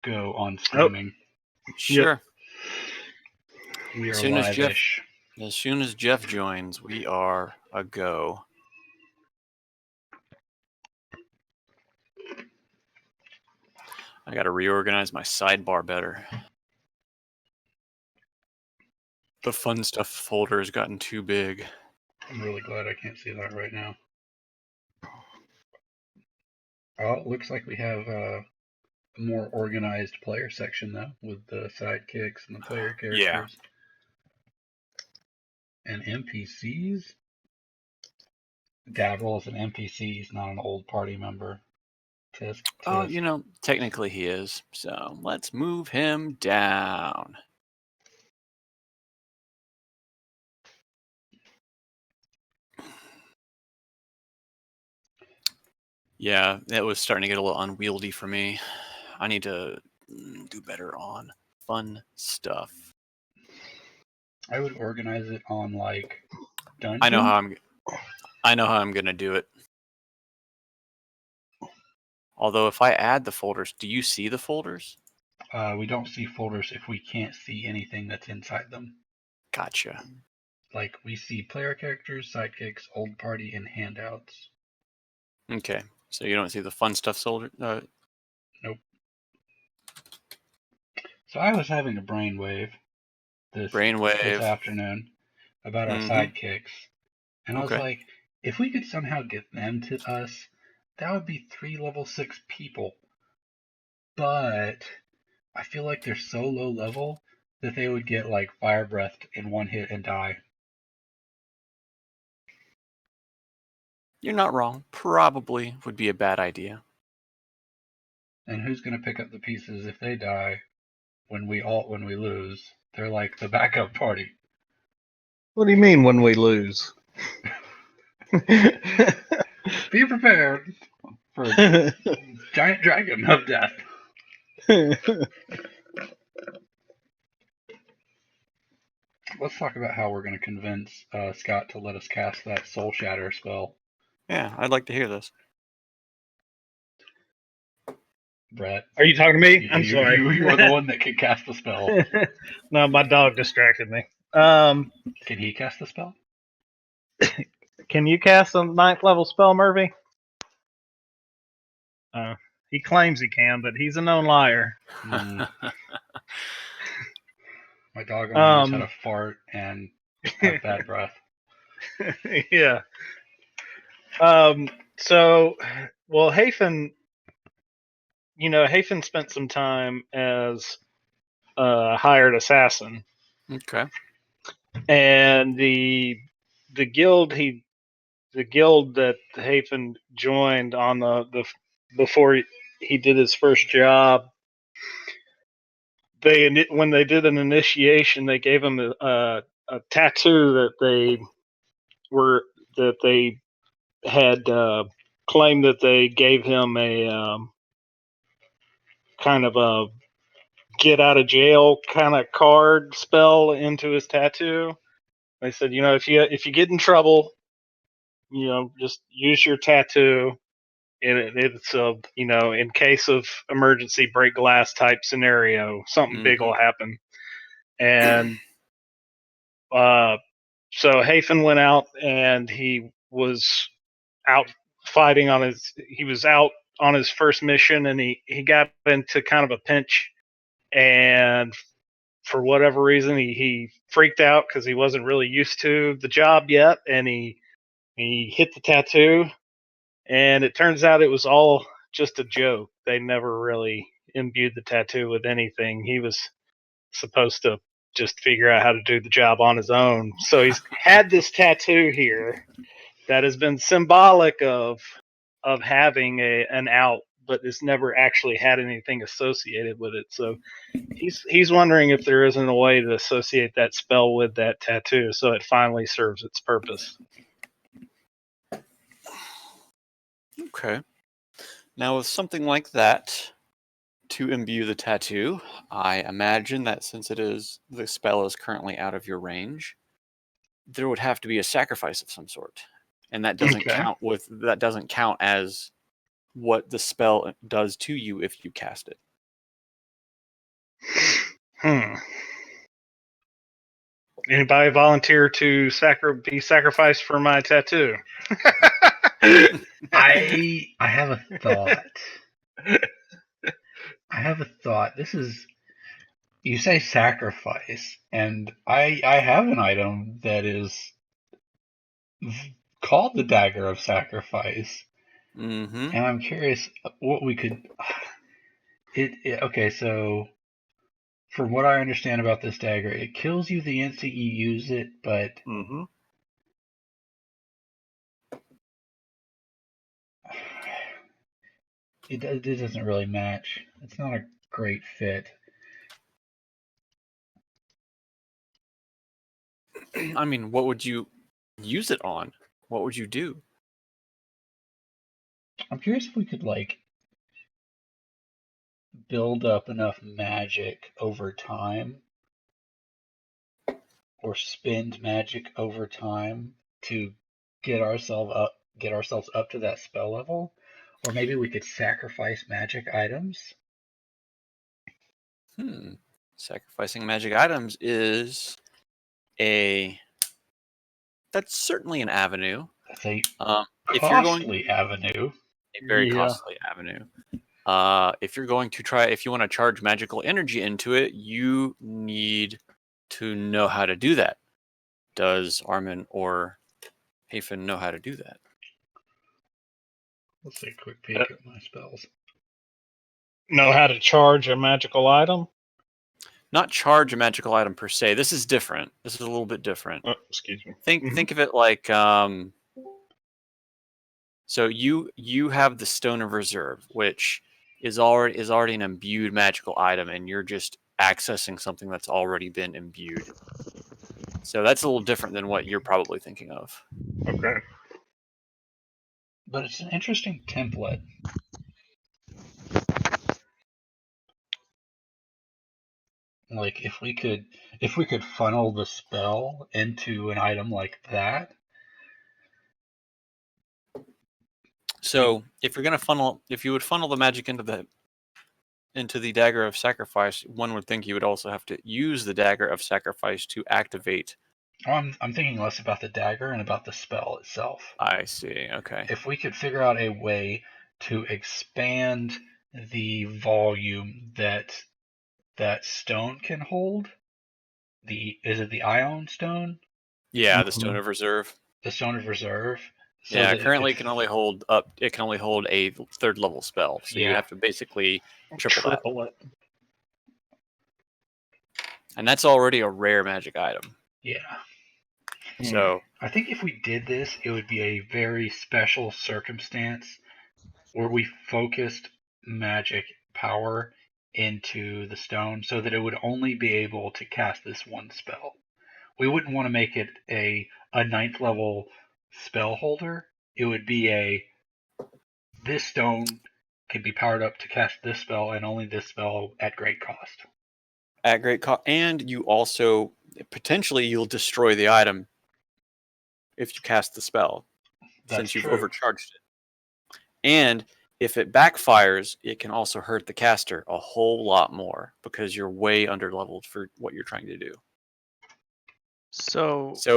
go on Oh, streaming. Sure. We As are soon as live-ish. Jeff joins, we are a go. I got to reorganize my sidebar better. The fun stuff folder has gotten too big. I'm really glad I can't see that right now. Oh, it looks like we have a more organized player section though, with the sidekicks and the player characters. Yeah. And NPCs? Dabble is an NPC, he's not an old party member. Tisk. Oh, technically he is. So let's move him down. Yeah, it was starting to get a little unwieldy for me. I need to do better on fun stuff. I would organize it on like dungeons. I know how I'm gonna do it. Although if I add the folders, do you see the folders? We don't see folders if we can't see anything that's inside them. Gotcha. Like we see player characters, sidekicks, old party, and handouts. Okay, so you don't see the fun stuff folder? Nope. So I was having a brainwave this afternoon about our sidekicks, and I was like, if we could somehow get them to us, that would be 3 level 6 people. But I feel like they're so low level that they would get like fire breathed in one hit and die. You're not wrong. Probably would be a bad idea. And who's going to pick up the pieces if they die when we lose? They're like the backup party. What do you mean when we lose? Be prepared for giant dragon of death. Let's talk about how we're going to convince Scott to let us cast that Soul Shatter spell. Yeah, I'd like to hear this. Brett. Are you talking to me? I'm sorry. You are the one that can cast the spell. No, my dog distracted me. Can he cast the spell? Can you cast a 9th level spell, Murphy? He claims he can, but he's a known liar. My dog only knows how to fart and have bad breath. Yeah. So, well, Hafen, Hafen spent some time as a hired assassin. Okay. And the guild that Hafen joined on the before he did his first job, when they did an initiation, they gave him a tattoo that they had claimed that they gave him a kind of a get out of jail kind of card spell into his tattoo. They said, if you get in trouble, just use your tattoo. It's in case of emergency break glass type scenario, something big will happen. And so Hafen went out and he was out fighting he was out on his first mission, and he got into kind of a pinch, and for whatever reason he freaked out because he wasn't really used to the job yet, and he hit the tattoo, and it turns out it was all just a joke. They never really imbued the tattoo with anything. He was supposed to just figure out how to do the job on his own. So he's had this tattoo here that has been symbolic of having an out, but it's never actually had anything associated with it. So he's wondering if there isn't a way to associate that spell with that tattoo so it finally serves its purpose. Okay. Now with something like that, to imbue the tattoo, I imagine that since the spell is currently out of your range, there would have to be a sacrifice of some sort. And that doesn't count as what the spell does to you if you cast it. Anybody volunteer to be sacrificed for my tattoo? I have a thought. This is, you say sacrifice, and I have an item that is called the Dagger of Sacrifice. Mm-hmm. And I'm curious what we could. Okay, so from what I understand about this dagger, it kills you the instant you use it, but Mm-hmm. it doesn't really match. It's not a great fit. I mean, what would you use it on? What would you do? I'm curious if we could build up enough magic over time, or spend magic over time to get ourselves up to that spell level, or maybe we could sacrifice magic items. Sacrificing magic items is that's certainly an avenue. That's a costly avenue. A very costly avenue. If you want to charge magical energy into it, you need to know how to do that. Does Armin or Hafen know how to do that? Let's take a quick peek at my spells. Know how to charge a magical item? Not charge a magical item per se. This is different. This is a little bit different. Oh, excuse me. Think of it like so you have the Stone of Reserve, which is already an imbued magical item, and you're just accessing something that's already been imbued. So that's a little different than what you're probably thinking of. Okay. But it's an interesting template. Like if we could funnel the spell into an item like that. So if you would funnel the magic into the Dagger of Sacrifice, one would think you would also have to use the Dagger of Sacrifice to activate. I'm thinking less about the dagger and about the spell itself. I see. Okay. If we could figure out a way to expand the volume that stone can hold, is it the Ion Stone? Yeah, the Stone of Reserve. The Stone of Reserve. So yeah, currently it can only hold a third level spell. So you have to basically triple it. And that's already a rare magic item. Yeah. So I think if we did this, it would be a very special circumstance where we focused magic power into the stone so that it would only be able to cast this one spell. We wouldn't want to make it a 9th level spell holder. It would be this stone can be powered up to cast this spell and only this spell at great cost. At great cost, and you also potentially you'll destroy the item if you cast the spell, since you've overcharged it. And if it backfires, it can also hurt the caster a whole lot more because you're way underleveled for what you're trying to do. So I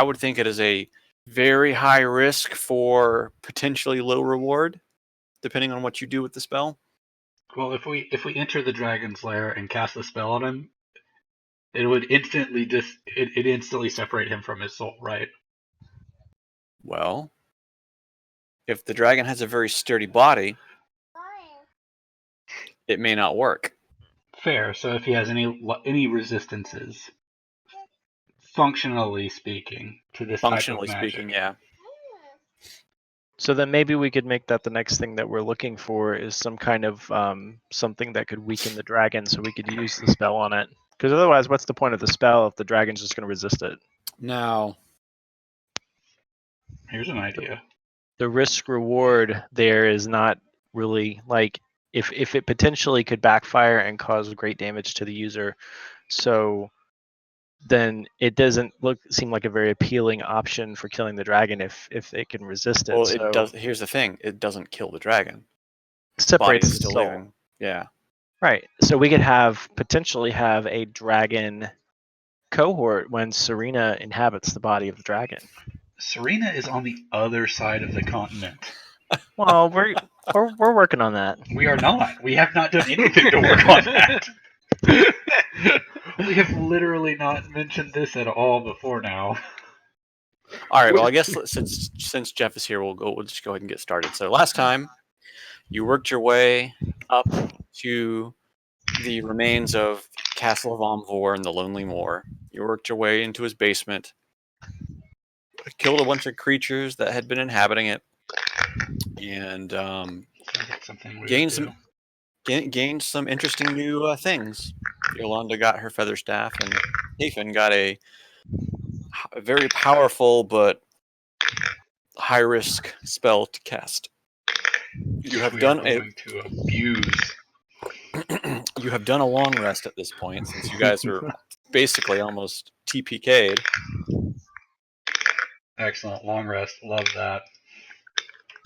would think it is a very high risk for potentially low reward, depending on what you do with the spell. Well, if we enter the dragon's lair and cast the spell on him, it would instantly instantly separate him from his soul, right? Well, if the dragon has a very sturdy body, it may not work. Fair. So if he has any resistances, functionally speaking, to this type of magic. Yeah. So then maybe we could make that the next thing that we're looking for is some kind of something that could weaken the dragon so we could use the spell on it. Because otherwise, what's the point of the spell if the dragon's just going to resist it? Now, here's an idea. The risk reward there is not really like if it potentially could backfire and cause great damage to the user, so then it doesn't seem like a very appealing option for killing the dragon if it can resist it. Well, it does. Here's the thing: it doesn't kill the dragon. Separates the soul. Living. Yeah. Right. So we could potentially have a dragon cohort when Serena inhabits the body of the dragon. Serena is on the other side of the continent. Well, we're working on that. We are not. We have not done anything to work on that. We have literally not mentioned this at all before now. All right. Well, I guess since Jeff is here, we'll just go ahead and get started. So last time, you worked your way up to the remains of Castle of Omvor and the Lonely Moor. You worked your way into his basement, killed a bunch of creatures that had been inhabiting it, and gained some interesting new things. Yolanda got her feather staff, and Hafen got a very powerful but high-risk spell to cast. You have done to abuse. You have done a long rest at this point, since you guys are basically almost TPK'd. Excellent. Long rest. Love that.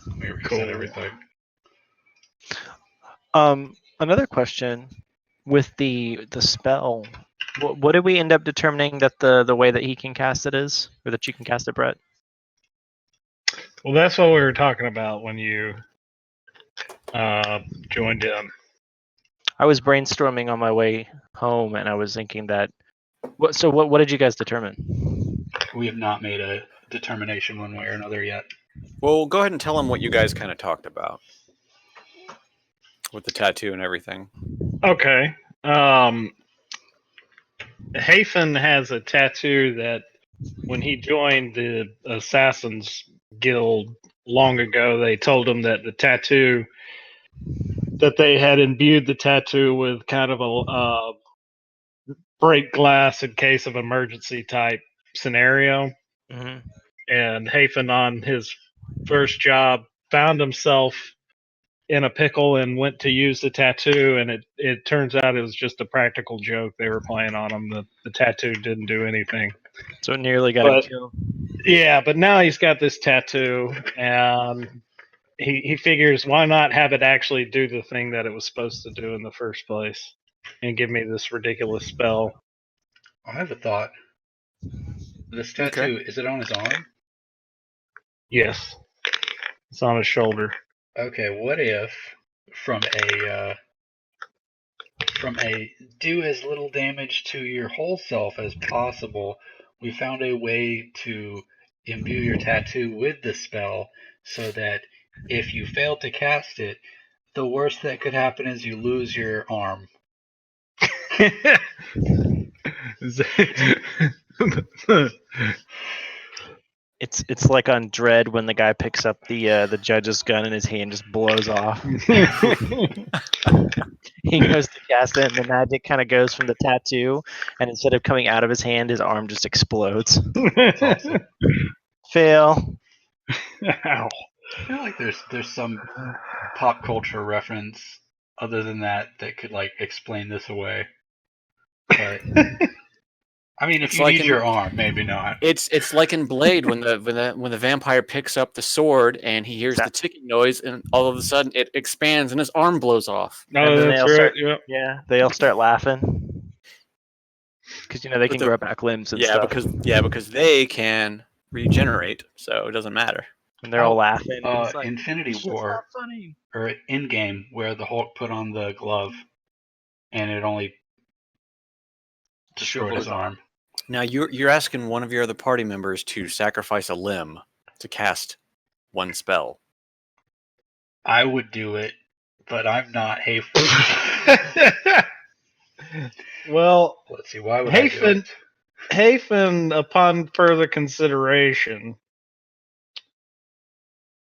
Let me reset everything. Another question with the spell. What did we end up determining that the way that he can cast it is, or that you can cast it, Brett? Well, that's what we were talking about when you joined in. I was brainstorming on my way home, and I was thinking that. What did you guys determine? We have not made a determination one way or another yet. Well, go ahead and tell them what you guys kind of talked about with the tattoo and everything. Okay. Hafen has a tattoo that when he joined the Assassins Guild long ago, they told him that the tattoo, that they had imbued the tattoo with kind of a break glass in case of emergency type scenario. Mm-hmm. And Hafen, on his first job, found himself in a pickle and went to use the tattoo, and it turns out it was just a practical joke they were playing on him. The tattoo didn't do anything. So it nearly got him killed. Yeah, but now he's got this tattoo, and he figures, why not have it actually do the thing that it was supposed to do in the first place and give me this ridiculous spell. I have a thought. This tattoo, is it on his arm? Yes. It's on his shoulder. Okay, what if from a do as little damage to your whole self as possible, we found a way to imbue your tattoo with the spell so that if you fail to cast it, the worst that could happen is you lose your arm. It's like on Dread when the guy picks up the judge's gun and his hand just blows off. He goes to cast it, and the magic kind of goes from the tattoo, and instead of coming out of his hand, his arm just explodes. Awesome. Fail. Ow. I feel like there's some pop culture reference other than that could like explain this away. But I mean, if you need your arm, maybe not. It's like in Blade when the vampire picks up the sword and he hears the ticking noise, and all of a sudden it expands and his arm blows off. Oh, that's right. Yeah, they all start laughing because they can grow back limbs and stuff. because they can regenerate, so it doesn't matter. And they're all laughing. Like, Infinity War, or Endgame, where the Hulk put on the glove, and it only destroyed his arm. Now you're asking one of your other party members to sacrifice a limb to cast one spell. I would do it, but I'm not Hafen. Well, let's see. Why would I do it? Hafen, upon further consideration,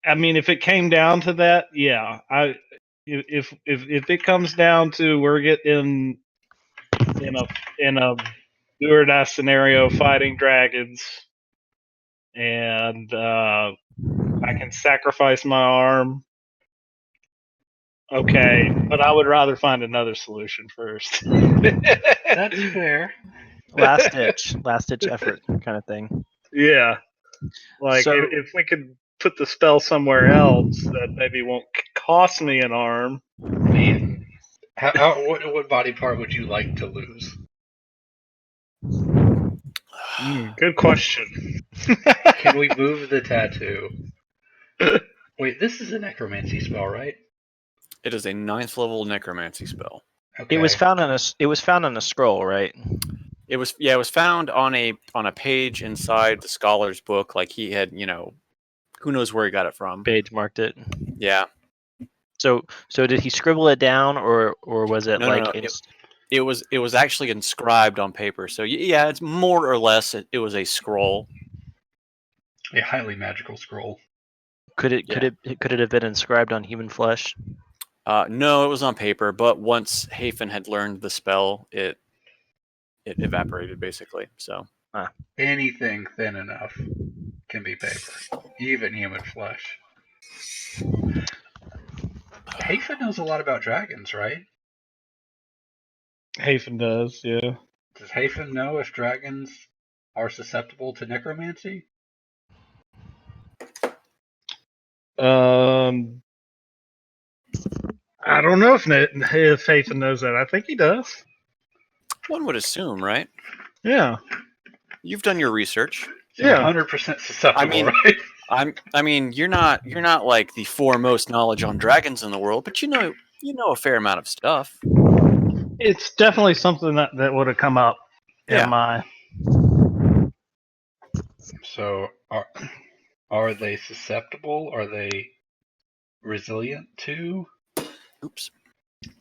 I mean, if it came down to that, yeah, if it comes down to we're getting in a do or die scenario fighting dragons, and I can sacrifice my arm. Okay, but I would rather find another solution first. That's fair. Last ditch effort kind of thing. Yeah, like if we could put the spell somewhere else that maybe won't cost me an arm. Man, What body part would you like to lose? Good question. Can we move the tattoo? Wait, this is a necromancy spell, right? It is a 9th level necromancy spell. Okay. It was found on a scroll, right? It was found on a page inside the scholar's book. Like he had, who knows where he got it from. Page marked it. Yeah. So did he scribble it down, or was it No. It was actually inscribed on paper. So yeah, it's more or less it was a scroll. A highly magical scroll. Could it have been inscribed on human flesh? No, it was on paper. But once Hafen had learned the spell, it evaporated basically. So anything thin enough can be paper, even human flesh. Hafen knows a lot about dragons, right? Hafen does, yeah. Does Hafen know if dragons are susceptible to necromancy? I don't know if Hafen knows that. I think he does. one would assume, right? Yeah. You've done your research. Yeah, 100% susceptible, right? I mean, you're not like the foremost knowledge on dragons in the world, but you know a fair amount of stuff. It's definitely something that would have come up in my. So are they susceptible? Are they resilient to? Oops.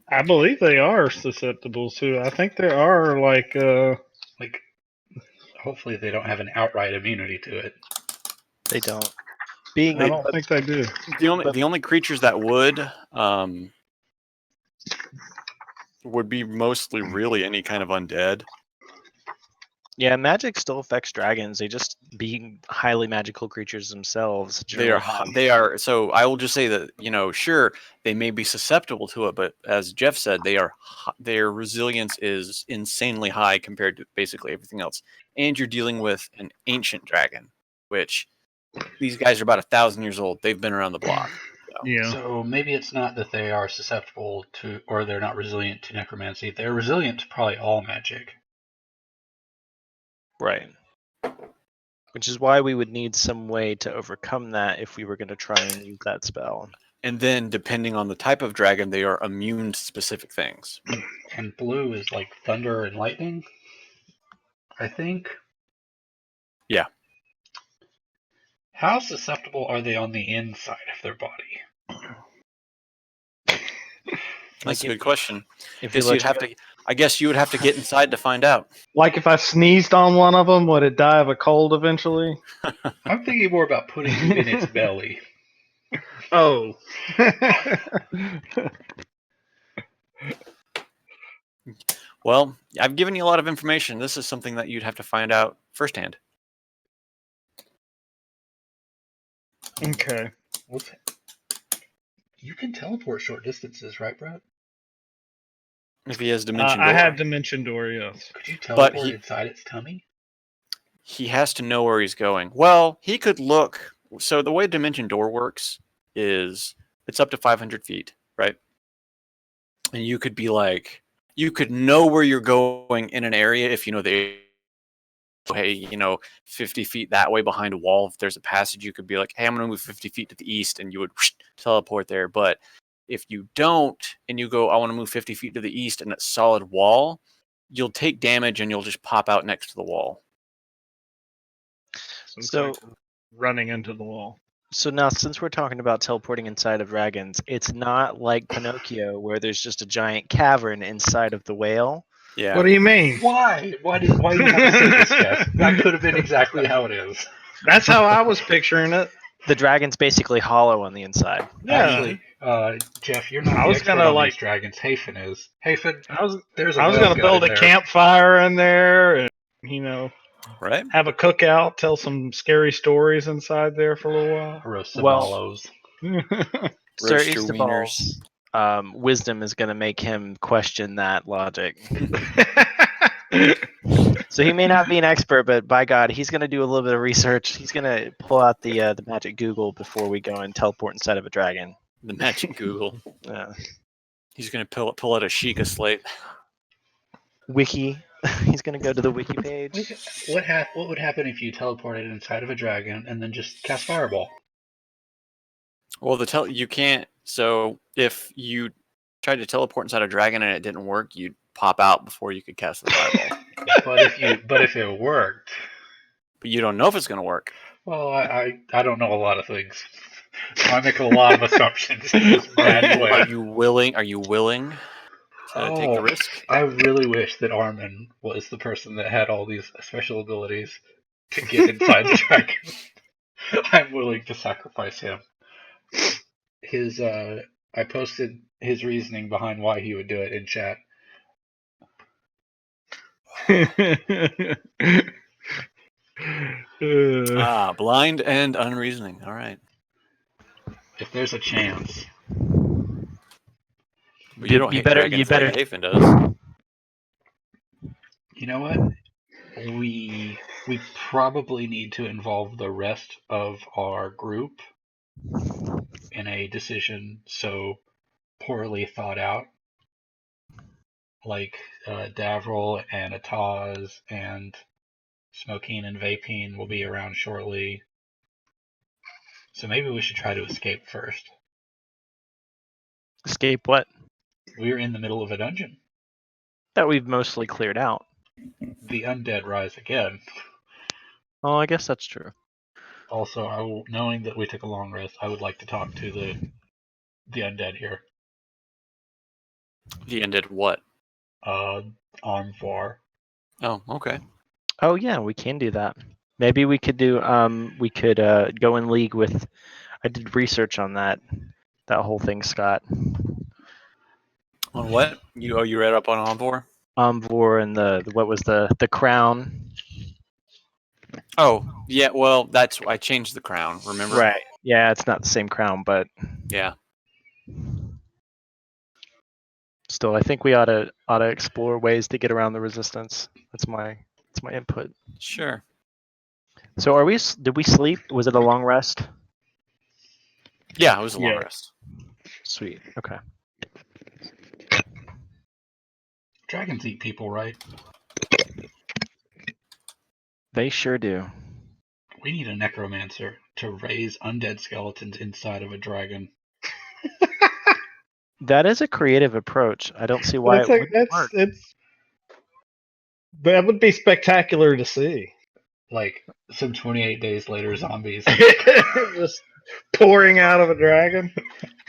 I believe they are susceptible to. I think there are like. Hopefully they don't have an outright immunity to it. They don't. I don't think they do. The only creatures that would be mostly really any kind of undead. Yeah, magic still affects dragons. They just being highly magical creatures themselves. They are. So I will just say that sure they may be susceptible to it, but as Jeff said, their resilience is insanely high compared to basically everything else. And you're dealing with an ancient dragon, which these guys are about 1,000 years old. They've been around the block. So. Yeah. So maybe it's not that they are susceptible to, or they're not resilient to necromancy. They're resilient to probably all magic. Right. Which is why we would need some way to overcome that if we were going to try and use that spell. And then, depending on the type of dragon, they are immune to specific things. And blue is like thunder and lightning, I think. Yeah. How susceptible are they on the inside of their body? That's a good question. I guess you would have to get inside to find out. Like if I sneezed on one of them, would it die of a cold eventually? I'm thinking more about putting it in its belly. Oh. Well, I've given you a lot of information. This is something that you'd have to find out firsthand. Okay. You can teleport short distances, right, Brett? If he has Dimension Door. I have Dimension Door, yes. Could you teleport inside its tummy? He has to know where he's going. Well, he could look. So the way Dimension Door works is it's up to 500 feet, right? And you could be like, you could know where you're going in an area if you know the, hey, 50 feet that way behind a wall. If there's a passage, you could be like, hey, I'm going to move 50 feet to the east, and you would teleport there. But if you don't, and you go, I want to move 50 feet to the east, and it's solid wall, you'll take damage, and you'll just pop out next to the wall. So running into the wall. So now, since we're talking about teleporting inside of dragons, it's not like Pinocchio where there's just a giant cavern inside of the whale. Yeah. What do you mean? Why? Why do you have to say this, Jeff? That could have been exactly how it is. That's how I was picturing it. The dragon's basically hollow on the inside. Yeah. Actually, Jeff, you're not the expert on these dragons. Hafen is. Hafen, I was going to build a campfire in there and, right? Have a cookout, tell some scary stories inside there for a little while. Roast some hollows. Sir Eastabal's wisdom is going to make him question that logic. So he may not be an expert, but by God, he's going to do a little bit of research. He's going to pull out the magic Google before we go and teleport inside of a dragon. The magic Google. Yeah. He's going to pull out a Sheikah slate. Wiki. He's gonna go to the wiki page. What would happen if you teleported inside of a dragon and then just cast Fireball? Well, you can't. So if you tried to teleport inside a dragon and it didn't work, you'd pop out before you could cast the fireball. but if it worked, but you don't know if it's going to work. Well, I don't know a lot of things. So I make a lot of assumptions in this bad way. Are you willing to take the risk? I really wish that Armin was the person that had all these special abilities to get inside the dragon. I'm willing to sacrifice him. I posted his reasoning behind why he would do it in chat. Blind and unreasoning. All right. If there's a chance. But you don't hate dragons like Hafen does. You know what? We probably need to involve the rest of our group in a decision so poorly thought out. Like Davril and Ataz and Smokeen and Vapeen will be around shortly. So maybe we should try to escape first. Escape what? We're in the middle of a dungeon. That we've mostly cleared out. The undead rise again. Oh, I guess that's true. Also, knowing that we took a long rest, I would like to talk to the undead here. The undead what? Armvar. Oh, okay. Oh yeah, we can do that. Maybe we could do go in league with. I did research on that whole thing, Scott. On what? You read up on Armvar? Armvar and the crown. Oh, yeah, well, I changed the crown, remember? Right. Yeah, it's not the same crown, but yeah. Still, I think we ought to explore ways to get around the resistance. That's my input. Sure. So did we sleep? Was it a long rest? Yeah, it was a long rest. Sweet. Okay. Dragons eat people, right? They sure do. We need a necromancer to raise undead skeletons inside of a dragon. That is a creative approach. I don't see why it wouldn't work. That would be spectacular to see. Like some 28 days later zombies. Just pouring out of a dragon.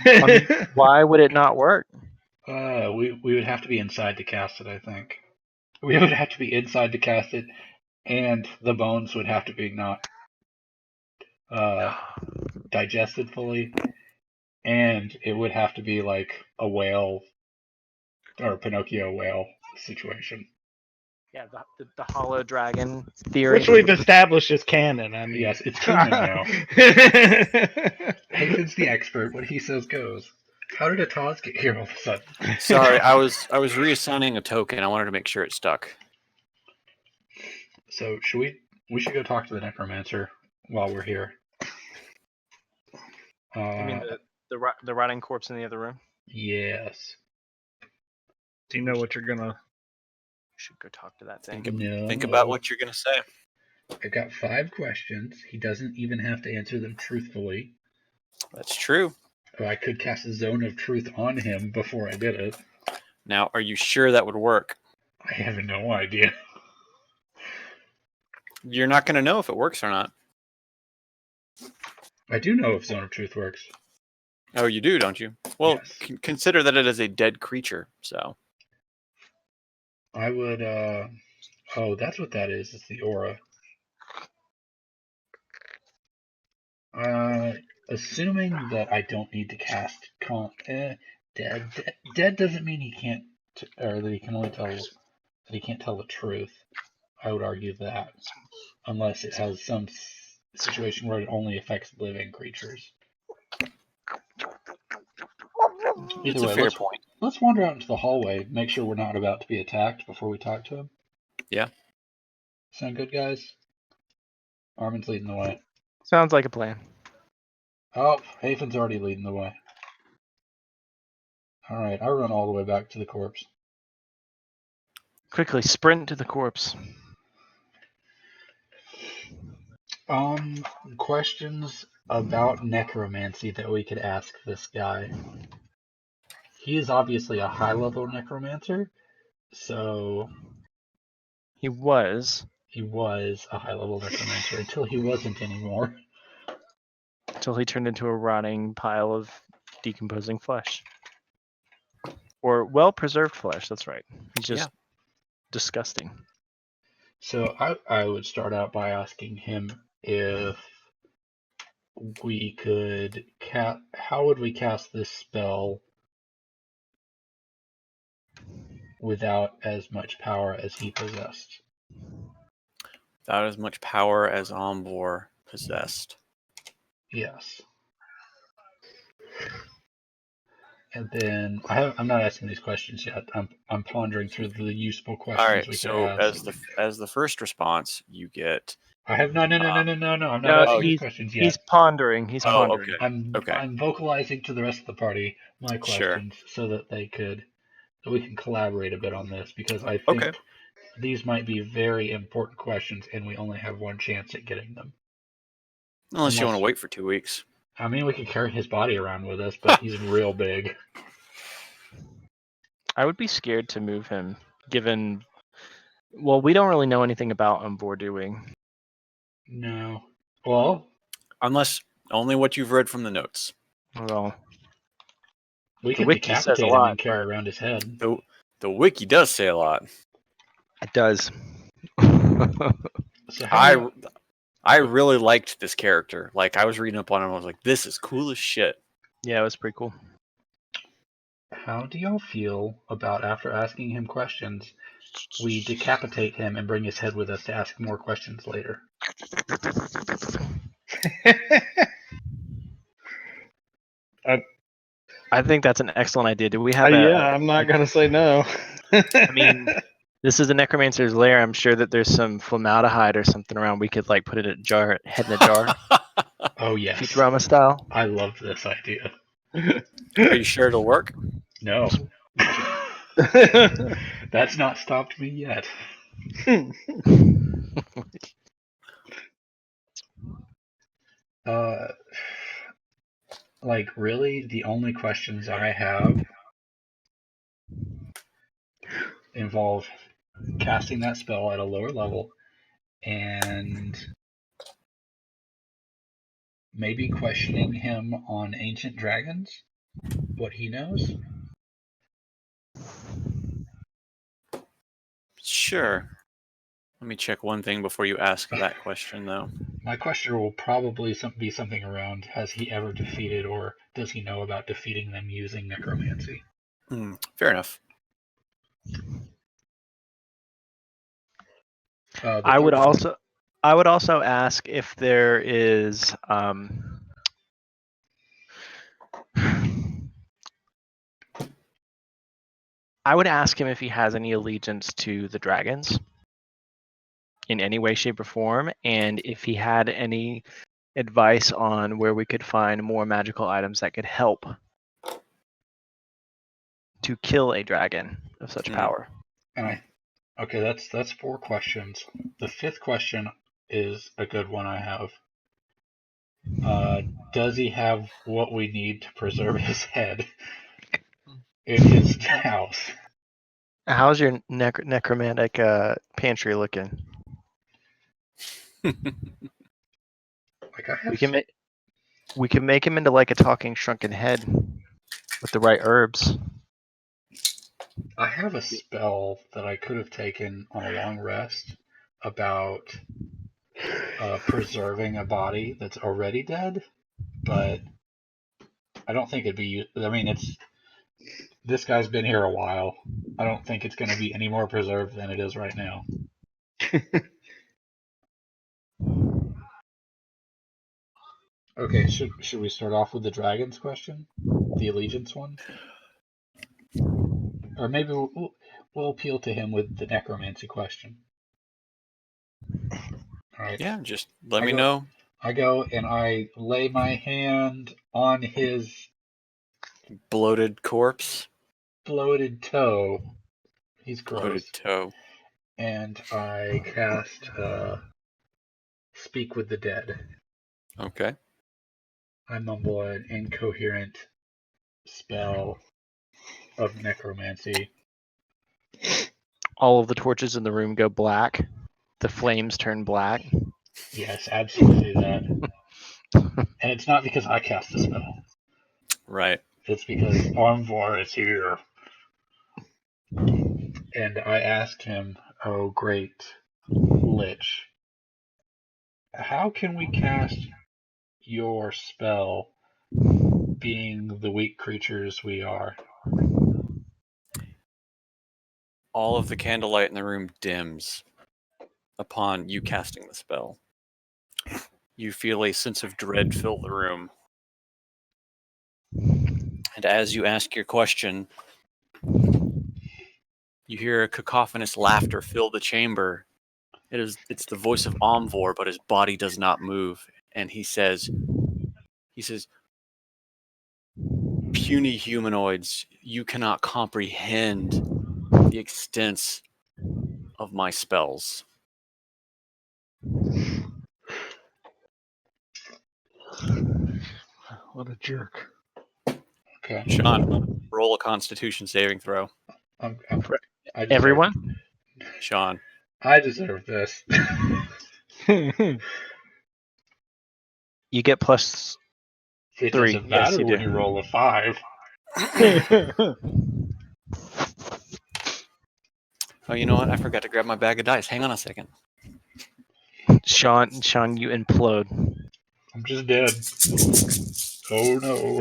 I mean, why would it not work? We would have to be inside to cast it, I think. We would have to be inside to cast it, and the bones would have to be not digested fully, and it would have to be like a whale or Pinocchio whale situation. Yeah, the hollow dragon theory, which we've established as canon. I mean, yes, it's canon now. Hafen's the expert. What he says goes. How did Ataz get here all of a sudden? Sorry, I was reassigning a token. I wanted to make sure it stuck. So we should go talk to the necromancer while we're here. You mean the rotting corpse in the other room? Yes. Do you know what you're gonna? You should go talk to that thing. Think about what you're gonna say. I've got 5 questions. He doesn't even have to answer them truthfully. That's true. I could cast a zone of truth on him before I did it. Now, are you sure that would work? I have no idea. You're not going to know if it works or not. I do know if Zone of Truth works. Oh, you do, don't you? Well, yes. Consider that it is a dead creature, so. I would, oh, that's what that is. It's the aura. Assuming that I don't need to cast dead doesn't mean he can't, or that he can only tell, that he can't tell the truth. I would argue that, unless it has some situation where it only affects living creatures. It's a fair point. Let's wander out into the hallway, make sure we're not about to be attacked before we talk to him. Yeah. Sound good, guys? Armin's leading the way. Sounds like a plan. Oh, Hafen's already leading the way. All right, I run all the way back to the corpse. Quickly sprint to the corpse. Questions about necromancy that we could ask this guy. He is obviously a high-level necromancer, so... He was. He was a high-level necromancer until he wasn't anymore. Until he turned into a rotting pile of decomposing flesh. Or well-preserved flesh, that's right. He's just disgusting. So I would start out by asking him if we could how would we cast this spell without as much power as he possessed? Without as much power as Ombor possessed. Yes. And then I'm not asking these questions yet. I'm pondering through the useful questions. All right. We So could ask. as the first response, you get. I have no. I'm not asking these questions yet. He's pondering. He's pondering. Okay. I'm vocalizing to the rest of the party my questions so that we can collaborate a bit on this, because I think these might be very important questions and we only have one chance at getting them. Unless you want to wait for 2 weeks. I mean, we could carry his body around with us, but he's real big. I would be scared to move him, given... Well, we don't really know anything about Ombor, do we? No. Well... Unless only what you've read from the notes. Well... We can decapitate him and carry around his head. The wiki does say a lot. It does. So I really liked this character. Like, I was reading up on him, I was like, this is cool as shit. Yeah, it was pretty cool. How do y'all feel about, after asking him questions, we decapitate him and bring his head with us to ask more questions later? I think that's an excellent idea. Do we have I'm not going to say no. I mean, this is a necromancer's lair. I'm sure that there's some formaldehyde or something around. We could, like, put it in a jar, head in a jar. Oh, yes. Futurama style. I love this idea. Are you sure it'll work? No. That's not stopped me yet. Like, really, the only questions I have involve casting that spell at a lower level and maybe questioning him on ancient dragons, what he knows. Sure. Let me check one thing before you ask that question, though. My question will probably be something around, has he ever defeated, or does he know about defeating them using necromancy? Fair enough. I would also ask if there is I would ask him if he has any allegiance to the dragons in any way, shape, or form, and if he had any advice on where we could find more magical items that could help to kill a dragon of such power. Okay, that's 4 questions. The 5th question is a good one I have. Does he have what we need to preserve his head in his house? How's your necromantic pantry looking? Like, I have... we can make him into like a talking shrunken head with the right herbs. I have a spell that I could have taken on a long rest about preserving a body that's already dead, but I don't think it'd be... I mean, this guy's been here a while. I don't think it's going to be any more preserved than it is right now. Okay, should we start off with the dragons question? The allegiance one? Or maybe we'll appeal to him with the necromancy question. All right. Yeah, just let me know. I go and I lay my hand on his bloated corpse. bloated toe. He's gross. Bloated toe. And I cast Speak with the Dead. Okay. I mumble an incoherent spell of necromancy. All of the torches in the room go black. The flames turn black. Yes, absolutely that. And it's not because I cast the spell. Right. It's because Armvor is here. And I asked him, oh great Lich, how can we cast your spell being the weak creatures we are? All of the candlelight in the room dims upon you casting the spell. You feel a sense of dread fill the room. And as you ask your question, you hear a cacophonous laughter fill the chamber. It's the voice of Omvor, but his body does not move. And he says, puny humanoids, you cannot comprehend the extent of my spells. What a jerk. Okay. Sean, roll a Constitution saving throw. Everyone? Sean. I deserve this. You get plus It 3. doesn't Yes, matter you when do. you roll a 5. Oh, you know what? I forgot to grab my bag of dice. Hang on a second. Sean, you implode. I'm just dead. Oh no.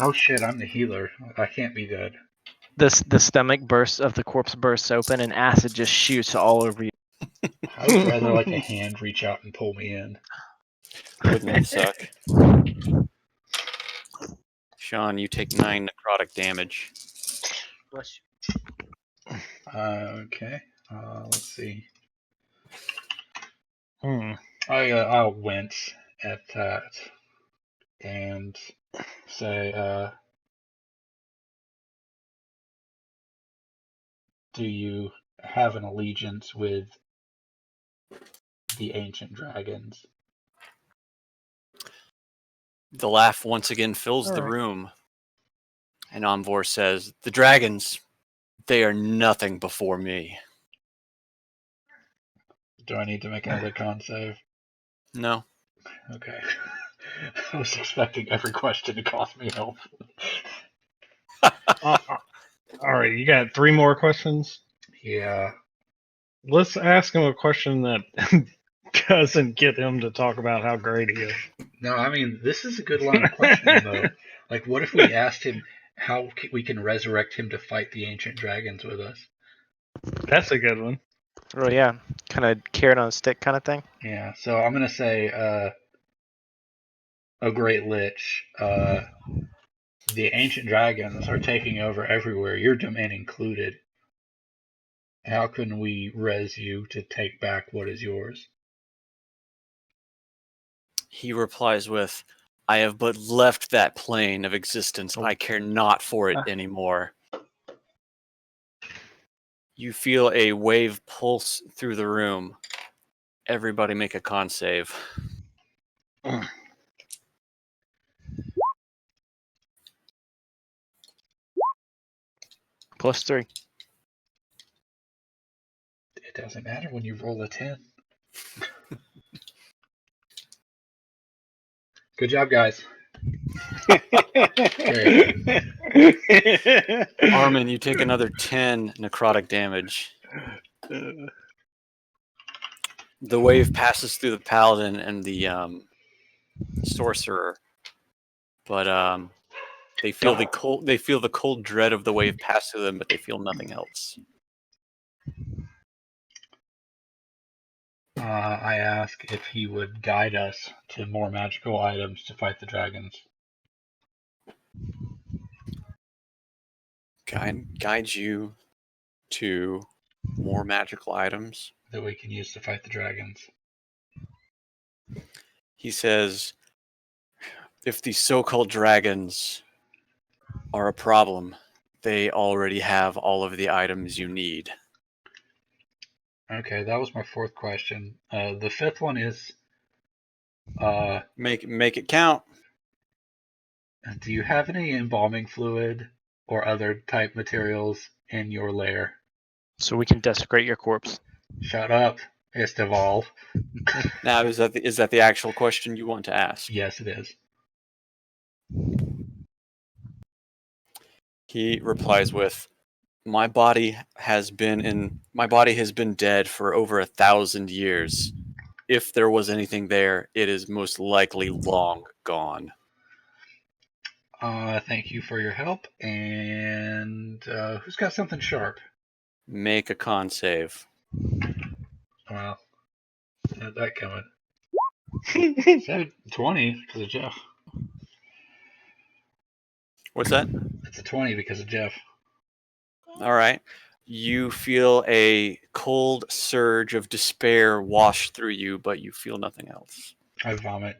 Oh shit, I'm the healer. I can't be dead. The stomach of the corpse bursts open and acid just shoots all over you. I would rather like a hand reach out and pull me in. Wouldn't that suck? Sean, you take 9 necrotic damage. Okay. Let's see. I'll wince at that and say, do you have an allegiance with the ancient dragons? The laugh once again fills the room. And Omvor says, the dragons, they are nothing before me. Do I need to make another con save? No. Okay. I was expecting every question to cost me help. All right, you got 3 more questions? Yeah. Let's ask him a question that doesn't get him to talk about how great he is. No, I mean, this is a good line of questioning, though. Like, what if we asked him how we can resurrect him to fight the ancient dragons with us? That's a good one. Oh yeah, kind of carrot on a stick kind of thing. Yeah, so I'm going to say, a great lich, the ancient dragons are taking over everywhere, your domain included. How can we res you to take back what is yours? He replies with, I have but left that plane of existence. I care not for it anymore. You feel a wave pulse through the room. Everybody make a con save. Plus 3. It doesn't matter when you roll a 10. Good job, guys. Great. Armin, you take another 10 necrotic damage. The wave passes through the paladin and the sorcerer, but they feel the cold. They feel the cold dread of the wave pass through them, but they feel nothing else. I ask if he would guide us to more magical items to fight the dragons. Guide you to more magical items that we can use to fight the dragons. He says, if the so-called dragons are a problem. They already have all of the items you need. Okay, that was my fourth question. The fifth one is, Make it count. do you have any embalming fluid or other type materials in your lair? So we can desecrate your corpse. Shut up, Istival. Now, is that the actual question you want to ask? Yes, it is. He replies with, My body has been dead for over 1,000 years. If there was anything there, it is most likely long gone. Thank you for your help. And who's got something sharp? Make a con save. Well, had that coming. 20 because of Jeff. What's that? It's a 20 because of Jeff. All right. You feel a cold surge of despair wash through you, but you feel nothing else. I vomit.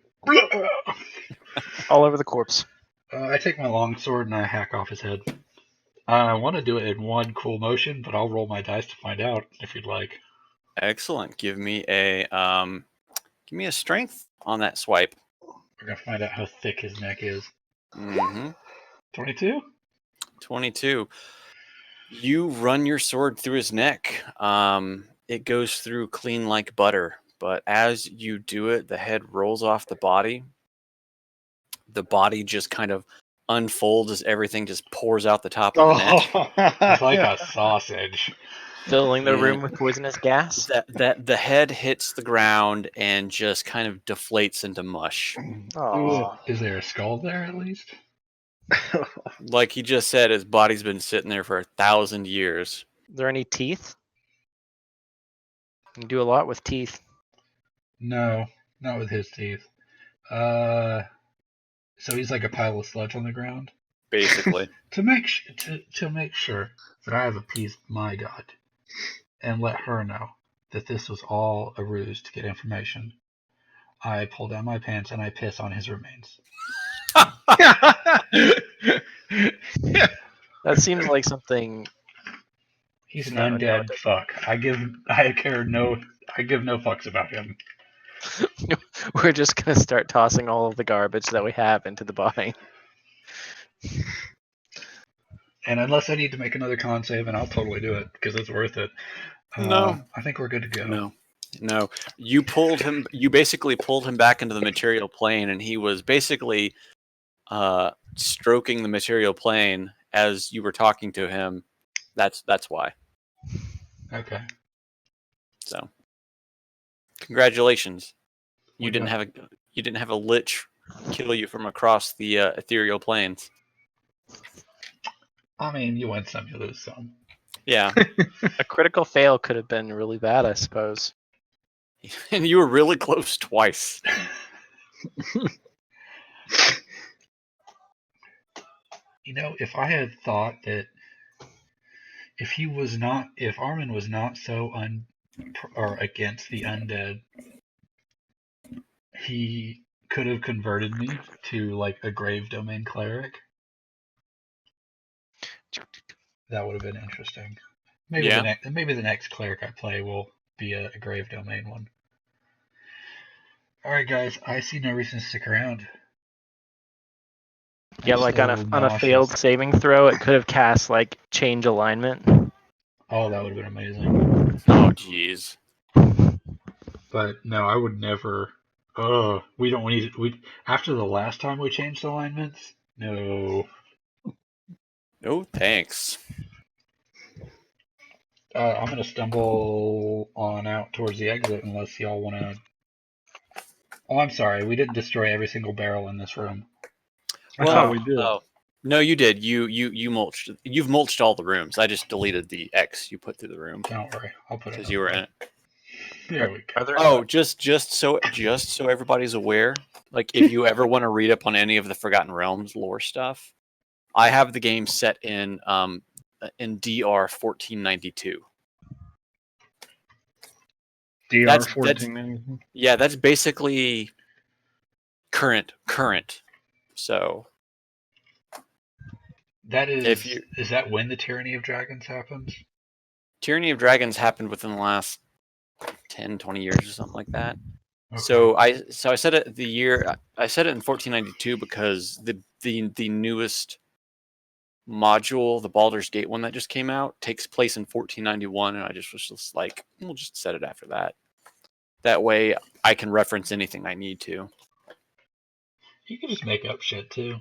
All over the corpse. I take my longsword and I hack off his head. I want to do it in one cool motion, but I'll roll my dice to find out if you'd like. Excellent. Give me a strength on that swipe. We're gonna find out how thick his neck is. Mm-hmm. 22? 22. You run your sword through his neck. It goes through clean like butter, but as you do it, the head rolls off the body. The body just kind of unfolds as everything just pours out the top of the neck. It's like a sausage. Filling the room with poisonous gas. That the head hits the ground and just kind of deflates into mush. Oh, Is there a skull there at least? Like he just said, his body's been sitting there for 1,000 years. are there any teeth? You can do a lot with teeth. No, not with his teeth. So he's like a pile of sludge on the ground. Basically. To make sure that I have appeased my god and let her know that this was all a ruse to get information, I pull down my pants and I piss on his remains. That seems like something. He's an undead fuck. I give no fucks about him. We're just gonna start tossing all of the garbage that we have into the body. And unless I need to make another con save, and I'll totally do it because it's worth it. No, I think we're good to go. No. You basically pulled him back into the material plane, and he was basically stroking the material plane as you were talking to him. That's why. Okay. So, congratulations. You didn't have a lich kill you from across the ethereal planes. I mean, you win some, you lose some. Yeah. A critical fail could have been really bad, I suppose. And you were really close twice. You know, if I had thought that if Armin was not so against the undead, he could have converted me to like a grave domain cleric. That would have been interesting. Maybe the next cleric I play will be a grave domain one. All right, guys. I see no reason to stick around. Yeah, like on a failed saving throw, it could have cast like change alignment. Oh, that would have been amazing. Oh, jeez. But no, I would never. Oh, we don't need it. After the last time we changed alignments, no. No, thanks. I'm gonna stumble on out towards the exit unless y'all want to. Oh, I'm sorry. We didn't destroy every single barrel in this room. I thought we did. Oh. No, you did. You mulched. You've mulched all the rooms. I just deleted the X you put through the room. Don't worry, I'll put it. Because you were in it. There we go. Oh, just so everybody's aware. Like, if you ever want to read up on any of the Forgotten Realms lore stuff, I have the game set in DR 1492. DR 1492. Yeah, that's basically current. So That is that when the Tyranny of Dragons happens? Tyranny of Dragons happened within the last 10, 20 years or something like that. Okay. So I said it I said it in 1492 because the newest module, the Baldur's Gate one that just came out, takes place in 1491, and I just was just like, we'll just set it after that. That way I can reference anything I need to. You can just make up shit too.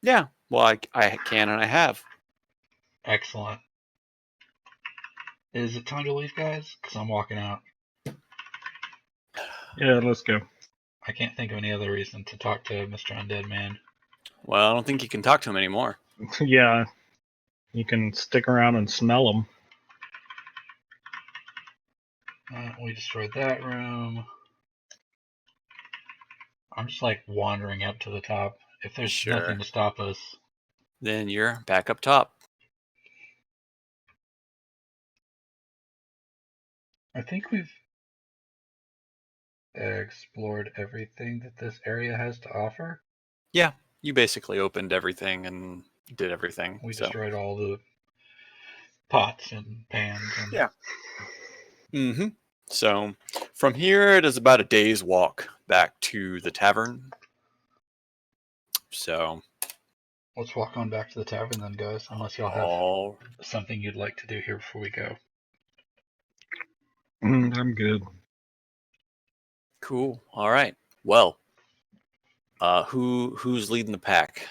Yeah, well, I can and I have. Excellent. Is it time to leave, guys? Because I'm walking out. Yeah, let's go. I can't think of any other reason to talk to Mr. Undead Man. Well, I don't think you can talk to him anymore. Yeah, you can stick around and smell them. We destroyed that room. I'm just like wandering up to the top. If there's nothing to stop us, then you're back up top. I think we've explored everything that this area has to offer. Yeah, you basically opened everything and did everything. We destroyed all the pots and pans. And... Yeah. Mm-hmm. So from here, it is about a day's walk back to the tavern. So let's walk on back to the tavern then, guys, unless y'all have something you'd like to do here before we go. I'm good. Cool. All right. Well, who's leading the pack?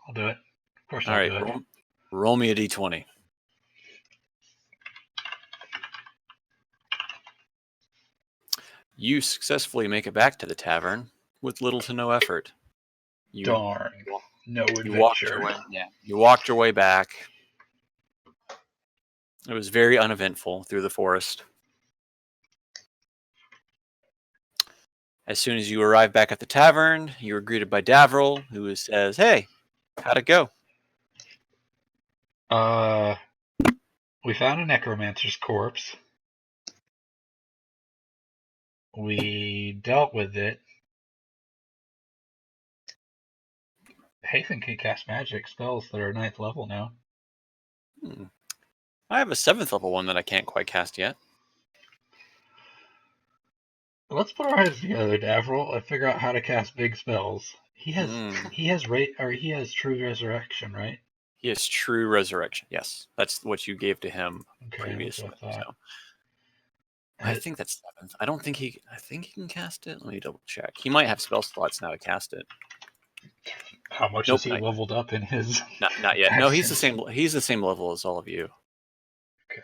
I'll do it. Of course, I'll do it. Roll me a d20. You successfully make it back to the tavern with little to no effort. Darn. No adventure. You walked your way back. It was very uneventful through the forest. As soon as you arrive back at the tavern, you are greeted by Davril, who says, "Hey, how'd it go?" We found a necromancer's corpse. We dealt with it. Hafen can cast magic spells that are 9th level now. I have a 7th level one that I can't quite cast yet. Let's put our heads together, Davril, and figure out how to cast big spells. He has true resurrection, right? He has true resurrection. Yes, that's what you gave to him previously. So. I think that's 7th. I think he can cast it. Let me double check. He might have spell slots now to cast it. How much is he leveled up in his? Not yet. No, he's the same. He's the same level as all of you. Okay.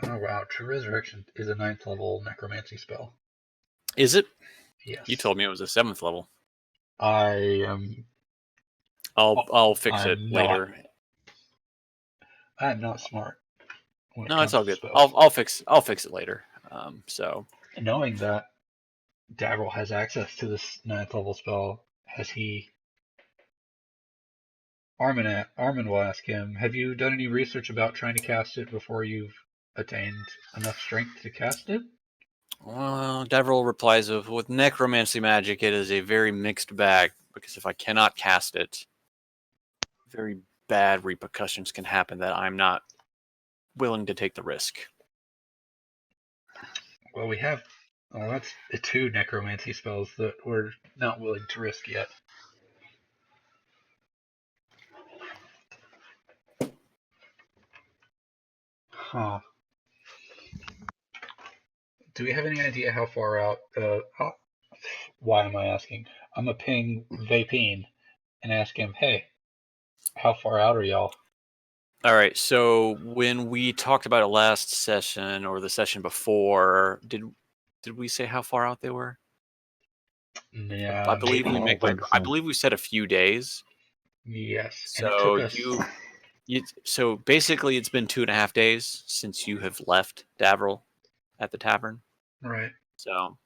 Oh wow! True Resurrection is a 9th level necromancy spell. Is it? Yes. You told me it was a 7th level. I am. I'll fix it later. I'm not smart. No, it's all good. I'll fix it later. So knowing that Davril has access to this 9th level spell, has he? Armin will ask him, have you done any research about trying to cast it before you've attained enough strength to cast it? Well, Davril replies with necromancy magic, it is a very mixed bag, because if I cannot cast it, very bad repercussions can happen that I'm not willing to take the risk. Well, we have that's 2 necromancy spells that we're not willing to risk yet. Huh. Do we have any idea how far out? Why am I asking? I'm gonna ping Vapine and ask him, hey, how far out are y'all? All right, so when we talked about it last session or the session before, did we say how far out they were? Yeah, I believe I believe we said a few days. Yes. So so basically, it's been 2.5 days since you have left Davril at the tavern. Right. So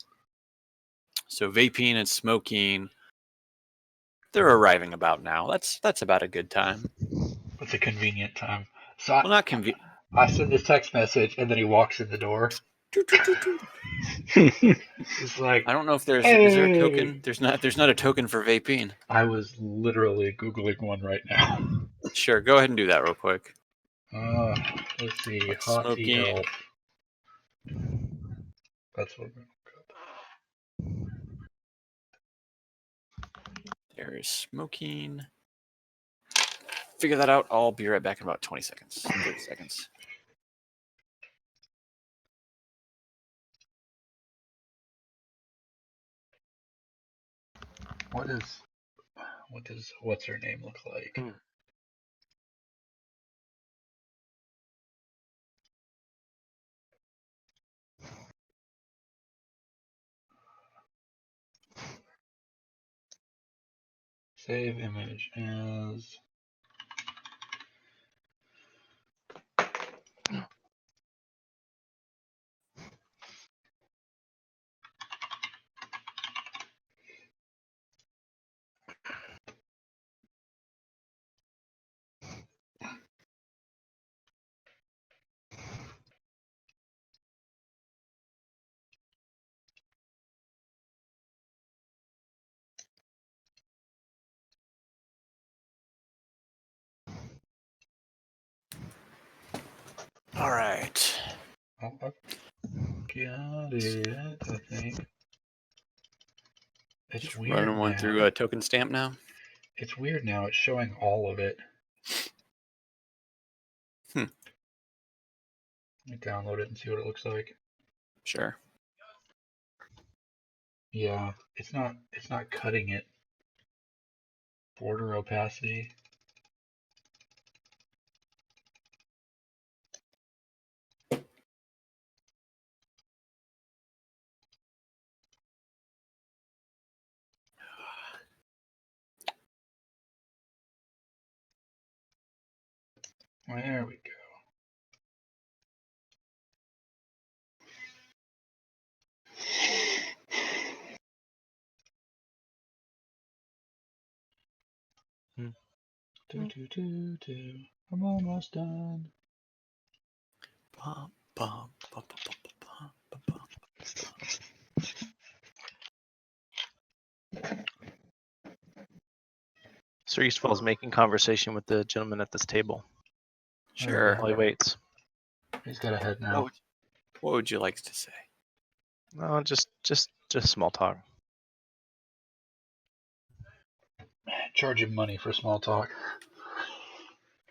Vapine and Smoking, they're arriving about now. That's about a good time. It's a convenient time. So not convenient. I send this text message, and then he walks in the door. It's like, I don't know if is there a token. There's not a token for vaping. I was literally Googling one right now. Sure, go ahead and do that real quick. Let's see, Haughty Elf. That's what I'm going to look up. There is smoking. Figure that out. I'll be right back in about 20 seconds, 30 seconds. What's her name look like? Save image as All right. Oh, got it, I think. It's Just weird running one now. through a token stamp now. It's weird now. It's showing all of it. Let me download it and see what it looks like. Sure. Yeah, it's not cutting it. Border opacity. There we go. I'm almost done. Sir Eastfall is making conversation with the gentleman at this table. Sure. While he waits. He's got a head now. What would you like to say? No, just small talk. Charge him money for small talk.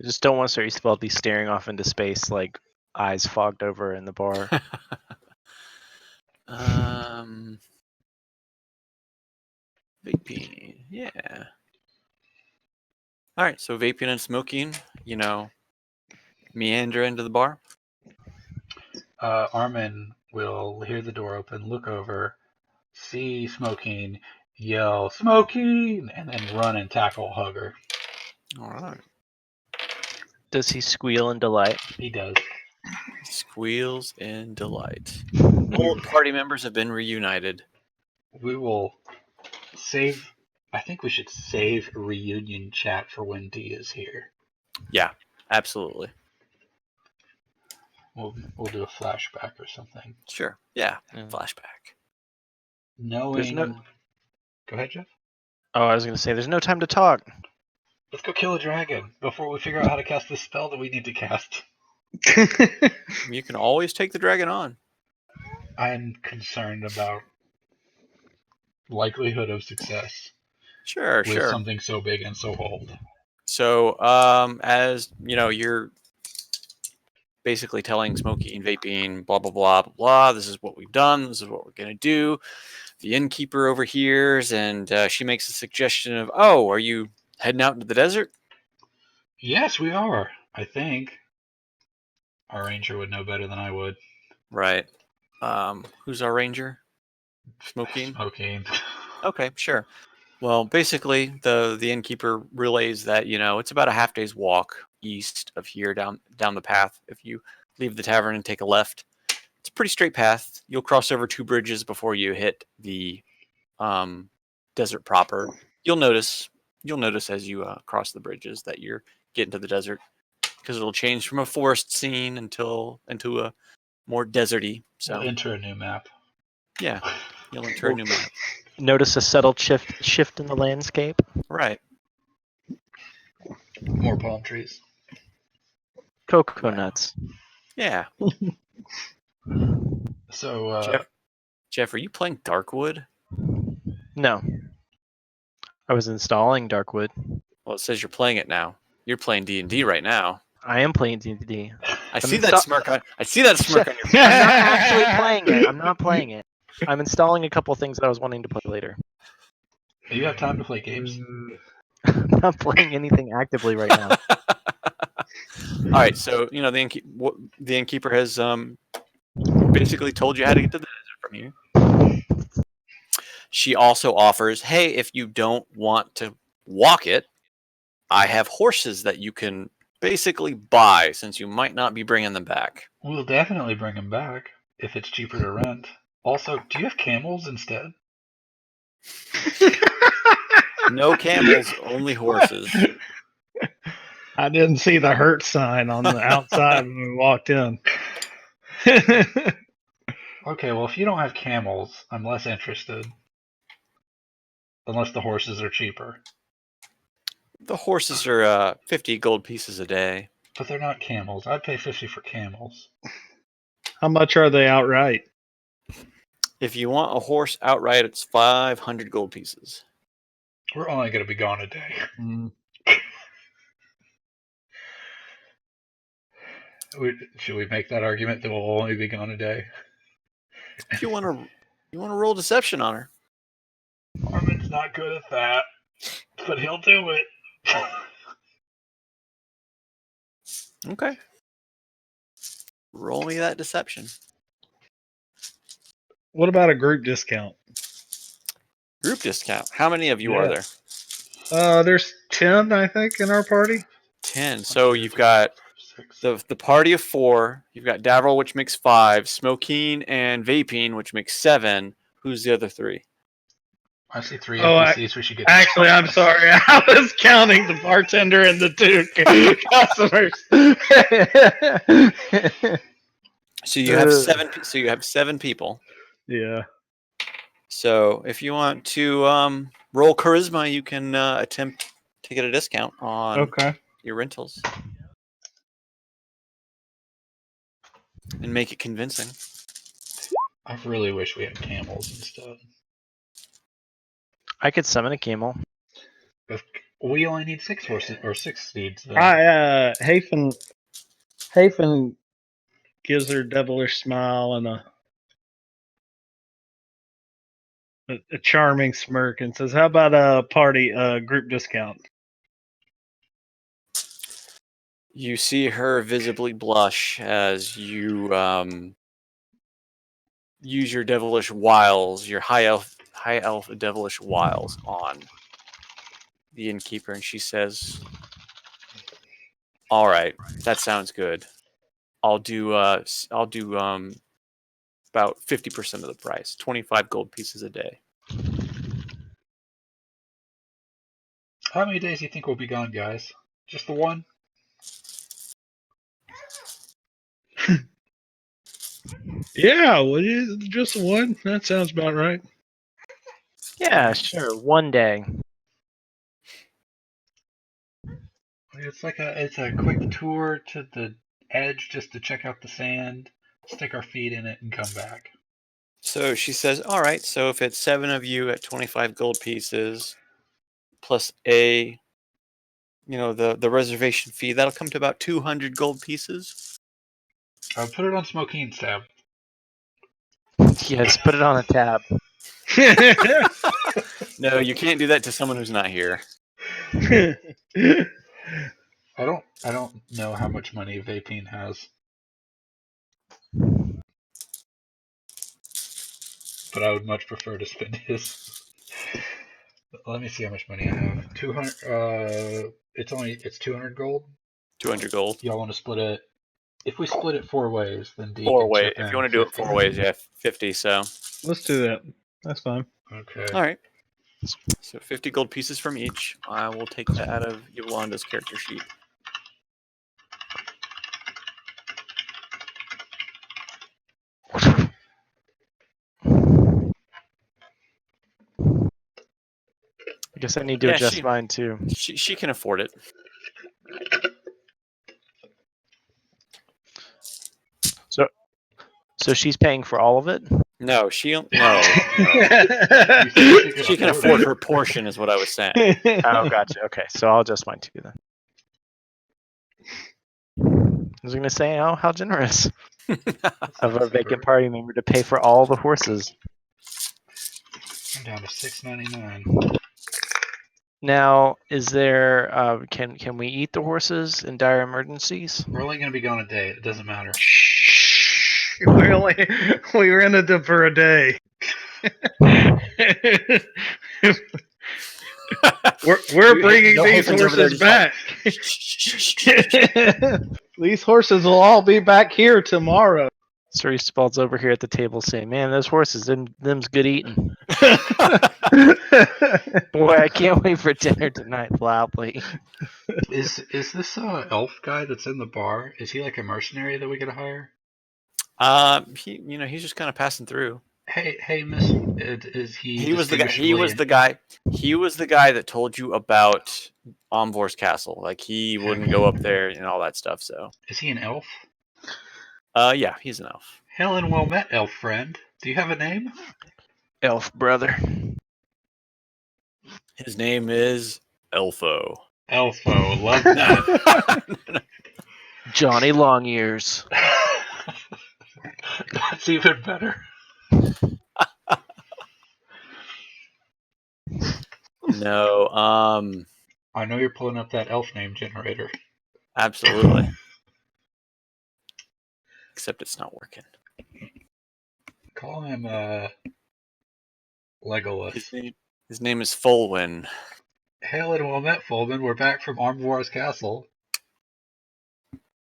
I just don't want Sir Eastfall to be staring off into space, like eyes fogged over in the bar. Vaping, yeah. All right, so vaping and smoking, meander into the bar. Armin will hear the door open, look over, see smoking, yell smoking, and then run and tackle Hugger. All right. Does he squeal in delight? He does. Squeals in delight. Old party members have been reunited. We will save. I think we should save reunion chat for when D is here. Yeah, absolutely. We'll do a flashback or something. Sure. Yeah. Flashback. Knowing. Go ahead, Jeff. Oh, I was going to say, there's no time to talk. Let's go kill a dragon before we figure out how to cast this spell that we need to cast. You can always take the dragon on. I'm concerned about likelihood of success. Sure. With something so big and so old. So, as you're basically telling Smokey and Vaping, blah, blah, blah, blah, blah. This is what we've done. This is what we're going to do. The innkeeper overhears, and she makes a suggestion of, oh, are you heading out into the desert? Yes, we are, I think. Our ranger would know better than I would. Right. Who's our ranger? Smoking? Smoking. Okay, sure. Well, basically, the innkeeper relays that, it's about a half day's walk east of here down the path. If you leave the tavern and take a left, it's a pretty straight path. You'll cross over 2 bridges before you hit the desert proper. You'll notice as you cross the bridges that you're getting to the desert, because it'll change from a forest scene into a more deserty. So we'll enter a new map. Yeah, you'll enter a new map. Notice a subtle shift in the landscape. Right. More palm trees. Coconuts. Yeah. So, Jeff, are you playing Darkwood? No. I was installing Darkwood. Well, it says you're playing it now. You're playing D&D right now. I am playing D&D. I see that smirk on your face. I'm not actually playing it. I'm not playing it. I'm installing a couple things that I was wanting to play later. Do you have time to play games? I'm not playing anything actively right now. All right, so the innkeeper has basically told you how to get to the desert from here. She also offers, hey, if you don't want to walk it, I have horses that you can basically buy, since you might not be bringing them back. We'll definitely bring them back if it's cheaper to rent. Also, do you have camels instead? No camels, only horses. I didn't see the hurt sign on the outside when we walked in. Okay, well, if you don't have camels, I'm less interested. Unless the horses are cheaper. The horses are 50 gold pieces a day. But they're not camels. I'd pay 50 for camels. How much are they outright? If you want a horse outright, it's 500 gold pieces. We're only going to be gone a day. Should we make that argument that we'll only be gone a day? If you want to roll deception on her. Armin's not good at that, but he'll do it. Okay. Roll me that deception. What about a group discount? Group discount. How many of you are there? There's 10, I think, in our party. 10. So you've got the party of 4. You've got Davril, which makes 5. Smokeen and Vapine, which makes 7. Who's the other 3? I see 3 NPCs. We should get. Actually, I'm sorry. I was counting the bartender and the 2 customers. So you have 7. So you have 7 people. Yeah. So if you want to roll charisma, you can attempt to get a discount on your rentals and make it convincing. I really wish we had camels instead. I could summon a camel. We only need 6 horses or 6 steeds. Hafen gives her a devilish smile and a charming smirk and says, "How about a party group discount?" You see her visibly blush as you use your devilish wiles, your high elf devilish wiles on the innkeeper, and she says, "All right, that sounds good. I'll do about 50% of the price, 25 gold pieces a day." How many days do you think we'll be gone, guys? Just the one? Yeah, well, just one. That sounds about right. Yeah, sure. One day. It's a quick tour to the edge just to check out the sand, stick our feet in it, and come back. So she says, "All right. So if it's 7 of you at 25 gold pieces, plus the reservation fee, that'll come to about 200 gold pieces." I'll put it on Smokeen's tab. Yes, put it on a tab. No, you can't do that to someone who's not here. I don't know how much money Vapine has. But I would much prefer to spend his. Let me see how much money I have. 200 it's 200 gold. 200 gold. Y'all want to split it? If we split it 4 ways, then D 4 can ways. chip If in you want to do it 4 ways, yeah, 50. So Let's do that. That's fine. Okay. all right. So 50 gold pieces from each. I will take that out of Yolanda's character sheet. guess I need to adjust mine too. She can afford it. So she's paying for all of it? No, no. She can afford her portion, is what I was saying. Oh, gotcha. Okay, so I'll adjust mine too then. I was going to say, oh, how generous of a vacant party member to pay for all the horses. I'm down to $6.99. Now, is there? Can we eat the horses in dire emergencies? We're only going to be gone a day. It doesn't matter. We rented them for a day. we're bringing these horses back. These horses will all be back here tomorrow. Sir Eastbald's over here at the table saying, "Man, those horses, them's good eating." Boy, I can't wait for dinner tonight, Loudly. Is this elf guy that's in the bar? Is he like a mercenary that we could hire? He's just kind of passing through. Hey, Miss, is he? He was the guy. He was the guy that told you about Omvor's castle. Like he wouldn't go up there and all that stuff. So is he an elf? Yeah, he's an elf. Hail and well met, elf friend. Do you have a name? Elf brother. His name is Elfo. Elfo, love that. Johnny Longears. That's even better. No, I know you're pulling up that elf name generator. Absolutely. Except it's not working. Call him Legolas. His name is Folwyn. Hail and well met, Folwyn. We're back from Omvor's castle.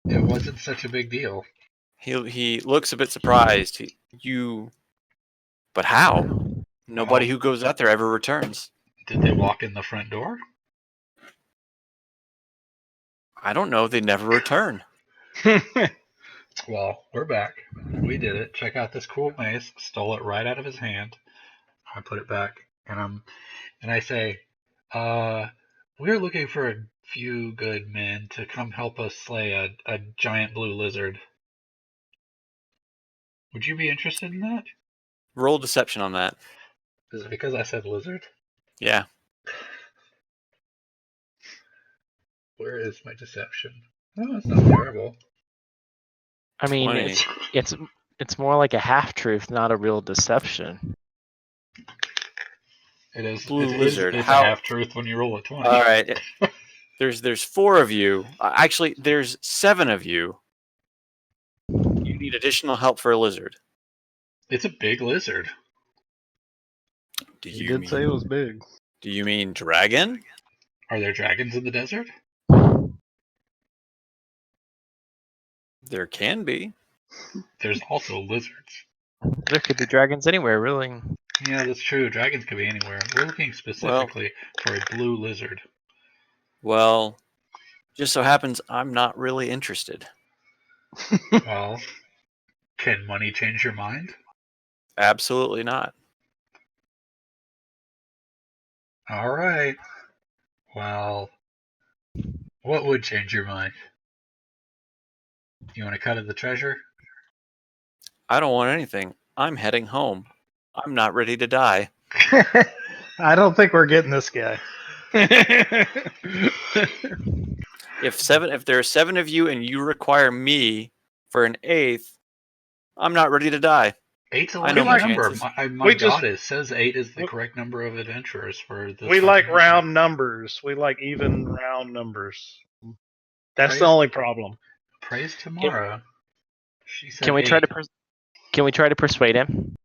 It wasn't such a big deal. He looks a bit surprised. But how? Nobody who goes out there ever returns. Did they walk in the front door? I don't know. They never return. Well, we're back. We did it. Check out this cool mace. Stole it right out of his hand. I put it back, and I say, we're looking for a few good men to come help us slay a giant blue lizard. Would you be interested in that? Roll deception on that. Is it because I said lizard? Yeah. Where is my deception? Oh, it's not terrible. I mean, 20. it's more like a half truth, not a real deception. It is. Blue it lizard. It's a half truth when you roll a 20. All right. There's 4 of you. Actually, there's 7 of you. You need additional help for a lizard. It's a big lizard. You did say it was big. Do you mean dragon? Are there dragons in the desert? There can be. There's also lizards. There could be dragons anywhere, really. Yeah, that's true. Dragons could be anywhere. We're looking specifically for a blue lizard. Well, just so happens I'm not really interested. Well, can money change your mind? Absolutely not. All right. Well, what would change your mind? You want a cut of the treasure? I don't want anything. I'm heading home. I'm not ready to die. I don't think we're getting this guy. If there are 7 of you and you require me for an 8th, I'm not ready to die. 8's a I lucky know my number. chances. My goddess says 8 is the correct number of adventurers for this. We like round numbers. We like even round numbers. That's the only problem. Praise Tamara. She said Can we 8. try to persuade him?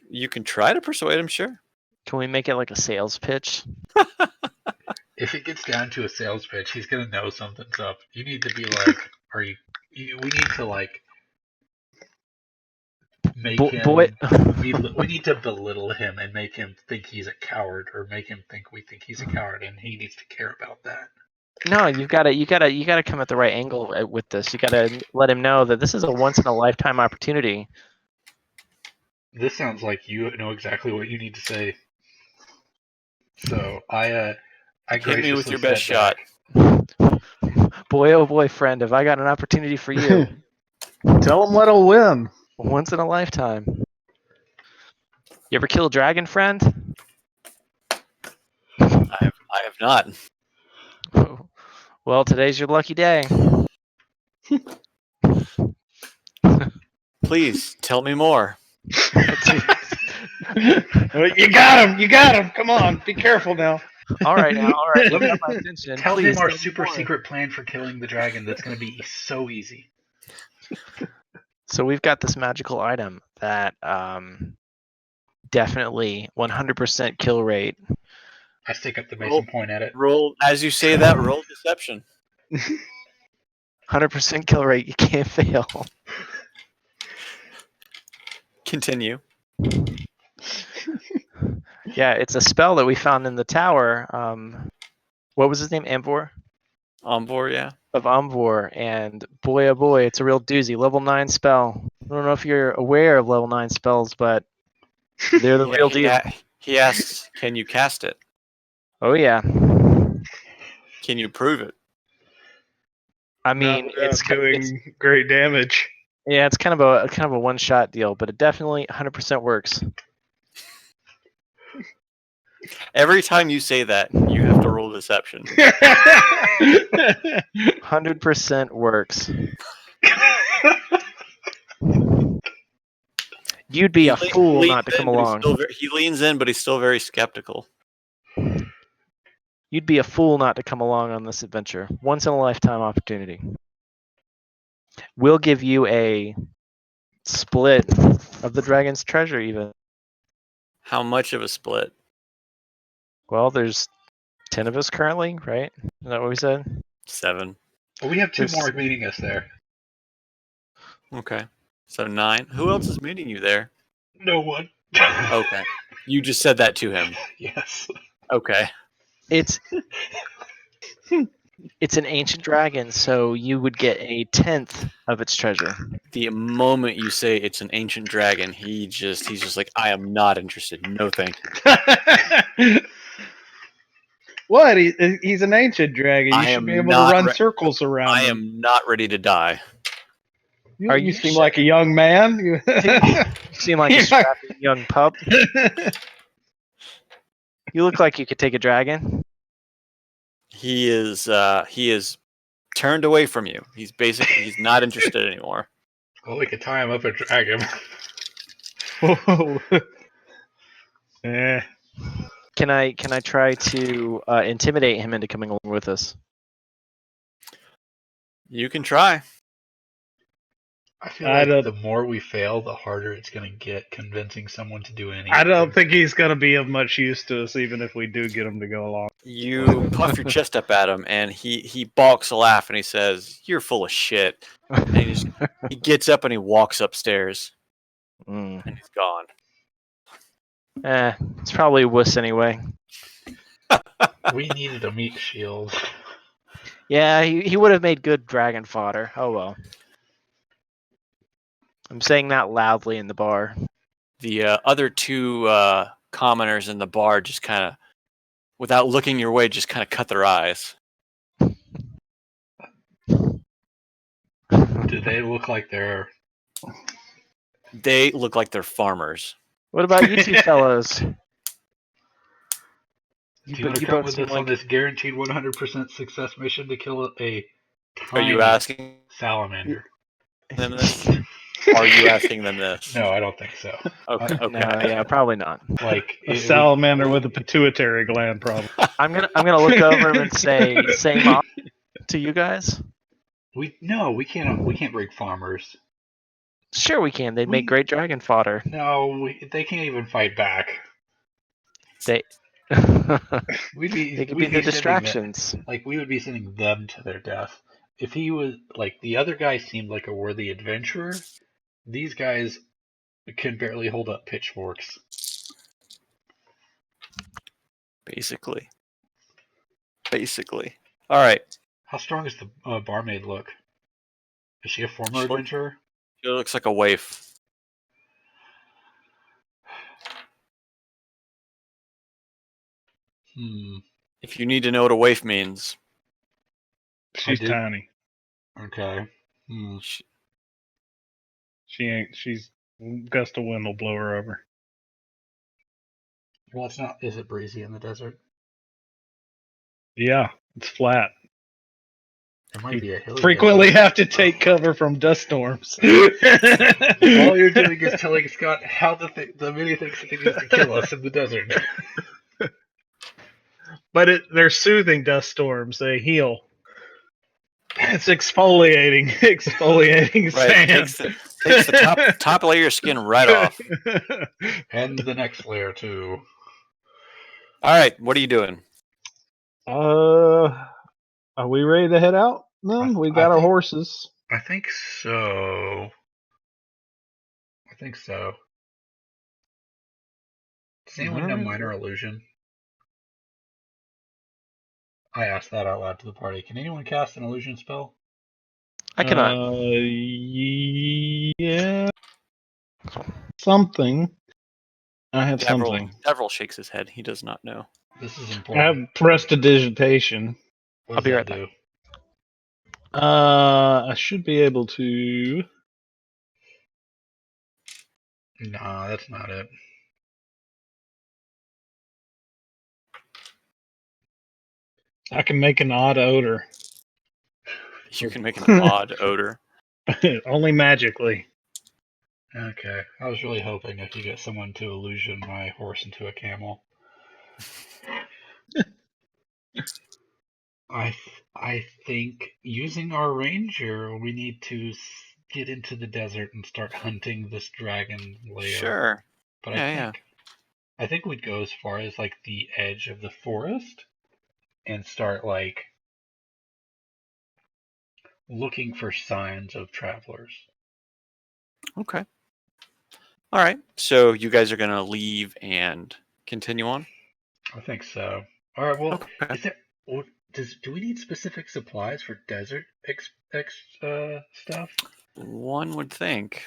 You can try to persuade him, sure. Can we make it like a sales pitch? If it gets down to a sales pitch, he's gonna know something's up. You need to be like, we need to like make him. We need to belittle him and make him think he's a coward, or make him think we think he's a coward, and he needs to care about that. No, you gotta come at the right angle with this. You gotta let him know that this is a once in a lifetime opportunity. This sounds like you know exactly what you need to say. So I Hit me with graciously your best sat shot. back. Boy, oh boy, friend, have I got an opportunity for you. Tell him what'll win. Once in a lifetime. You ever kill a dragon, friend? I have not. Well, today's your lucky day. Please tell me more. You got him. Come on, be careful now. All right, now, all right. Let You me- got my attention. Tell Please, him our tell me super more. secret plan for killing the dragon. That's going to be so easy. So we've got this magical item that definitely 100% kill rate. I stick up the Mason point at it. Roll as you say that. Roll deception. 100% kill rate. You can't fail. Continue. Yeah, it's a spell that we found in the tower. What was his name? Amvor? Omvor, yeah. Of Amvor. And boy, oh boy, it's a real doozy. Level 9 spell. I don't know if you're aware of level 9 spells, but they're the real deal. He asks, "Can you cast it? Oh, yeah. Can you prove it?" I mean, it's doing great damage. Yeah, it's kind of a one-shot deal, but it definitely 100% works. Every time you say that, you have to roll deception. 100% works. You'd be a fool not to come along. He leans in, but he's still very skeptical. You'd be a fool not to come along on this adventure. Once in a lifetime opportunity. We'll give you a split of the dragon's treasure, even. How much of a split? Well, there's 10 of us currently, right? Is that what we said? 7. Well, we have 2 more meeting us there. Okay. So 9. Who else is meeting you there? No one. Okay. You just said that to him. Yes. Okay. It's an ancient dragon, so you would get a 10th of its treasure. The moment you say it's an ancient dragon, he's just like, I am not interested. No, thank you. What? He's an ancient dragon. You should be able to run circles around him. I am not ready to die. You seem like a young man. You seem like a strapping young pup. You look like you could take a dragon. He is turned away from you. He's not interested anymore. Well, we could tie him up and drag him. Can I try to intimidate him into coming along with us? You can try. I feel like the more we fail, the harder it's going to get convincing someone to do anything. I don't think he's going to be of much use to us, even if we do get him to go along. You puff your chest up at him, and he balks a laugh, and he says, "You're full of shit." And he gets up and he walks upstairs, and he's gone. It's probably a wuss anyway. We needed a meat shield. Yeah, he would have made good dragon fodder. Oh well. I'm saying that loudly in the bar. The other 2 commoners in the bar just kind of, without looking your way, just kind of cut their eyes. Do they look like they're... They look like they're farmers. What about you 2 fellows? You want to come with us on this guaranteed 100% success mission to kill a Are you asking salamander? them this? Are you asking them this? No, I don't think so. Okay. No, yeah, probably not. Like a salamander with a pituitary gland problem. I'm gonna look over him and say, "Same op to you guys." We can't break farmers. Sure, we can. They'd make great dragon fodder. No, they can't even fight back. They could be the distractions. We would be sending them to their death. If he was the other guy seemed like a worthy adventurer, these guys can barely hold up pitchforks. Basically. All right. How strong does the barmaid look? Is she a former adventurer? She looks like a waif. If you need to know what a waif means. She's tiny. Okay. She ain't. She's gust of wind will blow her over. Well, it's not. Is it breezy in the desert? Yeah, it's flat. It might be a hilly Frequently desert. have to take cover from dust storms. All you're doing is telling Scott how the many things that he needs to kill us in the desert. But they're soothing dust storms. They heal. It's exfoliating Right, sand. takes the top layer of skin right off. And the next layer too. All right, what are you doing? Are we ready to head out? Then we got our horses. I think so. Does anyone know Minor Illusion? I asked that out loud to the party. Can anyone cast an illusion spell? I cannot. Yeah. Something. I have something. Devril shakes his head. He does not know. This is I important. have prestidigitation. What does that do? I should be able to. Nah, that's not it. I can make an odd odor. You can make an odd odor. Only magically. Okay. I was really hoping I could get someone to illusion my horse into a camel. I think using our ranger, we need to get into the desert and start hunting this dragon lair. Sure. But I think we'd go as far as like the edge of the forest and start like looking for signs of travelers. Okay. All right. So you guys are going to leave and continue on? I think so. All right. Well, okay. Do we need specific supplies for desert stuff? One would think.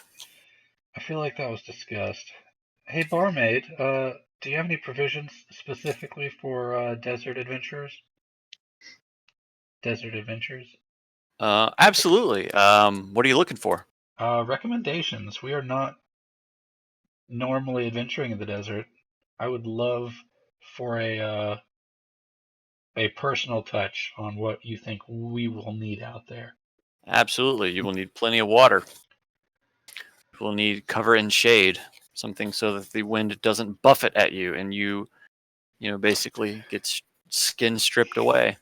I feel like that was discussed. Hey, barmaid, do you have any provisions specifically for desert adventures? Absolutely. What are you looking for? Recommendations. We are not normally adventuring in the desert. I would love for a personal touch on what you think we will need out there. Absolutely. You will need plenty of water. You will need cover and shade, something so that the wind doesn't buffet at you and you basically get skin stripped away.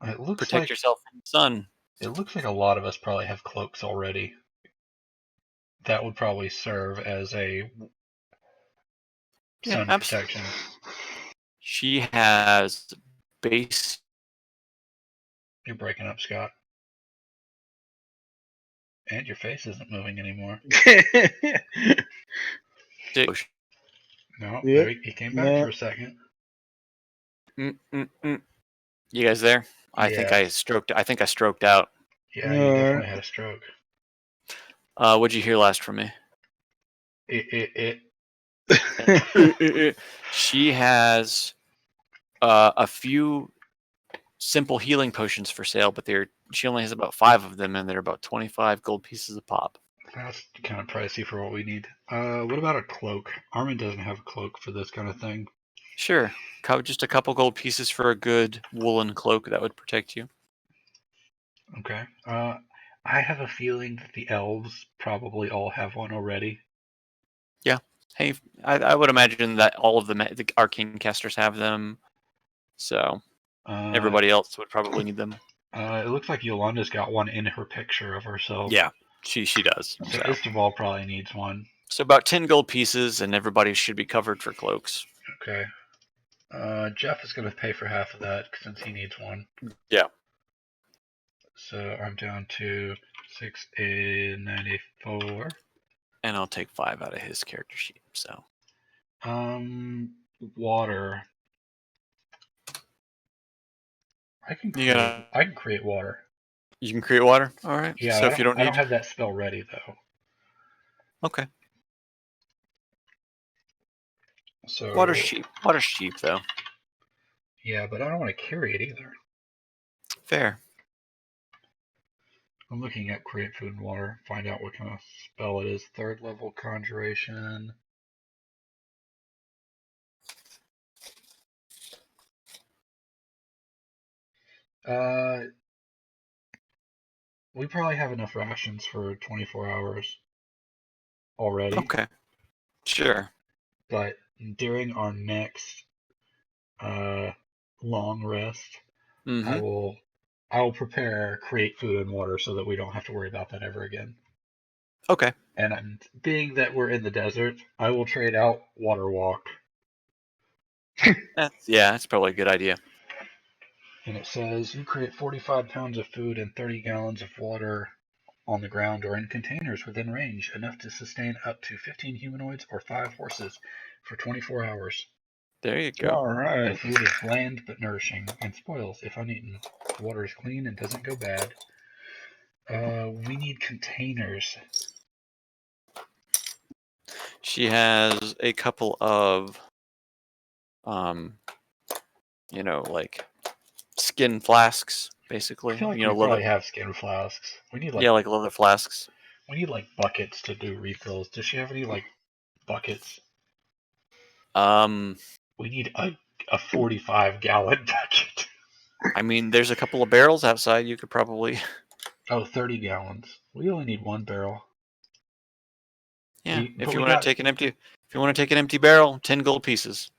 It looks Protect yourself from the sun. It looks like a lot of us probably have cloaks already. That would probably serve as a sun protection. She has base. You're breaking up, Scott. And your face isn't moving anymore. No, there he came back for a second. You guys there? I think I stroked out. Yeah, you definitely had a stroke. What'd you hear last from me? She has a few simple healing potions for sale, but she only has about 5 of them, and they're about 25 gold pieces a pop. That's kind of pricey for what we need. What about a cloak? Armin doesn't have a cloak for this kind of thing. Sure. Just a couple gold pieces for a good woolen cloak that would protect you. Okay. I have a feeling that the elves probably all have one already. Yeah. Hey, I would imagine that all of the arcane casters have them. So everybody else would probably need them. It looks like Yolanda's got one in her picture of herself. Yeah, she does. So Isterval probably needs one. So about 10 gold pieces, and everybody should be covered for cloaks. Okay. Jeff is going to pay for half of that since he needs one. Yeah. So I'm down to 694. And I'll take 5 out of his character sheet. So. Water. I can create water. You can create water? All right. Yeah. So I don't have that spell ready though. Okay. So water's cheap. Water's cheap though. Yeah, but I don't want to carry it either. Fair. I'm looking at create food and water, find out what kind of spell it is. 3rd level conjuration. We probably have enough rations for 24 hours already. Okay. Sure. But during our next long rest, I will prepare create food and water so that we don't have to worry about that ever again. Okay. And being that we're in the desert, I will trade out water walk. That's probably a good idea. And it says you create 45 pounds of food and 30 gallons of water on the ground or in containers within range, enough to sustain up to 15 humanoids or 5 horses for 24 hours. There you go. All right. The food is bland but nourishing and spoils if uneaten. The water is clean and doesn't go bad. We need containers. She has a couple of, like skin flasks, basically. I feel like we probably have skin flasks. We need like leather flasks. We need buckets to do refills. Does she have any buckets? We need a 45-gallon bucket. I mean, there's a couple of barrels outside. You could probably. Oh, 30 gallons. We only need 1 barrel. Yeah, if you want to take an empty barrel, 10 gold pieces.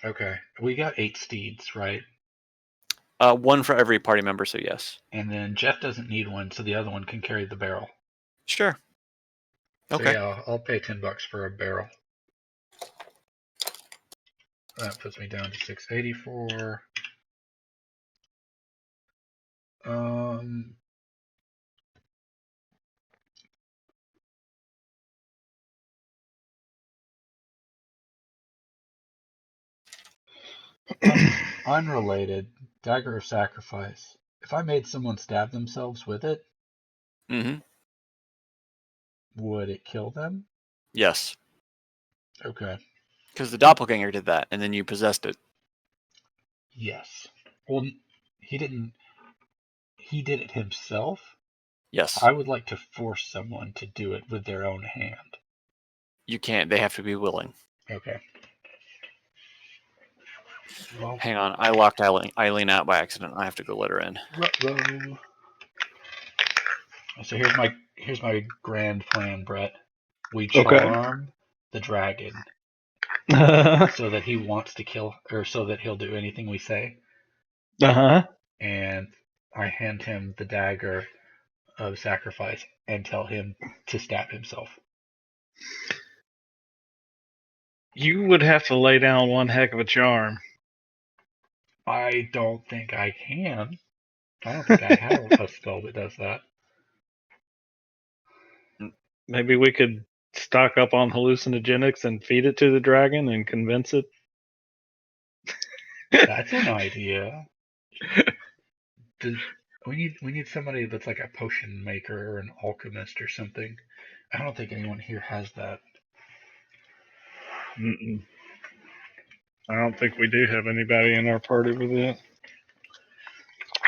Okay, we got 8 steeds, right? 1 for every party member, so yes. And then Jeff doesn't need one, so the other one can carry the barrel. Sure. Okay. So yeah, I'll pay $10 for a barrel. That puts me down to 684. Unrelated, Dagger of Sacrifice. If I made someone stab themselves with it, would it kill them? Yes. Okay. Because the doppelganger did that, and then you possessed it. Yes. Well, he didn't. He did it himself? Yes. I would like to force someone to do it with their own hand. You can't. They have to be willing. Okay. Well, hang on. I locked Eileen out by accident. I have to go let her in. Ruh-roh. So here's my grand plan, Brett. We charm the dragon so that he wants to kill, or so that he'll do anything we say. And I hand him the dagger of sacrifice and tell him to stab himself. You would have to lay down one heck of a charm. I don't think I can. I don't think I have a spell that does that. Maybe we could stock up on hallucinogenics and feed it to the dragon and convince it. That's an idea. We need somebody that's like a potion maker or an alchemist or something. I don't think anyone here has that. Mm-mm. I don't think we do have anybody in our party with that.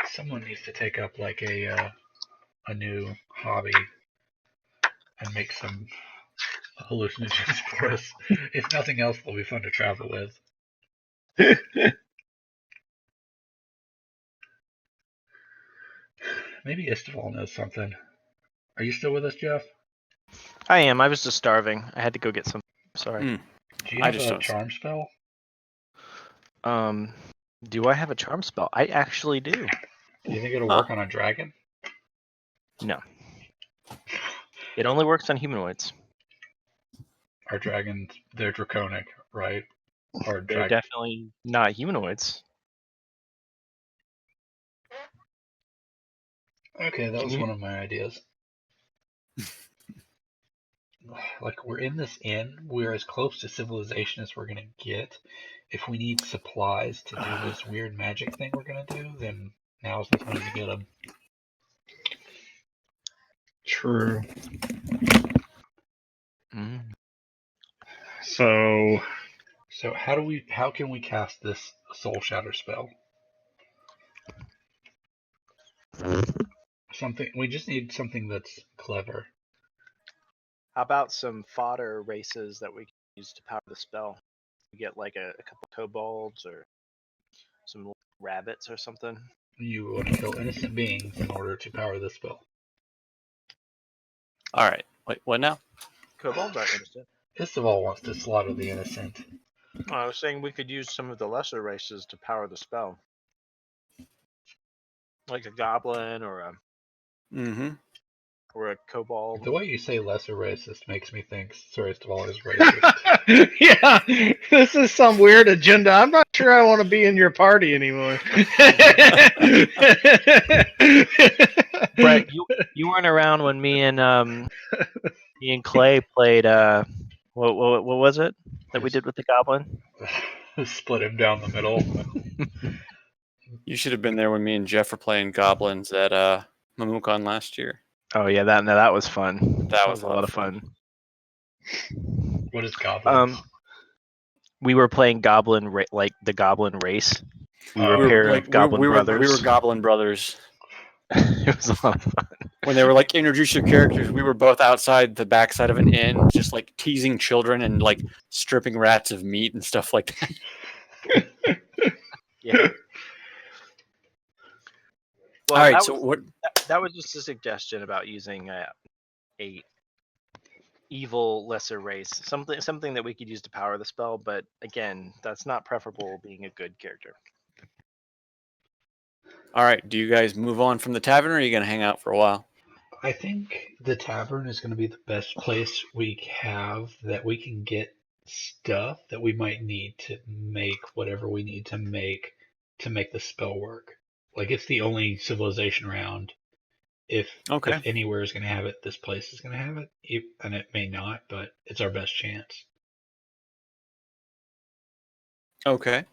Someone needs to take up like a new hobby and make some hallucinogens for us. If nothing else, they'll be fun to travel with. Maybe Istival knows something. Are you still with us, Jeff? I am. I was just starving. I had to go get some. Sorry. Do you have a charm spell? Do I have a charm spell? I actually do. Do you think it'll work on a dragon? No. It only works on humanoids. Our dragons, they're draconic, right? Or they're definitely not humanoids. Okay, that was one of my ideas. Like, we're in this inn. We're as close to civilization as we're going to get. If we need supplies to do this weird magic thing we're going to do, then now's the time to get them. True. So So how can we cast this Soul Shatter spell? We just need something that's clever. How about some fodder races that we can use to power the spell? We get like a couple kobolds or some rabbits or something. You want to kill innocent beings in order to power the spell. All right. Wait, what now? Kobolds are innocent. Istival wants to slaughter the innocent. I was saying we could use some of the lesser races to power the spell. Like a goblin or a kobold. The way you say lesser racist makes me think Sir Istival is racist. Yeah, this is some weird agenda. I'm not sure I want to be in your party anymore. Brett, you weren't around when me and Clay played. What was it that we did with the goblin? Split him down the middle. You should have been there when me and Jeff were playing goblins at Mamukon last year. Oh yeah, that was fun. That was a lot of fun. What is goblins? We were playing goblin like the goblin race. We were a pair of goblin brothers. We were goblin brothers. It was a lot of fun. When they were like, introduce your characters, we were both outside the backside of an inn, just like teasing children and like stripping rats of meat and stuff like that. Yeah. Well, all right, so what? That was just a suggestion about using a evil lesser race, something that we could use to power the spell. But again, that's not preferable being a good character. All right, do you guys move on from the tavern, or are you going to hang out for a while? I think the tavern is going to be the best place we have that we can get stuff that we might need to make whatever we need to make the spell work. Like, it's the only civilization around. If anywhere is going to have it, this place is going to have it. And it may not, but it's our best chance. Okay.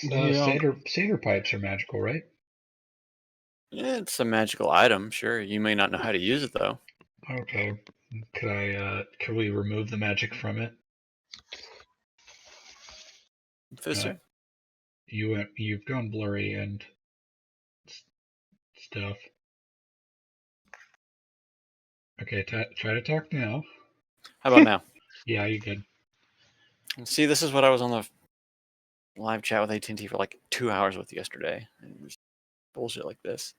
Satyr pipes are magical, right? It's a magical item, sure. You may not know how to use it, though. Okay. Could we remove the magic from it? Fisser? You've gone blurry and stuff. Okay, try to talk now. How about now? Yeah, you good. See, this is what I was on the live chat with AT&T for like 2 hours with yesterday. It was bullshit like this.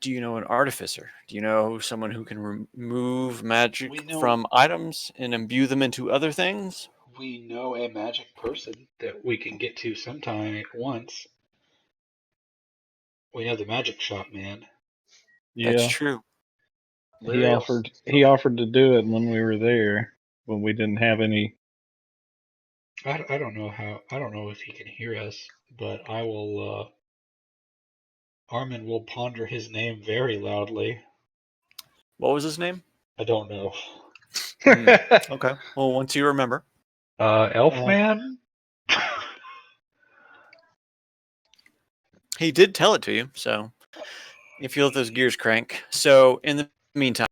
Do you know an artificer? Do you know someone who can remove magic from items and imbue them into other things? We know a magic person that we can get to sometime once. We know the magic shop man. Yeah, that's true. He offered to do it when we were there, when we didn't have any. I don't know if he can hear us, but I will. Armin will ponder his name very loudly. What was his name? I don't know. Okay. Well, once you remember. Elfman? He did tell it to you, so if you let those gears crank. So in the meantime,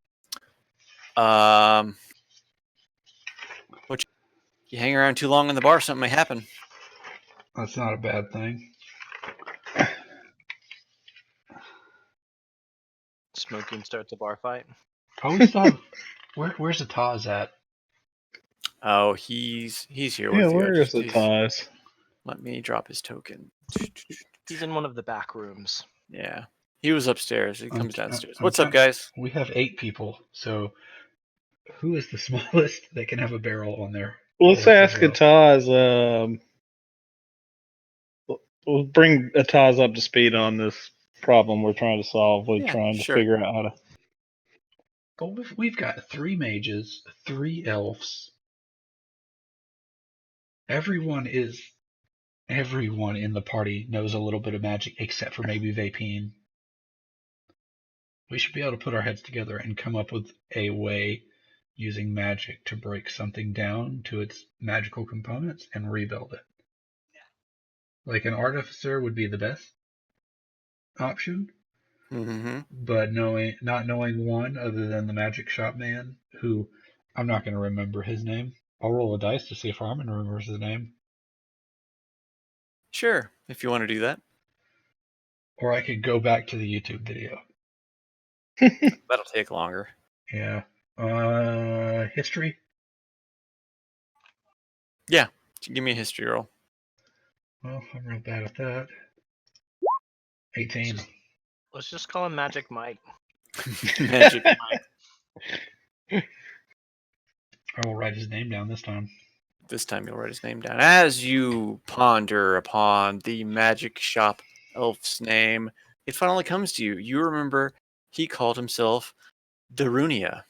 you hang around too long in the bar, something may happen. That's not a bad thing. Smoking starts a bar fight. Oh, we still have... Where's Ataz at? Oh, he's here with you. Yeah, where is Ataz? Let me drop his token. He's in one of the back rooms. Yeah. He was upstairs. He comes downstairs. What's up, guys? We have 8 people, so who is the smallest that can have a barrel on there? Let's ask Ataz. We'll bring Ataz up to speed on this problem we're trying to solve. We're trying to figure out how to. Well, we've got 3 mages, 3 elves. Everyone in the party knows a little bit of magic, except for maybe Vapine. We should be able to put our heads together and come up with a way using magic to break something down to its magical components and rebuild it. Like an artificer would be the best. option. Mm-hmm. But not knowing one other than the Magic Shop Man, who I'm not going to remember his name. I'll roll a dice to see if Harmon remembers his name. Sure, if you want to do that. Or I could go back to the YouTube video. That'll take longer. Yeah. History? Yeah, give me a history roll. Well, I'm real bad at that. 18. Let's just call him Magic Mike. Magic Mike. I will write his name down this time. This time you'll write his name down. As you ponder upon the Magic Shop elf's name, it finally comes to you. You remember he called himself Darunia.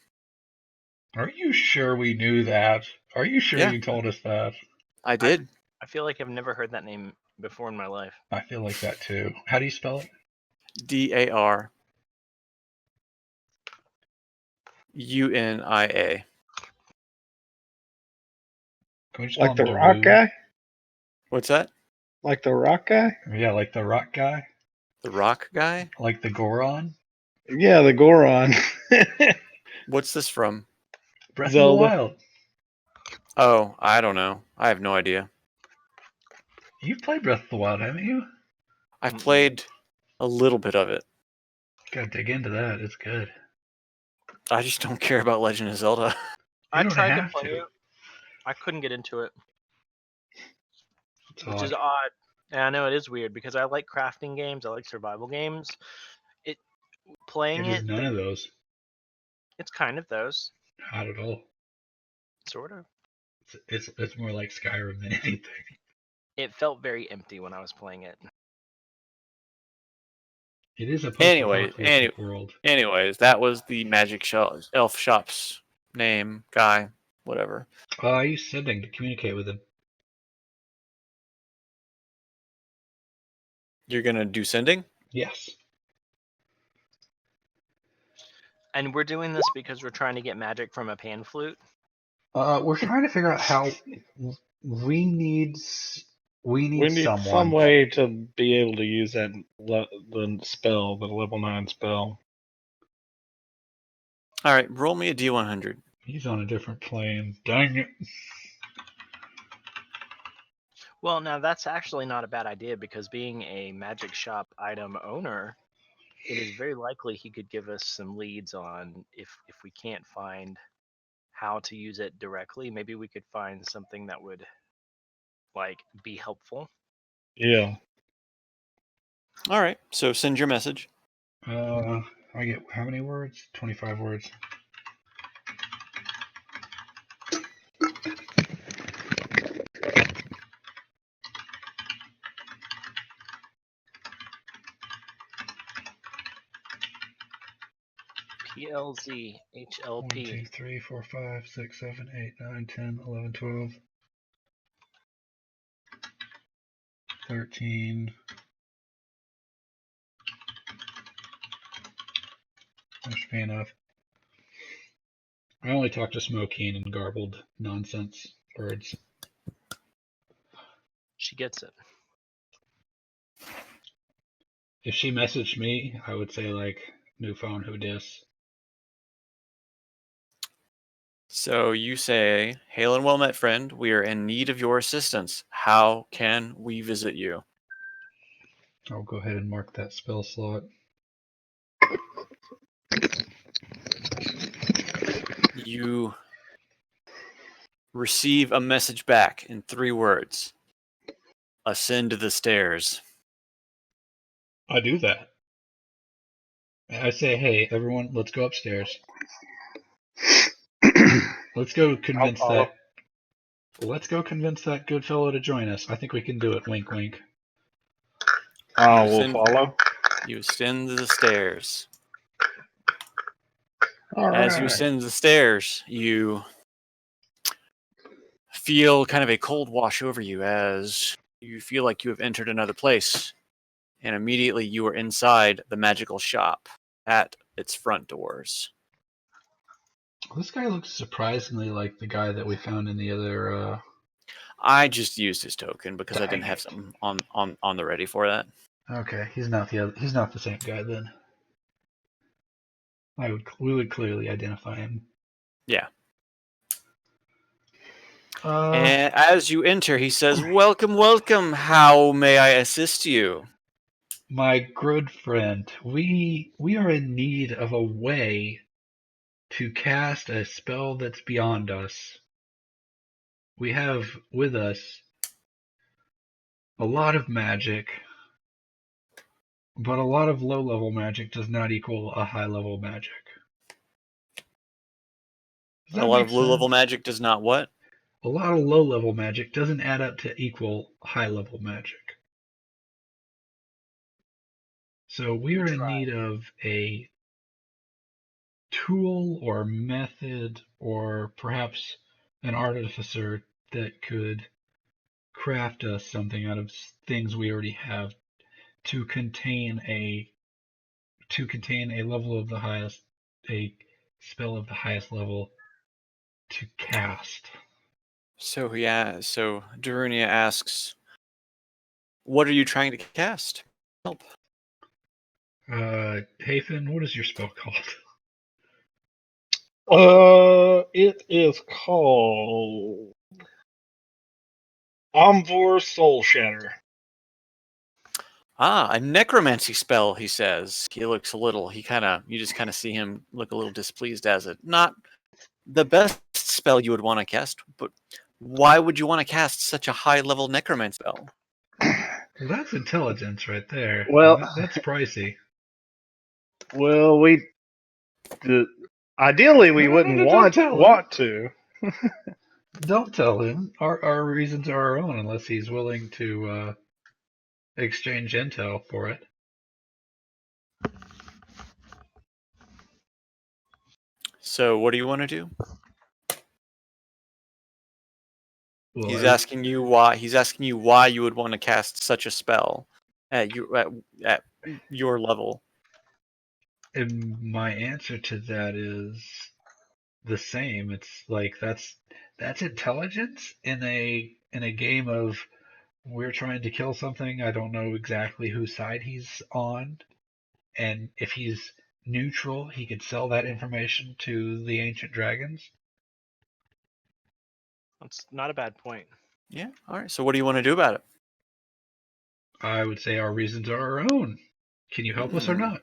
Are you sure we knew that? Are you sure Yeah. you told us that? I did. I feel like I've never heard that name before in my life. I feel like that too. How do you spell it? Darunia. Can we just Like call the him rock Daru? guy? What's that? Like the rock guy? Yeah, like the rock guy? The rock guy? Like the Goron? Yeah, the Goron. What's this from? Breath Zelda. of the Wild. Oh, I don't know. I have no idea. You've played Breath of the Wild, haven't you? I've played a little bit of it. Gotta dig into that. It's good. I just don't care about Legend of Zelda. I don't tried to have play to. it. I couldn't get into it, It's which odd. is odd. And I know it is weird because I like crafting games. I like survival games. Playing It is it, none of those. it's kind of those, Not at all. sort of. It's more like Skyrim than anything. It felt very empty when I was playing it. It is a Anyways, post-apocalyptic world. that was the Magic Elf Shop's name, guy, whatever. I use sending to communicate with him. You're gonna do sending? Yes. And we're doing this because we're trying to get magic from a pan flute. We're trying to figure out how we need We need someone. some way to be able to use that the spell, the level 9 spell. All right, roll me a D100. He's on a different plane. Dang it. Well, now that's actually not a bad idea because being a magic shop item owner, it is very likely he could give us some leads on if we can't find how to use it directly, maybe we could find something that would like be helpful. Yeah. All right, so send your message. I get how many words? 25 words. PLZ, 1, HLP. 2, 3, 4, 5, 6, 7, 8, 9, 10, 11, 12, 13. That should be enough. I only talk to Smokeen and garbled nonsense words. She gets it. If she messaged me, I would say like, new phone, who dis? So you say, "Hail and well met, friend. We are in need of your assistance. How can we visit you?" I'll go ahead and mark that spell slot. You receive a message back in 3 words. Ascend the stairs. I do that. I say, hey, everyone, let's go upstairs. Let's go convince that good fellow to join us. I think we can do it. Wink, wink. We'll follow. You ascend the stairs. All As you right. ascend the stairs, you feel kind of a cold wash over you as you feel like you have entered another place. And immediately you are inside the magical shop at its front doors. This guy looks surprisingly like the guy that we found in the other. I just used his token because I Dang didn't have it. something on the ready for that. Okay, he's not the same guy then. We would clearly identify him. Yeah. And as you enter, he says, "Welcome, welcome. How may I assist you?" My good friend, we are in need of a way to cast a spell that's beyond us. We have with us a lot of magic, but a lot of low-level magic does not equal a high-level magic. Does A that lot make of low-level sense? magic does not what? A lot of low-level magic doesn't add up to equal high-level magic. So we are in need of a tool or method or perhaps an artificer that could craft us something out of things we already have to contain a level of the highest a spell of the highest level to cast. So Darunia asks, "What are you trying to cast?" Help. Hayfen, what is your spell called? It is called Omvor Soul Shatter. Ah, a necromancy spell, he says. He looks a little, you just kind of see him look a little displeased as it. Not the best spell you would want to cast, but why would you want to cast such a high level necromancy spell? Well, that's intelligence right there. Well, that's pricey. Well, ideally we wouldn't want to. Don't tell him. Our reasons are our own, unless he's willing to exchange intel for it. So, what do you want to do? Well, he's asking you why. He's asking you why you would want to cast such a spell at your level. And my answer to that is the same. It's like that's intelligence in a game of we're trying to kill something. I don't know exactly whose side he's on, and if he's neutral, he could sell that information to the ancient dragons. That's not a bad point. Yeah. All right. So, what do you want to do about it? I would say our reasons are our own. Can you help us or not?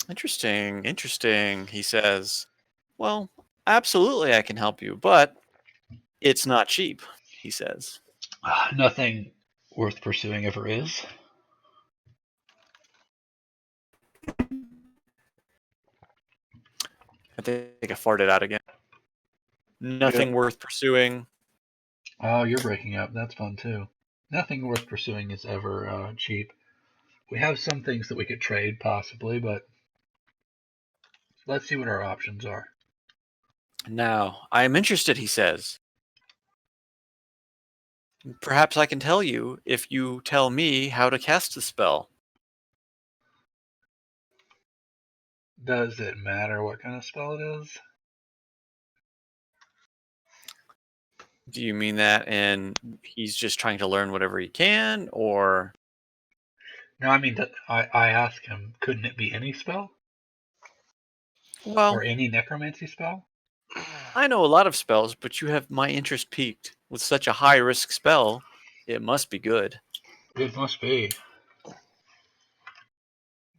Interesting. Interesting. He says, "Well, absolutely, I can help you, but it's not cheap." He says. Nothing worth pursuing ever is. I think I farted out again. Nothing worth pursuing. Oh, you're breaking up. That's fun too. Nothing worth pursuing is ever cheap. We have some things that we could trade, possibly, but let's see what our options are. Now, I am interested, he says. Perhaps I can tell you if you tell me how to cast the spell. Does it matter what kind of spell it is? Do you mean that and he's just trying to learn whatever he can, or? No, I mean, I ask him, couldn't it be any spell? Well, or any necromancy spell? I know a lot of spells, but you have my interest piqued. With such a high risk spell, it must be good. It must be.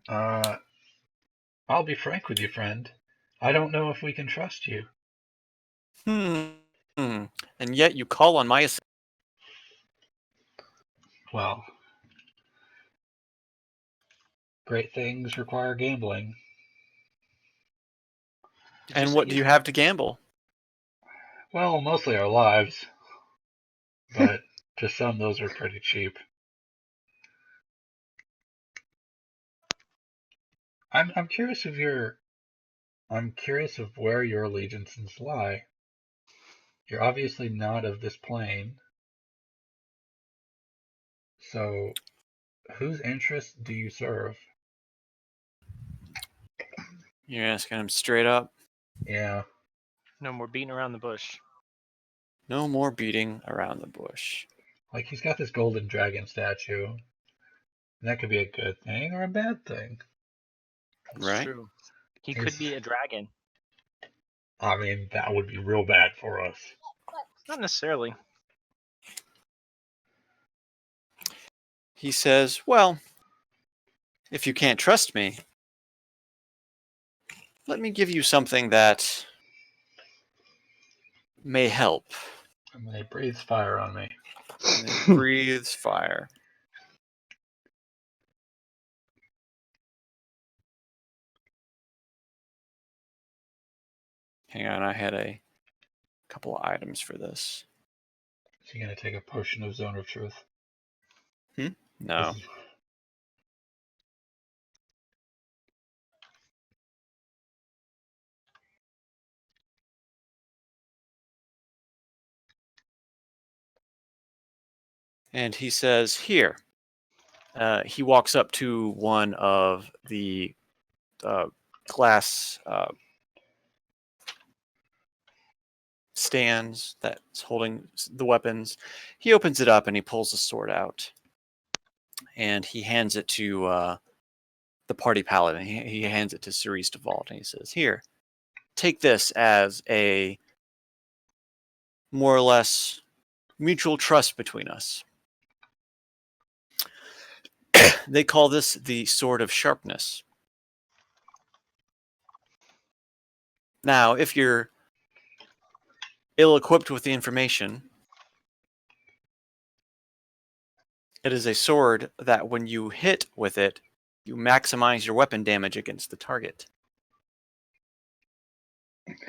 I'll be frank with you, friend. I don't know if we can trust you. And yet you call on my assistance. Well, great things require gambling. And what do you have to gamble? Well, mostly our lives. But to some, those are pretty cheap. I'm curious of where your allegiances lie. You're obviously not of this plane. So, whose interests do you serve? You're asking him straight up? Yeah. No more beating around the bush. No more beating around the bush. Like, he's got this golden dragon statue. And that could be a good thing or a bad thing. That's Right. true. He could be a dragon. I mean, that would be real bad for us. Not necessarily. He says, well, if you can't trust me, let me give you something that may help. And they breathes fire on me. And it breathes fire. Hang on, I had a couple of items for this. Is he going to take a potion of Zone of Truth? No. And he says, here. He walks up to one of the glass stands that's holding the weapons. He opens it up and he pulls the sword out. And he hands it to the party paladin. He hands it to Cerise de Vault and he says, here, take this as a more or less mutual trust between us. They call this the Sword of Sharpness. Now, if you're ill-equipped with the information, it is a sword that when you hit with it, you maximize your weapon damage against the target.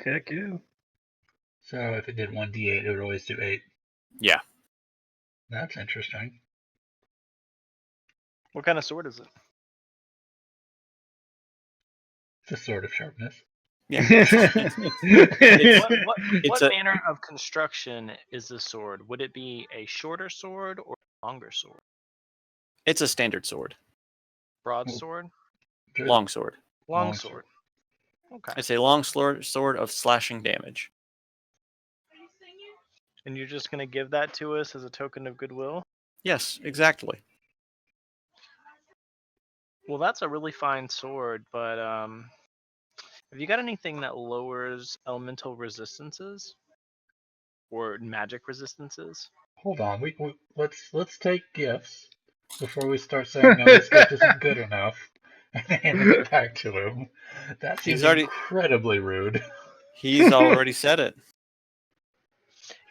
Heck yeah. So if it did 1d8, it would always do 8. Yeah. That's interesting. What kind of sword is it? It's a Sword of Sharpness. Yeah. What manner of construction is this sword? Would it be a shorter sword or a longer sword? It's a standard sword. Broadsword? Long sword. Long sword. Okay. It's a long sword of slashing damage. And you're just going to give that to us as a token of goodwill? Yes, exactly. Well, that's a really fine sword, but have you got anything that lowers elemental resistances or magic resistances? Hold on, let's take gifts before we start saying no, this gift isn't good enough, and handing it back to him. That seems incredibly rude. He's already said it.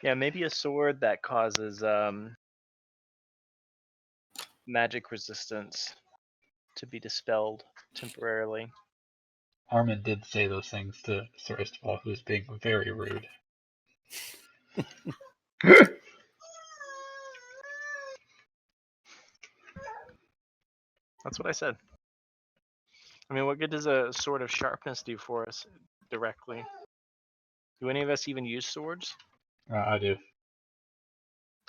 Yeah, maybe a sword that causes magic resistance to be dispelled temporarily. Armin did say those things to Sir Istval, who was being very rude. That's what I said. I mean, what good does a sword of sharpness do for us directly? Do any of us even use swords? I do.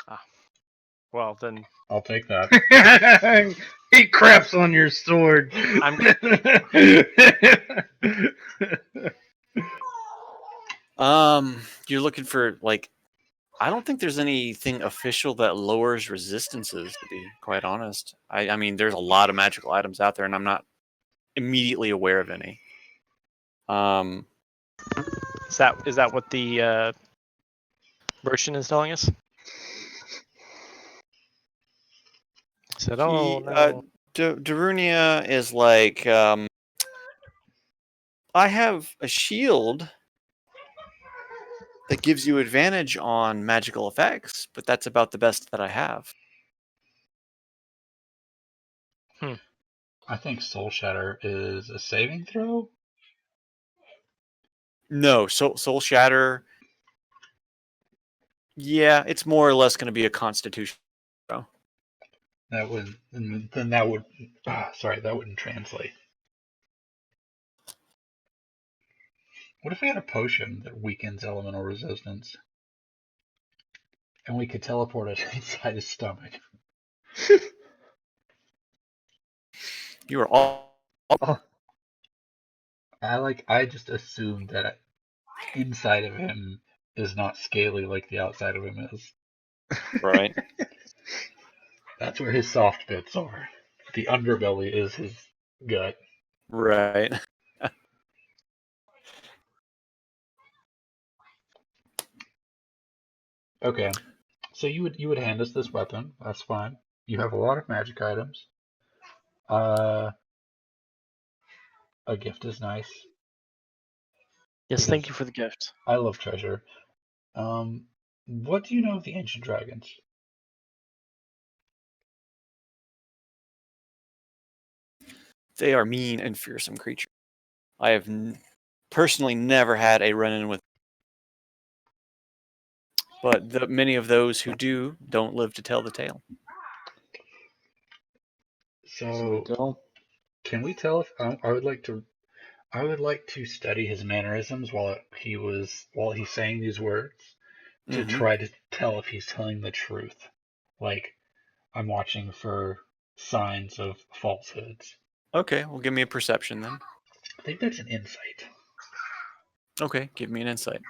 Ah. Well, then... I'll take that. He craps on your sword. You're looking for, like... I don't think there's anything official that lowers resistances, to be quite honest. I mean, there's a lot of magical items out there, and I'm not immediately aware of any. Is that what the merchant is telling us? He said, "Oh no." Darunia is like, I have a shield that gives you advantage on magical effects, but that's about the best that I have. I think Soul Shatter is a saving throw? No, Soul Shatter... Yeah, it's more or less going to be a Constitution throw. That wouldn't translate. What if we had a potion that weakens elemental resistance? And we could teleport it inside his stomach. You are all... I just assumed that inside of him is not scaly like the outside of him is. Right. That's where his soft bits are. the underbelly is his gut. Right. Okay, so you would hand us this weapon. That's fine. You have a lot of magic items. A gift is nice. Yes, thank you for the gift. I love treasure. What do you know of the ancient dragons? They are mean and fearsome creatures. I have personally never had a run-in with, but many of those who do don't live to tell the tale. So, can we tell if I would like to study his mannerisms while he's saying these words to try to tell if he's telling the truth. Like, I'm watching for signs of falsehoods. Okay, well, give me a perception then. I think that's an insight. Okay, give me an insight.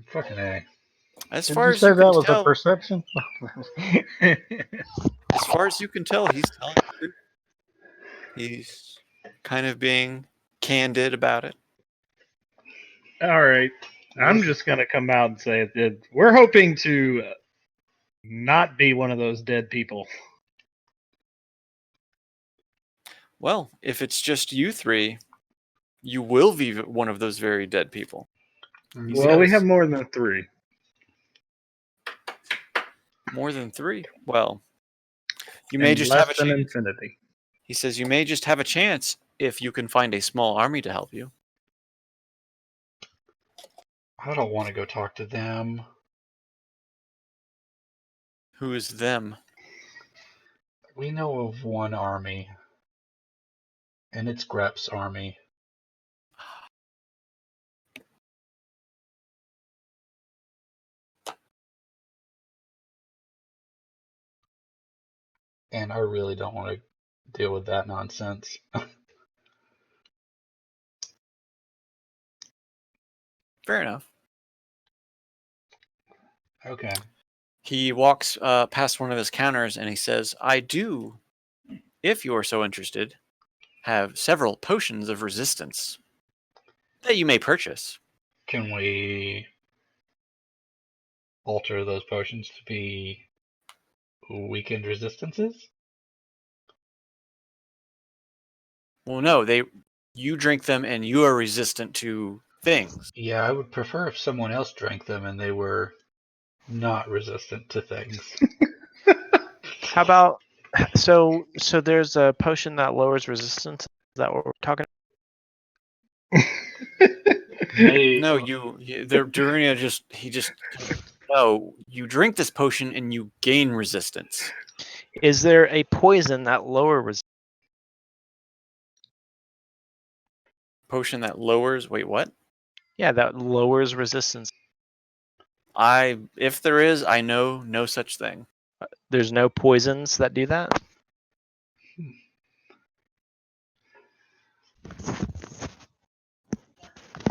Fucking A. As Did far you as say you that can was tell, a perception? as far as you can tell, he's telling the truth. He's kind of being candid about it. All right. I'm just going to come out and say that we're hoping to not be one of those dead people. Well, if it's just you three, you will be one of those very dead people. Well, we have more than 3. More than 3? Well, you may And just less have a than chance. infinity. He says you may just have a chance if you can find a small army to help you. I don't want to go talk to them. Who is them? We know of one army, and it's Grep's army. And I really don't want to deal with that nonsense. Fair enough. Okay. He walks past one of his counters and he says, I do, if you are so interested, have several potions of resistance that you may purchase. Can we alter those potions to be weakened resistances? Well, no, you drink them and you are resistant to things. Yeah, I would prefer if someone else drank them and they were not resistant to things. How about so there's a potion that lowers resistance? Is that what we're talking about? No, Darina you drink this potion and you gain resistance. Is there a poison that lowers Potion that lowers, wait, what? Yeah, that lowers resistance. If there is, I know no such thing. There's no poisons that do that?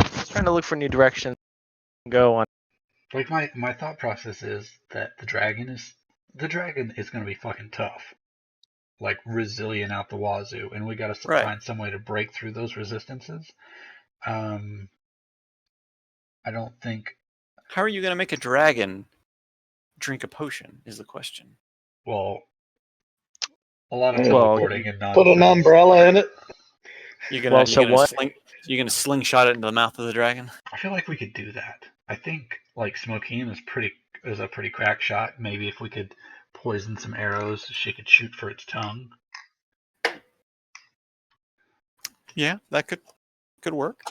Just trying to look for new direction to go on. Like my thought process is that the dragon is going to be fucking tough. Like resilient out the wazoo, and we got to find some way to break through those resistances. I don't think. How are you going to make a dragon drink a potion? Is the question. Well, a lot of teleporting and nonsense. Put an umbrella in it. You're gonna slingshot it into the mouth of the dragon. I feel like we could do that. I think like Smokine is a pretty crack shot. Maybe if we could poison some arrows, she could shoot for its tongue. Yeah, that could work.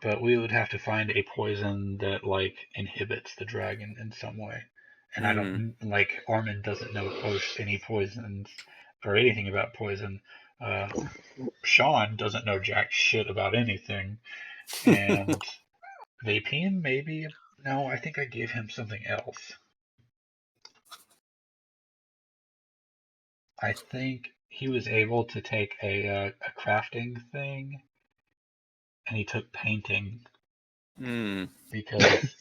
But we would have to find a poison that like inhibits the dragon in some way. And I don't like Armin doesn't know any poisons or anything about poison. Sean doesn't know jack shit about anything. And Vapine, maybe? No, I think I gave him something else. I think he was able to take a crafting thing, and he took painting. Because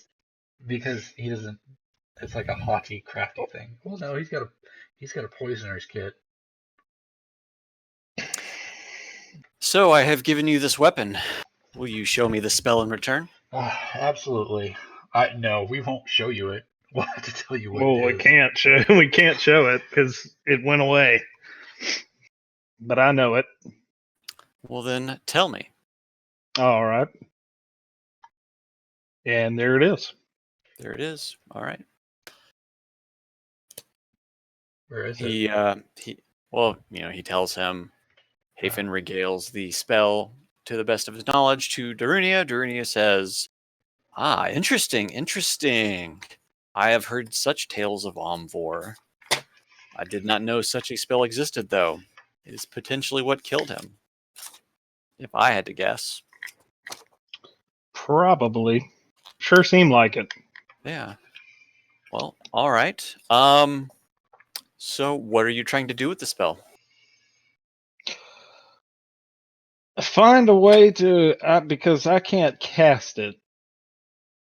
Because he doesn't. It's like a haughty, crafty thing. Well, no, he's got a poisoner's kit. So I have given you this weapon. Will you show me the spell in return? Absolutely. No, we won't show you it. We'll have to tell you what Well, it we is. can't show it because it went away. But I know it. Well, then tell me. All right. And there it is. There it is. All right. Where is it? He tells him. Hafen regales the spell to the best of his knowledge to Darunia. Darunia says, interesting. I have heard such tales of Omvor. I did not know such a spell existed, though. It is potentially what killed him. If I had to guess. Probably. Sure seemed like it. Yeah. Well, all right. So what are you trying to do with the spell? Find a way to, because I can't cast it.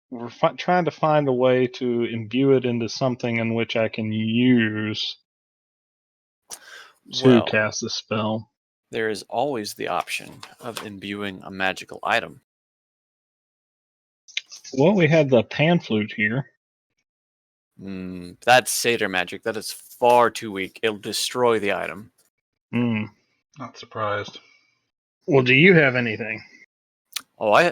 We're trying to find a way to imbue it into something in which I can use to cast the spell. There is always the option of imbuing a magical item. Well, we had the pan flute here. That's Satyr magic. That is far too weak. It'll destroy the item. Not surprised. Well, do you have anything? Oh,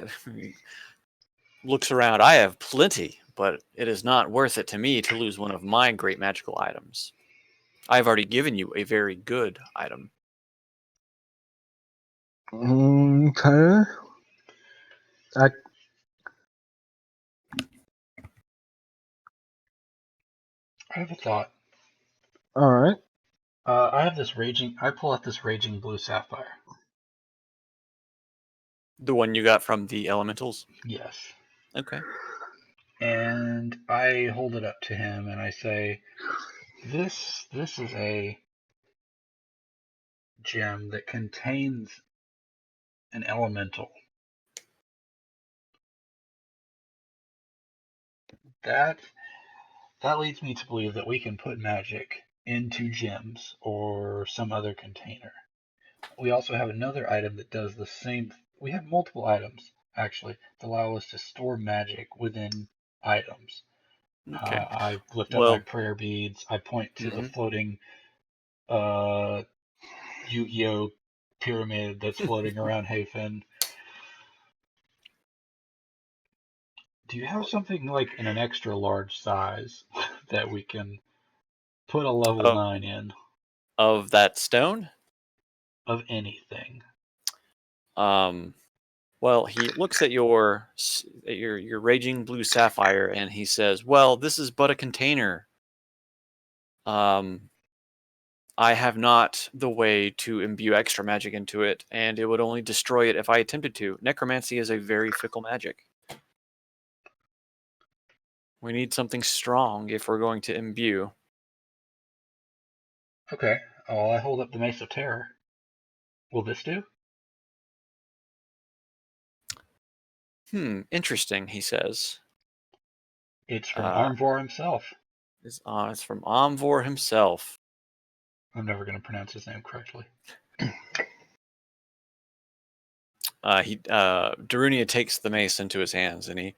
looks around. I have plenty, but it is not worth it to me to lose one of my great magical items. I've already given you a very good item. Okay. I have a thought. All right. I pull out this raging blue sapphire. The one you got from the elementals? Yes. Okay. And I hold it up to him and I say, this is a gem that contains an elemental. That leads me to believe that we can put magic into gems or some other container. We also have another item that does the same. We have multiple items, actually, that allow us to store magic within items. Okay. I lift up my prayer beads. I point to the floating Yu-Gi-Oh! Pyramid that's floating around Hafen. Do you have something like in an extra large size that we can put a level 9 in? Of that stone? Of anything. Well, he looks at your raging blue sapphire and he says, "Well, this is but a container. I have not the way to imbue extra magic into it, and it would only destroy it if I attempted to. Necromancy is a very fickle magic. We need something strong if we're going to imbue." Okay. Well, I hold up the Mace of Terror. Will this do? Interesting, he says. It's from Omvor himself. It's from Omvor himself. I'm never going to pronounce his name correctly. Darunia takes the mace into his hands and he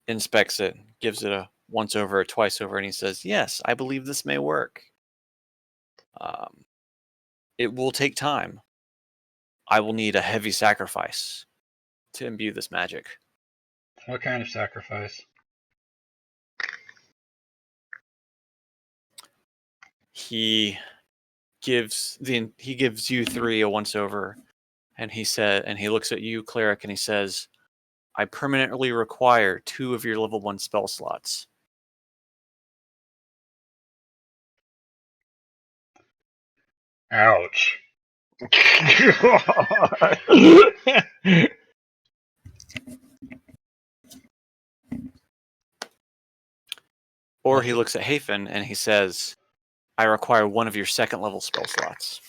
inspects it, gives it a once over, a twice over, and he says, "Yes, I believe this may work. It will take time. I will need a heavy sacrifice to imbue this magic." What kind of sacrifice? He gives you three a once over, and he looks at you, cleric, and he says, "I permanently require 2 of your level 1 spell slots." Ouch. Or he looks at Hafen and he says, "I require 1 of your 2nd level spell slots."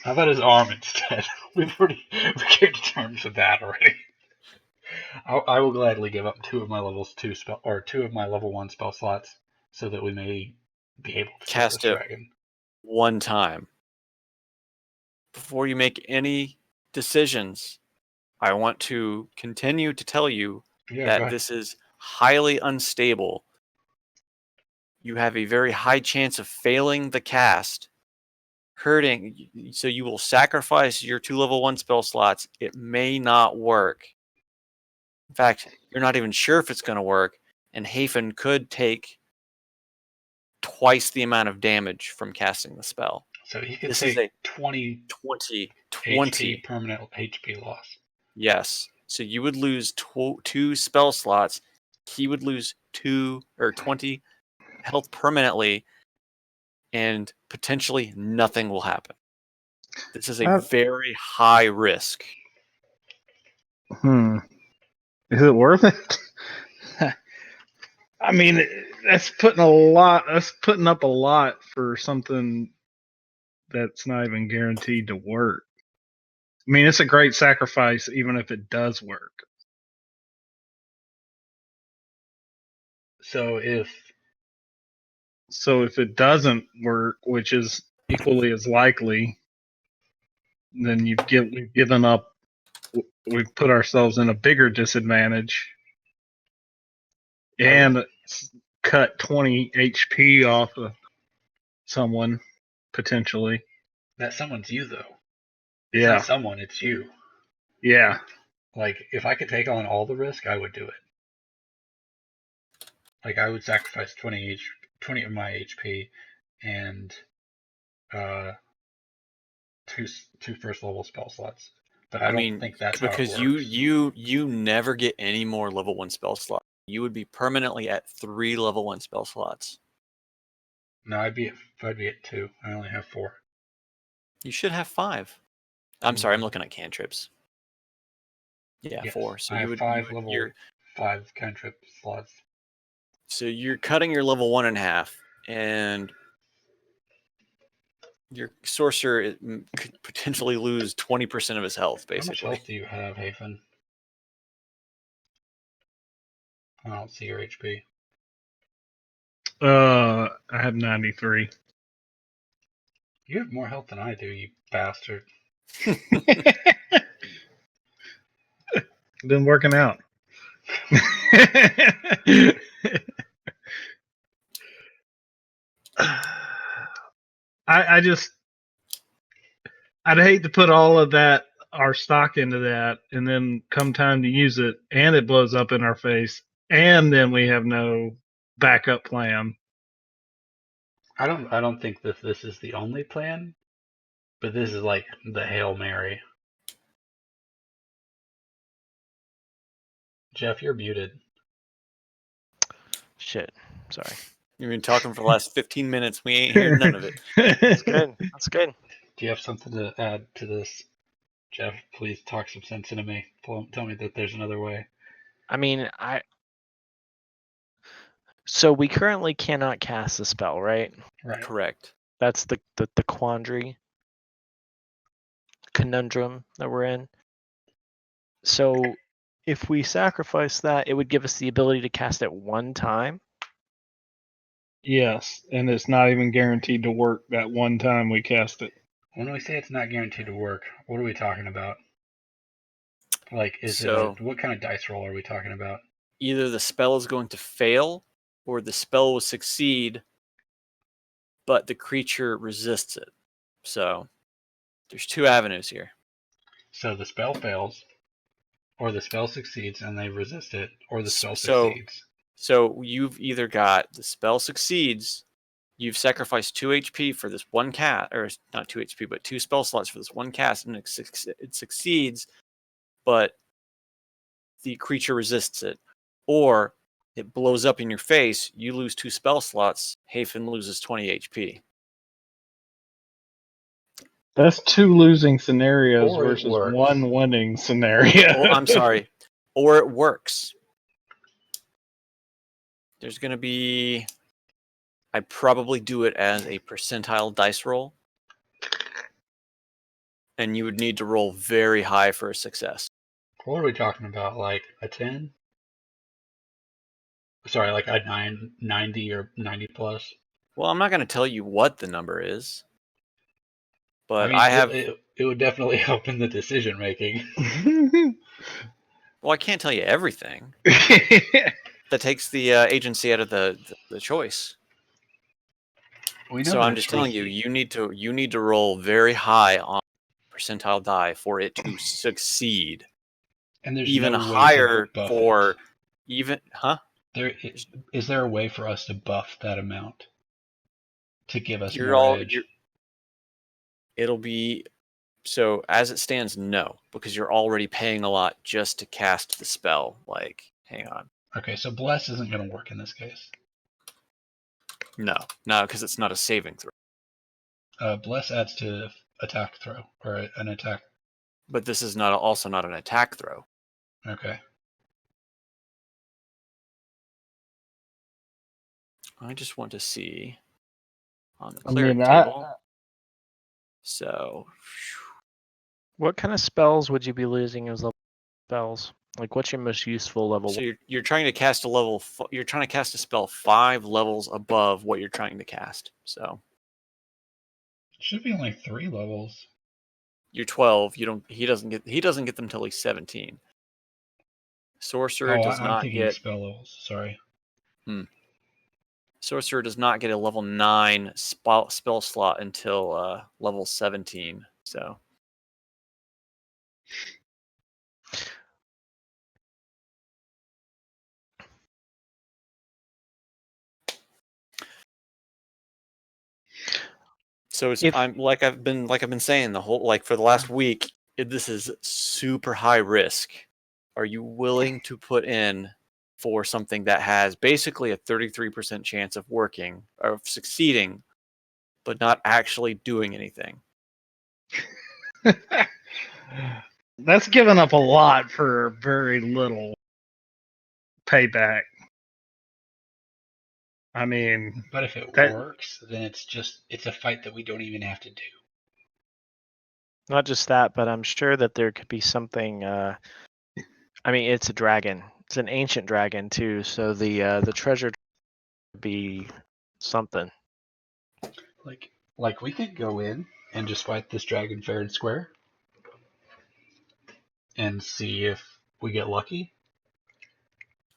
How about his arm instead? We came to terms with that already. I will gladly give up two of my level 1 spell slots so that we may be able to cast kill it this dragon. one time. Before you make any decisions, I want to continue to tell you that this is highly unstable. You have a very high chance of failing the cast, hurting, so you will sacrifice your 2 level 1 spell slots. It may not work. In fact, you're not even sure if it's going to work, and Hafen could take twice the amount of damage from casting the spell. So he could take 20 HP permanent HP loss. Yes. So you would lose 2 spell slots. He would lose 20 health permanently, and potentially nothing will happen. This is a very high risk. Is it worth it? I mean, that's putting up a lot for something that's not even guaranteed to work. I mean, it's a great sacrifice, even if it does work. So if it doesn't work, which is equally as likely, then we've put ourselves in a bigger disadvantage, and cut 20 HP off of someone potentially. That someone's you, though. Yeah. It's not someone, it's you. Yeah. Like, if I could take on all the risk, I would do it. Like, I would sacrifice 20 of my HP and two first level spell slots. But I don't think that's because how it works. you never get any more level 1 spell slots. You would be permanently at 3 level 1 spell slots. No, I'd be at 2. I only have 4. You should have 5. I'm sorry, I'm looking at cantrips. Yeah, Yes, 4. So I you have would 5 cantrip slots. So you're cutting your level 1 in half, and your sorcerer could potentially lose 20% of his health, basically. How much health do you have, Hafen? I don't see your HP. I have 93. You have more health than I do, you bastard. Been working out. I'd hate to put all of our stock into that, and then come time to use it, and it blows up in our face, and then we have no backup plan. I don't think that this is the only plan, but this is like the Hail Mary. Jeff, you're muted. Shit. Sorry. You've been talking for the last 15 minutes. We ain't heard none of it. That's good. That's good. Do you have something to add to this? Jeff, please talk some sense into me. Tell me that there's another way. I mean, So we currently cannot cast the spell, right? Right. Correct. That's the conundrum that we're in. So if we sacrifice that, it would give us the ability to cast it one time. Yes, and it's not even guaranteed to work that one time we cast it. When we say it's not guaranteed to work, what are we talking about? Like, what kind of dice roll are we talking about? Either the spell is going to fail, or the spell will succeed, but the creature resists it. So there's 2 avenues here. So the spell fails, or the spell succeeds and they resist it, or the spell succeeds. So you've either got the spell succeeds, you've sacrificed 2 HP for this one cast, or not 2 HP, but 2 spell slots for this one cast, and it succeeds, but the creature resists it. Or it blows up in your face, you lose 2 spell slots, Hafen loses 20 HP. That's 2 losing scenarios versus 1 winning scenario. Oh, I'm sorry. Or it works. There's going to be... I'd probably do it as a percentile dice roll. And you would need to roll very high for a success. What are we talking about? Like a 10? Sorry, like a 90 or 90 plus? Well, I'm not going to tell you what the number is, but I mean, it would definitely help in the decision making. Well, I can't tell you everything. That takes the agency out of the choice. So I'm just telling you, you need to roll very high on percentile die for it to succeed. And there's even no higher way to for it. even Is there a way for us to buff that amount to give us edge? It'll be so as it stands, no, because you're already paying a lot just to cast the spell. Like, hang on. Okay, so bless isn't going to work in this case. No, because it's not a saving throw. Bless adds to attack throw or an attack. But this is also not an attack throw. Okay. I just want to see on the cleric table. So, what kind of spells would you be losing as level spells? Like, what's your most useful level? So you're trying to cast you're trying to cast a spell 5 levels above what you're trying to cast. So it should be only 3 levels. You're 12. He doesn't get them till he's 17. Sorcerer does not get spell levels. Sorry. Sorcerer does not get a level 9 spell slot until level 17. So. So I'm like I've been saying the whole for the last week. This is super high risk. Are you willing to put in for something that has basically a 33% chance of working or of succeeding, but not actually doing anything? That's giving up a lot for very little payback. I mean, but if it works, then it's a fight that we don't even have to do. Not just that, but I'm sure that there could be something. I mean, it's a dragon. It's an ancient dragon too, so the treasure would be something. Like we could go in and just fight this dragon fair and square, and see if we get lucky.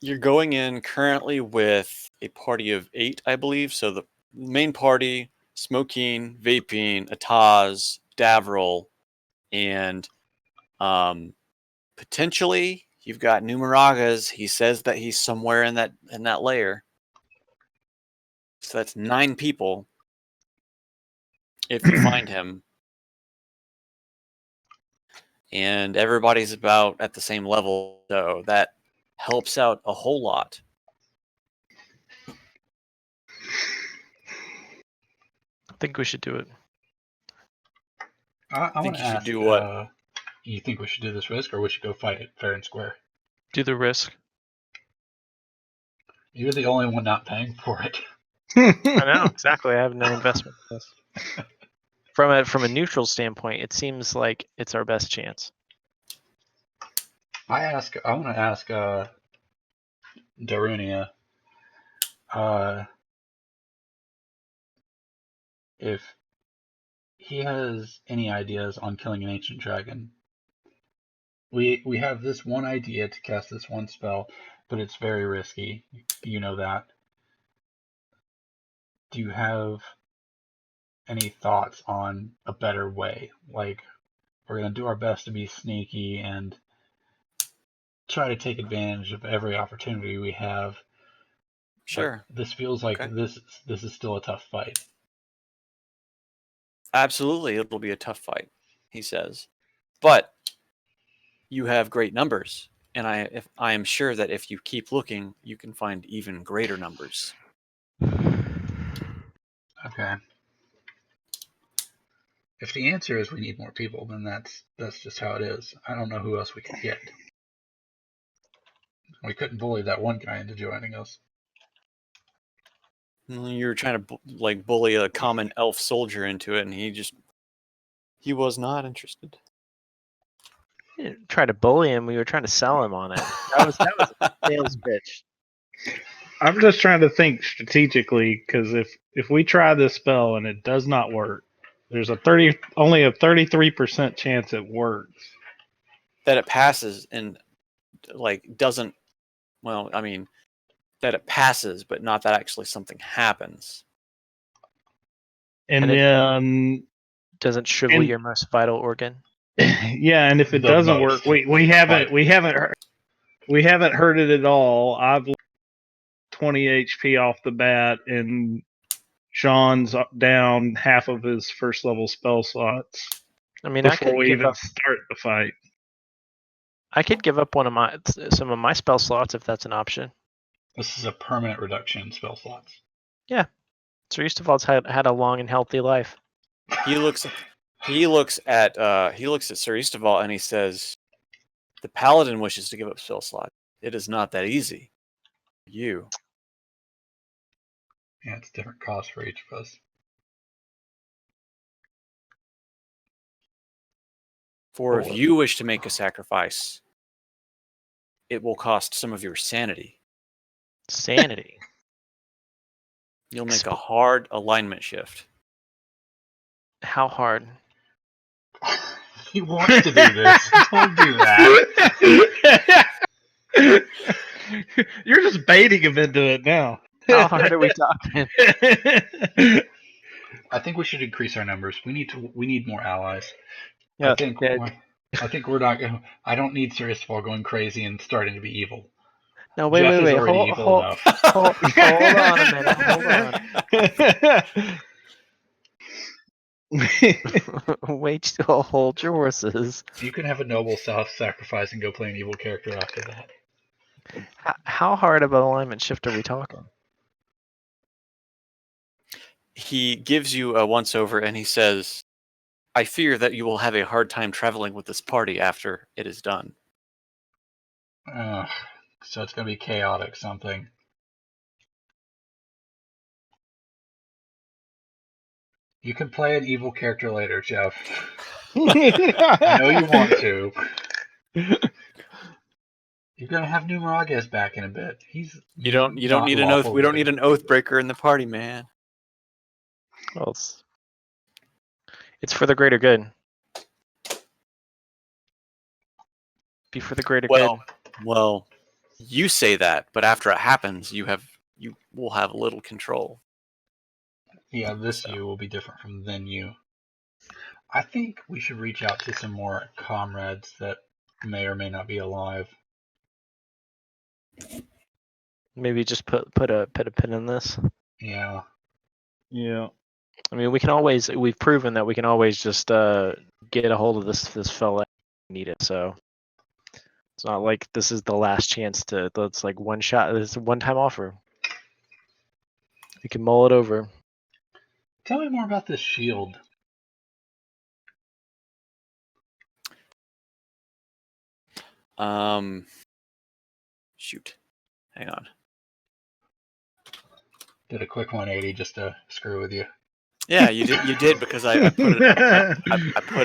You're going in currently with a party of 8, I believe. So the main party: Smokeen, Vapeen, Ataz, Davril, and potentially you've got Numeragas. He says that he's somewhere in that layer. So that's 9 people. If you find him. And everybody's about at the same level, so that helps out a whole lot. I think we should do it. I think you should do what? You think we should do this risk, or we should go fight it fair and square? Do the risk. You're the only one not paying for it. I know, exactly. I have no investment in this. From a neutral standpoint, it seems like it's our best chance. I want to ask Darunia if he has any ideas on killing an ancient dragon. We have this one idea to cast this one spell, but it's very risky. You know that. Do you have any thoughts on a better way? Like, we're going to do our best to be sneaky and try to take advantage of every opportunity we have. Sure. But this feels like this is still a tough fight. Absolutely, it'll be a tough fight, he says. But you have great numbers, and I am sure that if you keep looking, you can find even greater numbers. Okay. If the answer is we need more people, then that's just how it is. I don't know who else we could get. We couldn't bully that one guy into joining us. You were trying to bully a common elf soldier into it, and he was not interested. We didn't try to bully him. We were trying to sell him on it. That was a sales pitch. I'm just trying to think strategically because if we try this spell and it does not work, there's only a 33% chance it works. That it passes and doesn't. Well, I mean, that it passes, but not that actually something happens. And then doesn't shrivel your most vital organ. Yeah, and if it doesn't work, we haven't hurt it at all. I've 20 HP off the bat, and Sean's down half of his first level spell slots. I mean, before we even start the fight. I could give up some of my spell slots if that's an option. This is a permanent reduction in spell slots. Yeah, Sir Eastervald's had a long and healthy life. He looks at Sir Eastervald and he says, "The paladin wishes to give up spell slot. It is not that easy. You." Yeah, it's different cost for each of us. For if you wish to make a sacrifice, it will cost some of your sanity. Sanity. You'll make a hard alignment shift. How hard? He wants to do this. Don't do that. You're just baiting him into it now. How hard are we talking? I think we should increase our numbers. We need more allies. Yeah, I think we're not going. I don't need Sir Eastervald going crazy and starting to be evil. No, wait. Hold on a minute. Hold on. Wait to hold your horses. You can have a noble self-sacrifice and go play an evil character after that. How hard of an alignment shift are we talking? He gives you a once-over and he says, "I fear that you will have a hard time traveling with this party after it is done." So it's going to be chaotic something. You can play an evil character later, Jeff. I know you want to. You're gonna have Numerages back in a bit. You don't need an oath. We don't need an oath breaker in the party, man. Well, it's for the greater good. Be for the greater good. Well, you say that, but after it happens, you will have little control. Yeah, you will be different from then you. I think we should reach out to some more comrades that may or may not be alive. Maybe just put a pin in this. Yeah. Yeah. I mean, we've proven that we can always just get a hold of this fella if we need it. So it's not like this is the last chance it's like one shot. This is a one-time offer. We can mull it over. Tell me more about this shield. Shoot. Hang on. Did a quick 180 just to screw with you. Yeah, you did because I put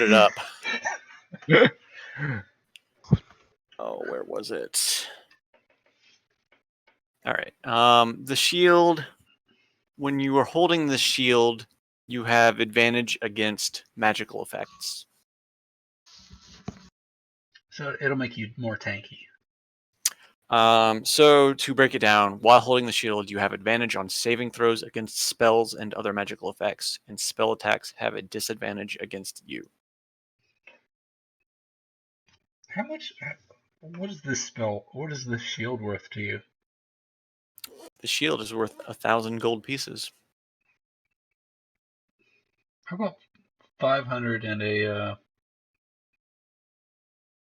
it up. Oh, where was it? All right. The shield. When you are holding the shield, you have advantage against magical effects. So it'll make you more tanky. So to break it down, while holding the shield, you have advantage on saving throws against spells and other magical effects, and spell attacks have a disadvantage against you. How much? What is this spell? What is this shield worth to you? The shield is worth 1,000 gold pieces. How about 500 and a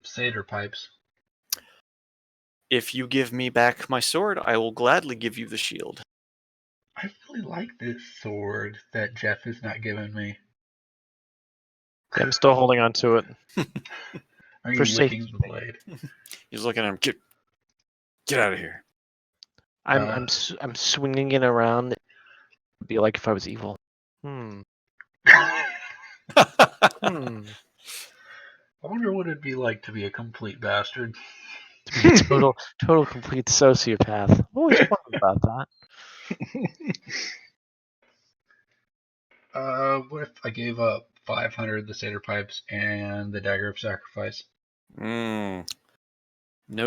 satyr pipes? If you give me back my sword, I will gladly give you the shield. I really like this sword that Jeff is not giving me. I'm still holding on to it. Are you licking the blade? He's looking at him. Get out of here. I'm swinging it around. It'd be like if I was evil. Well, I wonder what it'd be like to be a complete bastard. To be a total complete sociopath. I've always wondered about that. What if I gave up 500 the Satyr Pipes and the Dagger of Sacrifice? No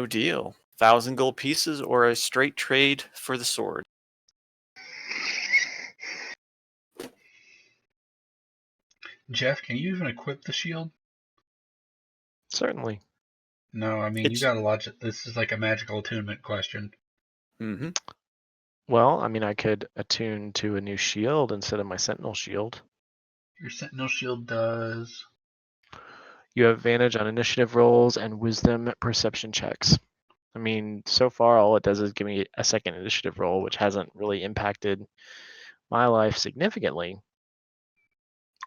deal. 1,000 gold pieces or a straight trade for the sword. Jeff, can you even equip the shield? Certainly. No, I mean, you got a lot. This is like a magical attunement question. Mm-hmm. Well, I mean, I could attune to a new shield instead of my Sentinel shield. Your Sentinel shield does. You have advantage on initiative rolls and wisdom perception checks. I mean, so far all it does is give me a second initiative roll, which hasn't really impacted my life significantly.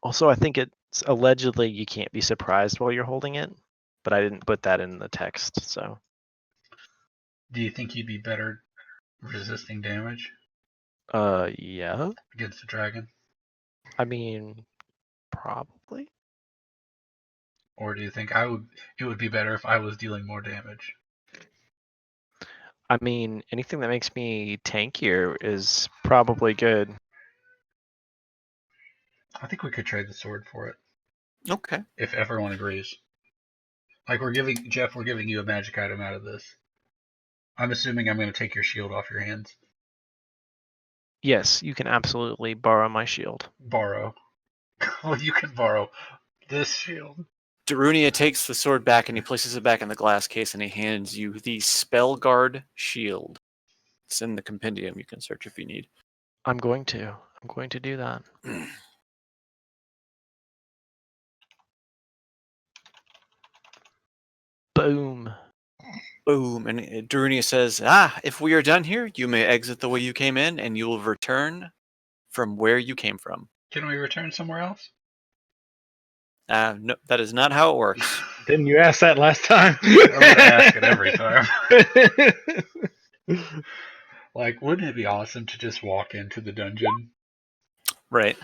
Also, I think it's allegedly you can't be surprised while you're holding it, but I didn't put that in the text, so. Do you think you'd be better resisting damage Yeah. against the dragon? I mean, probably. Or do you think it would be better if I was dealing more damage? I mean, anything that makes me tankier is probably good. I think we could trade the sword for it. Okay. If everyone agrees. Like we're giving you a magic item out of this. I'm assuming I'm going to take your shield off your hands. Yes, you can absolutely borrow my shield. Borrow. Well, you can borrow this shield. Darunia takes the sword back and he places it back in the glass case and he hands you the Spellguard shield. It's in the compendium. You can search if you need. I'm going to do that. Boom. Boom. And Darunia says, if we are done here, you may exit the way you came in and you will return from where you came from. Can we return somewhere else? No, that is not how it works. Didn't you ask that last time? I'm going to ask it every time. Like, wouldn't it be awesome to just walk into the dungeon? Right.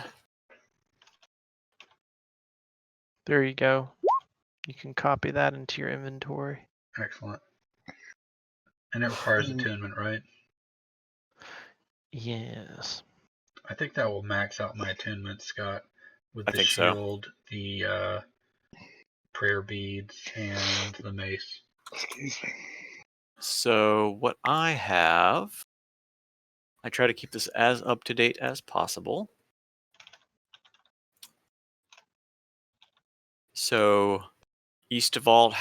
There you go. You can copy that into your inventory. Excellent. And it requires attunement, right? Yes. I think that will max out my attunement, Scott, with I the think so. shield, the prayer beads, and the mace. Excuse me. So what I have, I try to keep this as up to date as possible. So Eastvault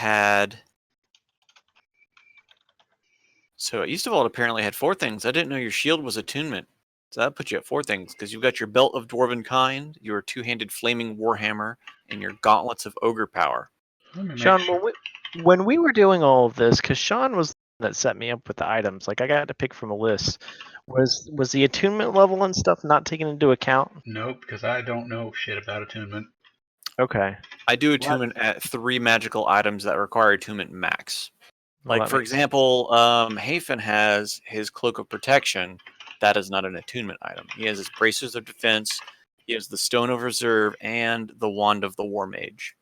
apparently had 4 things. I didn't know your shield was attunement. So that puts you at 4 things because you've got your belt of dwarven kind, your 2-handed flaming warhammer, and your gauntlets of ogre power. Sean, when we were doing all of this, because Sean was that set me up with the items, like I got to pick from a list. Was the attunement level and stuff not taken into account? Nope, because I don't know shit about attunement. Okay. I do attunement at 3 magical items that require attunement max. Well, Like, for example, Hafen has his Cloak of Protection. That is not an attunement item. He has his Bracers of Defense, he has the Stone of Reserve, and the Wand of the War Mage.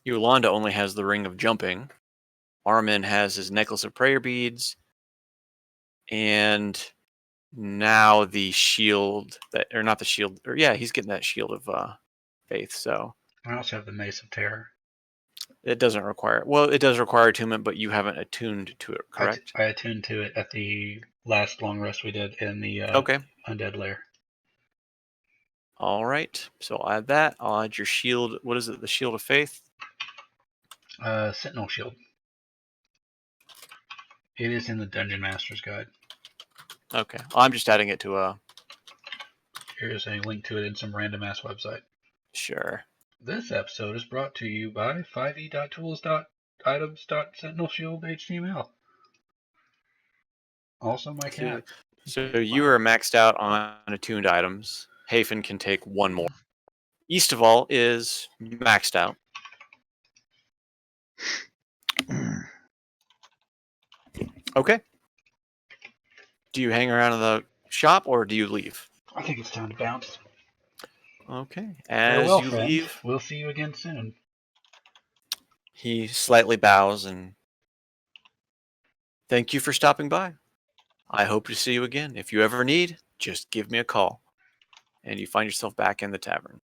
Yolanda only has the Ring of Jumping. Armin has his Necklace of Prayer Beads. And now the shield, he's getting that Shield of Faith, so. I also have the Mace of Terror. It doesn't require, it does require attunement, but you haven't attuned to it, correct? I attuned to it at the last long rest we did in the Undead Lair. All right, so I'll add that. I'll add your shield. What is it? The Shield of Faith? Sentinel Shield. It is in the Dungeon Master's Guide. Okay, I'm just adding it to a... Here's a link to it in some random ass website. Sure. This episode is brought to you by 5e.tools.items.sentinelshield.html. Also my cat. So you are maxed out on attuned items. Hafen can take 1 more. Eastvault is maxed out. Okay. Do you hang around in the shop or do you leave? I think it's time to bounce. Okay. As Farewell, you friend. leave, We'll see you again soon. he slightly bows and thank you for stopping by. I hope to see you again. If you ever need, just give me a call. And you find yourself back in the tavern.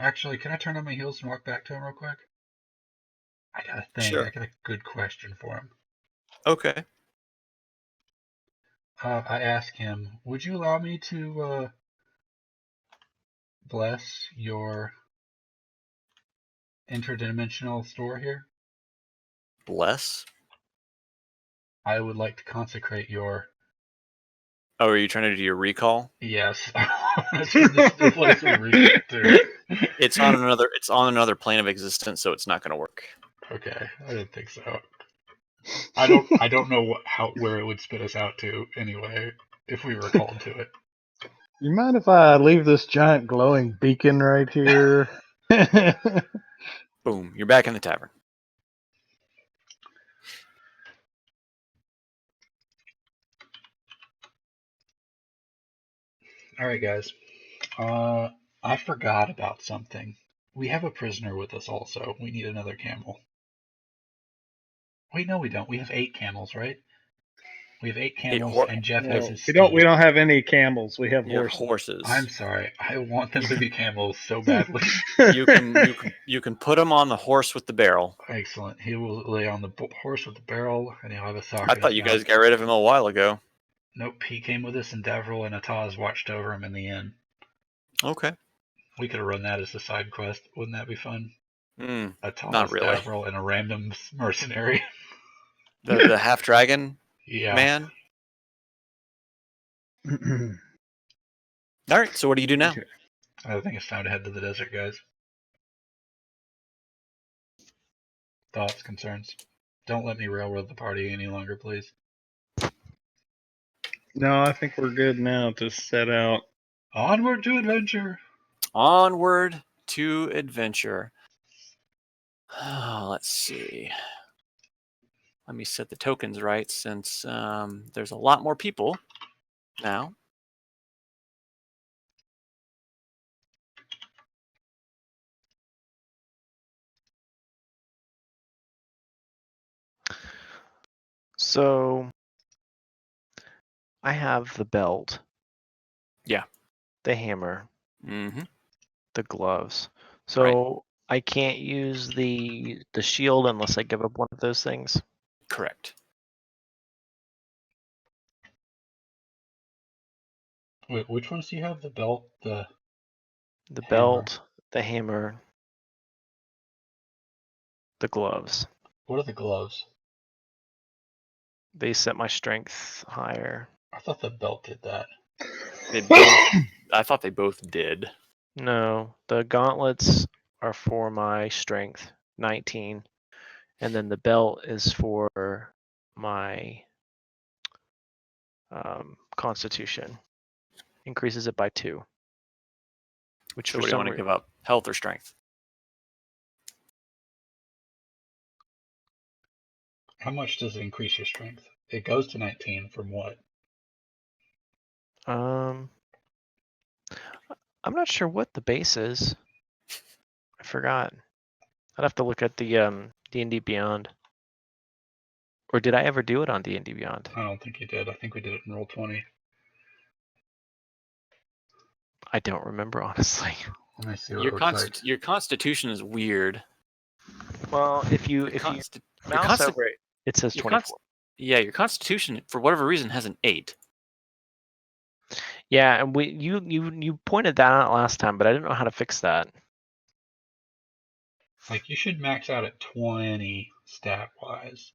Actually, can I turn on my heels and walk back to him real quick? I got a thing. Sure. I got a good question for him. Okay. I ask him, would you allow me to bless your interdimensional store here? Bless? I would like to consecrate your... Oh, are you trying to do your recall? Yes. That's the place we reach it to. It's on another plane of existence, so it's not going to work. Okay, I didn't think so. I don't know where it would spit us out to anyway if we were called to it. You mind if I leave this giant glowing beacon right here? Boom, you're back in the tavern. All right, guys. I forgot about something. We have a prisoner with us also. We need another camel. Wait, no, we don't. We have 8 camels, right? We have 8 camels, and Jeff has his we don't steed. have any camels. We have You have horses. horses. I'm sorry. I want them to be camels so badly. You can put him on the horse with the barrel. Excellent. He will lay on the horse with the barrel, and he'll have a sock. I thought you guys got rid of him a while ago. Nope, he came with us, and Davril and Ataz watched over him in the inn. Okay. We could have run that as a side quest. Wouldn't that be fun? Ataz, not really. Davril, and a random mercenary. The half dragon man. All right. So what do you do now? I think it's time to head to the desert, guys. Thoughts, concerns? Don't let me railroad the party any longer, please. No, I think we're good now to set out. Onward to adventure! Onward to adventure. Let's see. Let me set the tokens right since there's a lot more people now. So I have the belt. Yeah. The hammer. Mm-hmm. The gloves. So I can't use the shield unless I give up one of those things. Correct. Wait, which ones do you have? The belt, the belt, the hammer, the gloves. What are the gloves? They set my strength higher. I thought the belt did that. I thought they both did. No, the gauntlets are for my strength, 19, and then the belt is for my constitution. Increases it by 2. Which so what do you want to give up? Health or strength? How much does it increase your strength? It goes to 19 from what? I'm not sure what the base is. I forgot. I'd have to look at the D&D Beyond. Or did I ever do it on D&D Beyond? I don't think you did. I think we did it in Roll20. I don't remember, honestly. Let me see what it looks like. Your constitution is weird. Well, if you mouse over it, it says 24. Yeah, your constitution, for whatever reason, has an 8. Yeah, and you pointed that out last time, but I didn't know how to fix that. Like, you should max out at 20 stat-wise.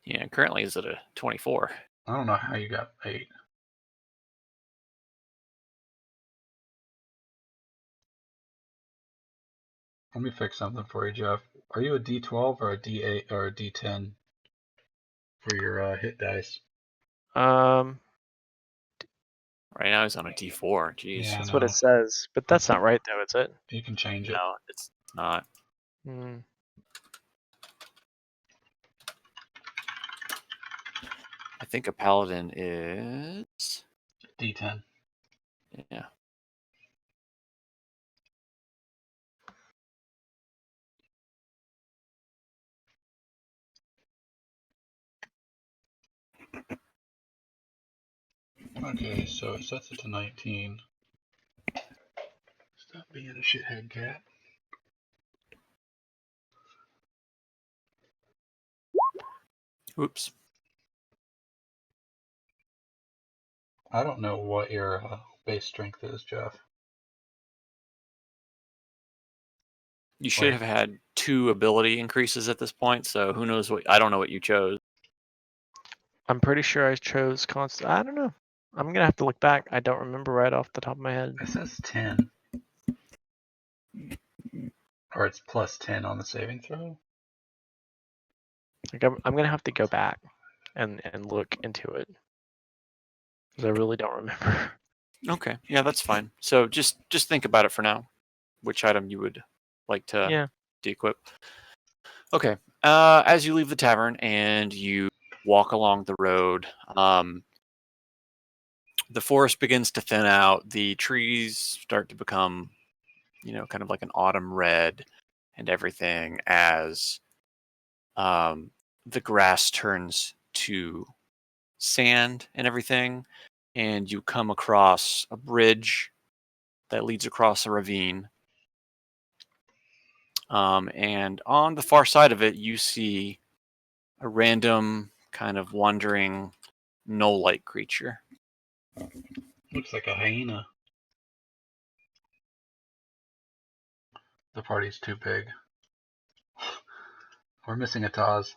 Yeah, currently is at a 24. I don't know how you got 8. Let me fix something for you, Jeff. Are you a D12 or a D8 or a D10 for your hit dice? Right now he's on a D4. Jeez. Yeah, that's what it says, but that's not right, though, is it? You can change it. No, it's not. I think a paladin is D10. Yeah. Okay, so it sets it to 19. Stop being a shithead, cat. Oops. I don't know what your base strength is, Jeff. You should have had 2 ability increases at this point, so who knows what... I don't know what you chose. I'm pretty sure I chose constant. I don't know. I'm gonna have to look back. I don't remember right off the top of my head. It says 10. Or it's plus 10 on the saving throw. Like I'm gonna have to go back and look into it because I really don't remember. Okay, yeah, that's fine. So just think about it for now. Which item you would like to Yeah. de-equip? Okay. As you leave the tavern and you walk along the road, the forest begins to thin out. The trees start to become, kind of like an autumn red, and everything as the grass turns to sand and everything, and you come across a bridge that leads across a ravine. And on the far side of it, you see a random kind of wandering gnoll-like creature. Looks like a hyena. The party's too big. We're missing a Taz.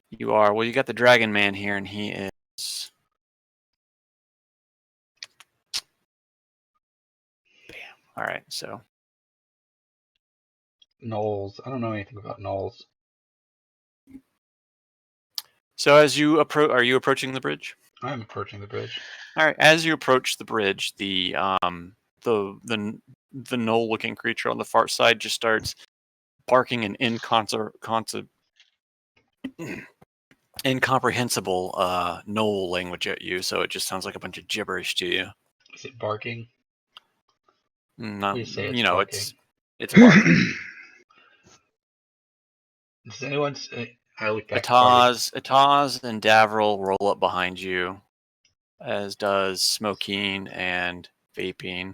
You are. Well, you got the Dragon Man here, and he is... Bam. All right, so... Gnolls. I don't know anything about gnolls. So as you approach... Are you approaching the bridge? I'm approaching the bridge. All right. As you approach the bridge, the gnoll-looking creature on the far side just starts barking an incomprehensible gnoll language at you. So it just sounds like a bunch of gibberish to you. Is it barking? Not, Please say it's barking. It's barking. Does anyone say... I look back. Ataz and Davril roll up behind you, as does Smoking and Vaping.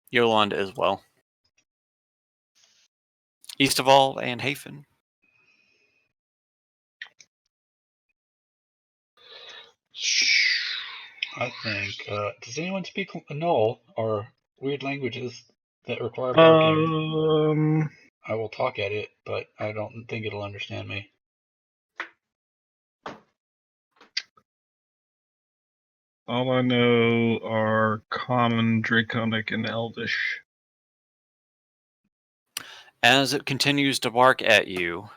Yolanda as well. Eastaval and Hafen. I think. Does anyone speak Gnoll or weird languages that require barking? I will talk at it, but I don't think it'll understand me. All I know are Common, Draconic, and Elvish. As it continues to bark at you,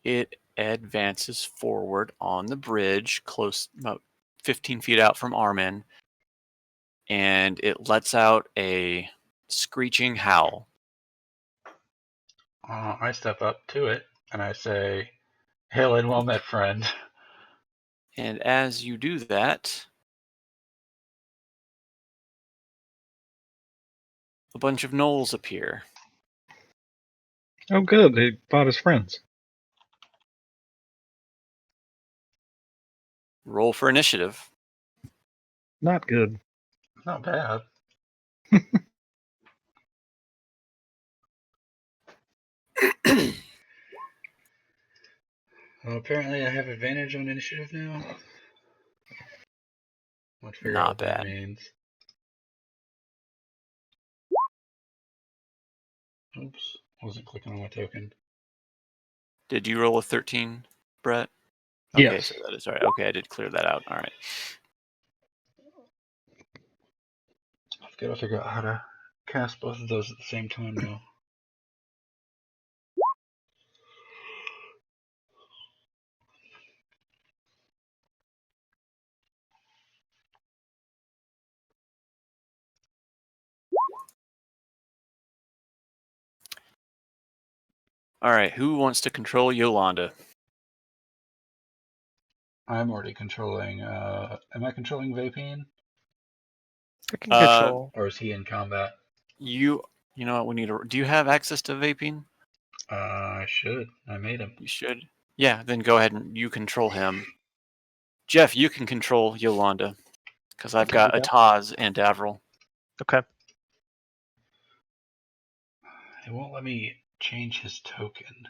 it advances forward on the bridge, close, about 15 feet out from Armin, and it lets out a screeching howl. I step up to it and I say, "Hail and well met, friend." And as you do that, a bunch of gnolls appear. Oh, good. They fought as friends. Roll for initiative. Not good. Not bad. Well, apparently I have advantage on initiative now. Let's figure out what that means. Oops, wasn't clicking on my token. Did you roll a 13, Brett? Okay, yes. so that is all right. Okay, I did clear that out. All right. I've got to figure out how to cast both of those at the same time now. All right, who wants to control Yolanda? I'm already controlling. Am I controlling Vapine? I can control. Or is he in combat? You know what? We need to. Do you have access to vaping? I should. I made him. You should. Yeah, then go ahead and you control him. Jeff, you can control Yolanda because I've can do got that. Ataz and Avril. Okay. It won't let me change his token.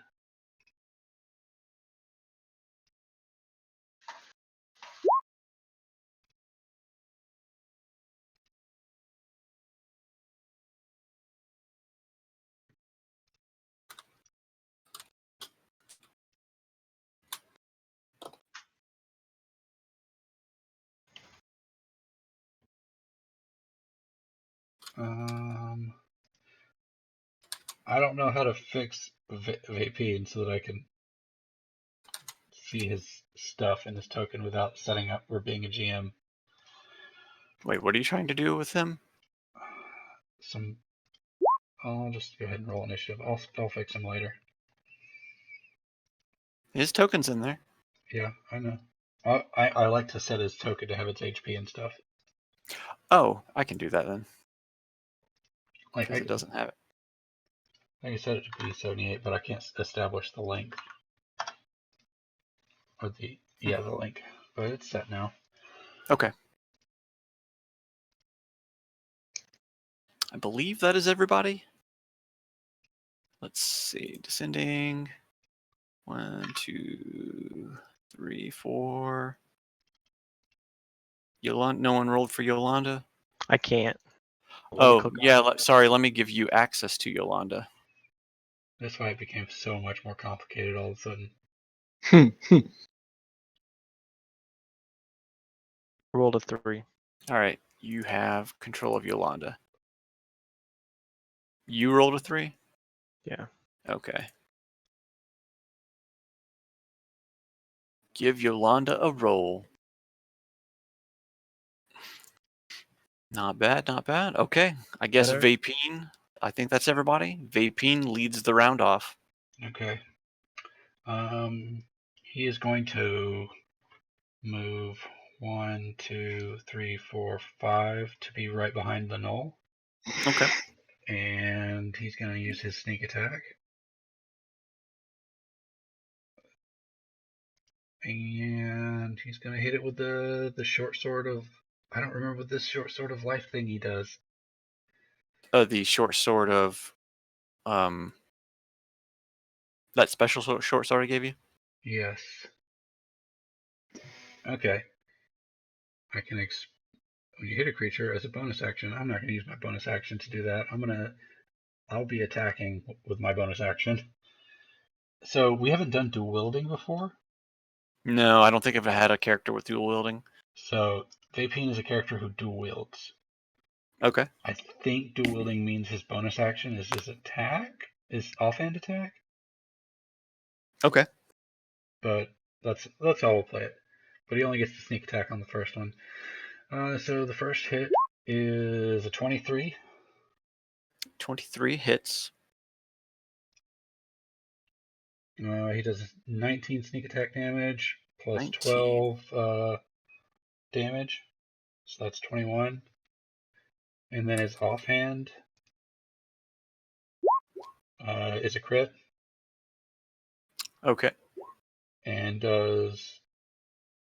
I don't know how to fix Vapine so that I can see his stuff in his token without setting up or being a GM. Wait, what are you trying to do with him? I'll just go ahead and roll initiative. I'll fix him later. His token's in there. Yeah, I know. I like to set his token to have its HP and stuff. Oh, I can do that then. Like Because it doesn't have it. I can set it to P78, but I can't establish the link. Or the link. But it's set now. Okay. I believe that is everybody. Let's see. Descending. 1, 2, 3, 4. Yolanda. No one rolled for Yolanda. I can't. Oh, yeah. Sorry. Let me give you access to Yolanda. That's why it became so much more complicated all of a sudden. Rolled a 3. All right. You have control of Yolanda. You rolled a 3? Yeah. Okay. Give Yolanda a roll. Not bad, not bad. Okay. I guess Better. Vapine. I think that's everybody. Vapine leads the round off. Okay. He is going to move 1, 2, 3, 4, 5 to be right behind the null. Okay. And he's going to use his sneak attack. And he's going to hit it with the short sword of... I don't remember what this short sword of life thing he does. The short sword of... that special short sword I gave you? Yes. Okay. I can... when you hit a creature as a bonus action, I'm not going to use my bonus action to do that. I'll be attacking with my bonus action. So we haven't done dual wielding before. No, I don't think I've had a character with dual wielding. So Vapine is a character who dual wields. Okay. I think dual wielding means his bonus action is his attack, his offhand attack. Okay. But that's how we'll play it. But he only gets the sneak attack on the first one. So the first hit is a 23. 23 hits. He does 19 sneak attack damage plus 19. 12 damage. So that's 21. And then his offhand is a crit. Okay. And does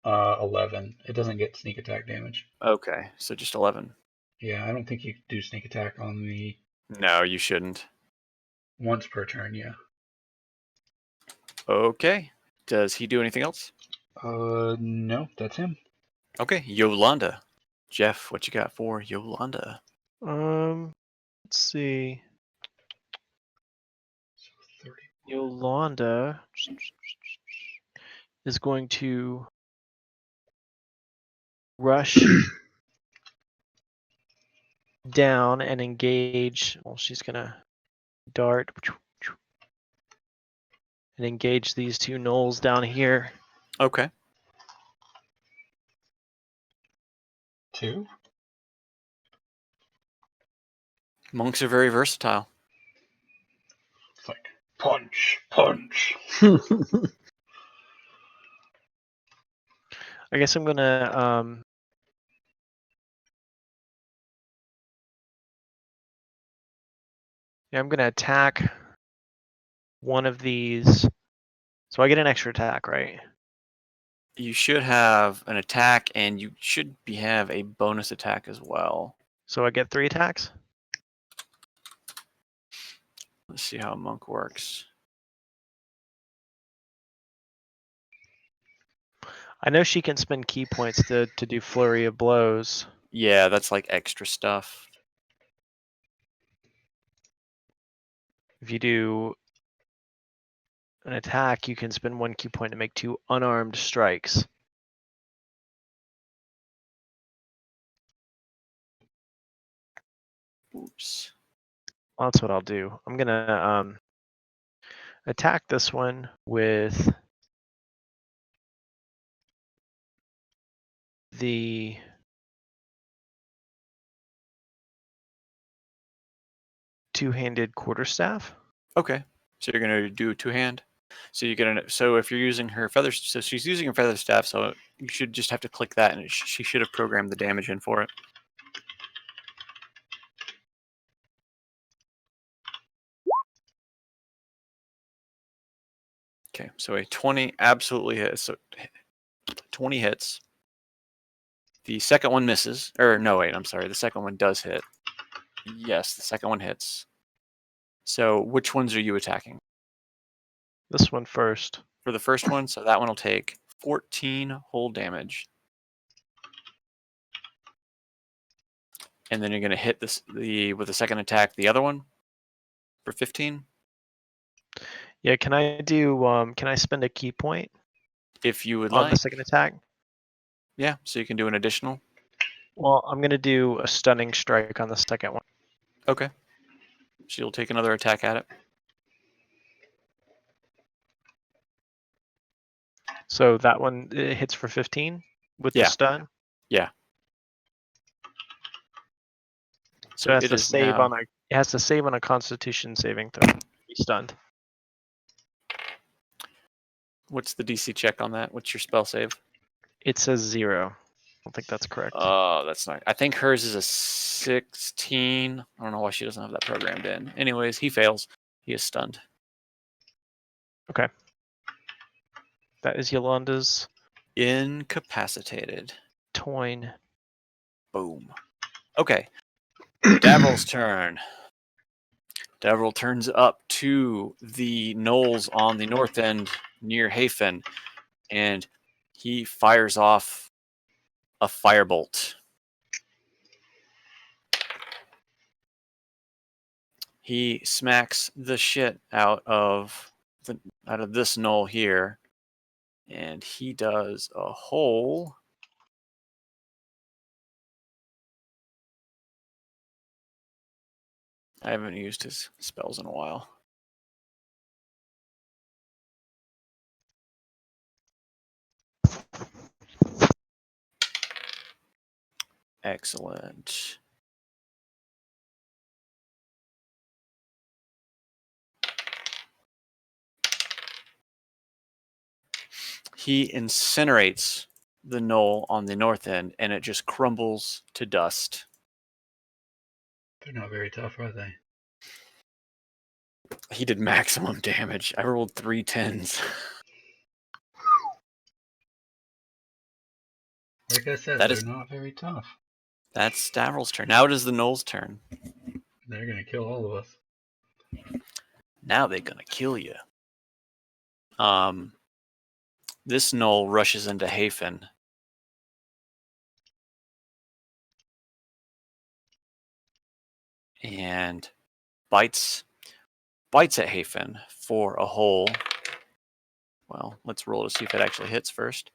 11. It doesn't get sneak attack damage. Okay, so just 11. Yeah, I don't think you can do sneak attack on the... No, you shouldn't. Once per turn, yeah. Okay. Does he do anything else? No, that's him. Okay, Yolanda. Jeff, what you got for Yolanda? Let's see. So 30. Yolanda is going to rush down and engage. Well, she's gonna dart and engage these two gnolls down here. Okay. 2. Monks are very versatile. It's like Punch, punch. I guess I'm gonna I'm gonna attack one of these. So I get an extra attack, right? You should have an attack, and you should have a bonus attack as well. So I get 3 attacks? Let's see how a monk works. I know she can spend key points to do flurry of blows. Yeah, that's like extra stuff. If you do an attack, you can spend 1 key point to make 2 unarmed strikes. Oops. Well, that's what I'll do. I'm gonna attack this one with the two-handed quarterstaff. Okay, so you're gonna do 2-hand. So you're gonna. So if you're using her feather, so she's using her feather staff. So you should just have to click that, and she should have programmed the damage in for it. Okay, so a 20 absolutely hits. So 20 hits. The second one misses. Or no, wait, I'm sorry. The second one does hit. Yes, the second one hits. So which ones are you attacking? This one first. For the first one, so that one will take 14 whole damage. And then you're going to hit this with the second attack, the other one for 15. Yeah, can I spend a key point If you would on like. the second attack? Yeah, so you can do an additional. Well, I'm gonna do a stunning strike on the second one. Okay. So you'll take another attack at it. So that one it hits for 15 with the stun. Yeah. So it has to save on a Constitution saving throw. Be stunned. What's the DC check on that? What's your spell save? It says 0. I don't think that's correct. Oh, that's not. I think hers is a 16. I don't know why she doesn't have that programmed in. Anyways, he fails. He is stunned. Okay. That is Yolanda's. Incapacitated. Toin. Boom. Okay. Davril's turn. Davril turns up to the knolls on the north end near Hafen, and he fires off a firebolt. He smacks the shit out of this knoll here, and he does a whole. I haven't used his spells in a while. Excellent. He incinerates the knoll on the north end, and it just crumbles to dust. They're not very tough, are they? He did maximum damage. I rolled 3 10s. Like I said, they're not very tough. That's Davril's turn. Now it is the Knoll's turn. They're going to kill all of us. Now they're going to kill you. This Knoll rushes into Hafen. And bites at Hafen for a hole. Well, let's roll to see if it actually hits first.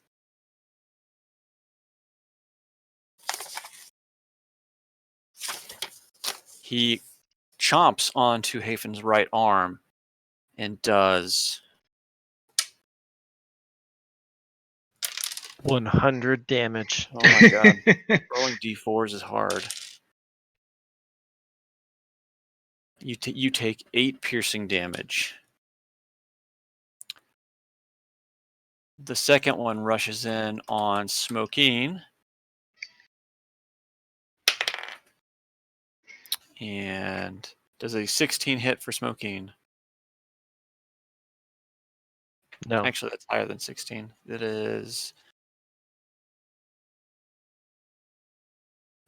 He chomps onto Hafen's right arm and does 100 damage. Oh my god. Rolling d4s is hard. You take 8 piercing damage. The second one rushes in on Smokeen. And does a 16 hit for Smokeen? No. Actually, that's higher than 16. It is.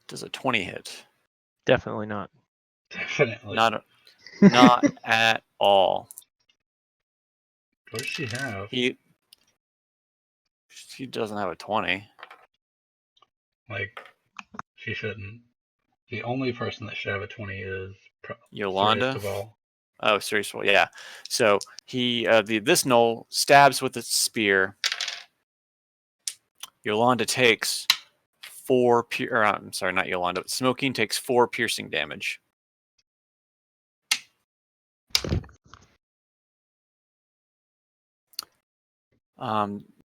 Does a 20 hit? Definitely not. Definitely. Not at all. What does she have? She doesn't have a 20. Like, she shouldn't. The only person that should have a 20 is Yolanda. Sirius Duvall. Oh, Sirius Duvall, yeah. So he, this gnoll stabs with its spear. Yolanda takes 4 I'm sorry, not Yolanda. But Smokeen takes 4 piercing damage.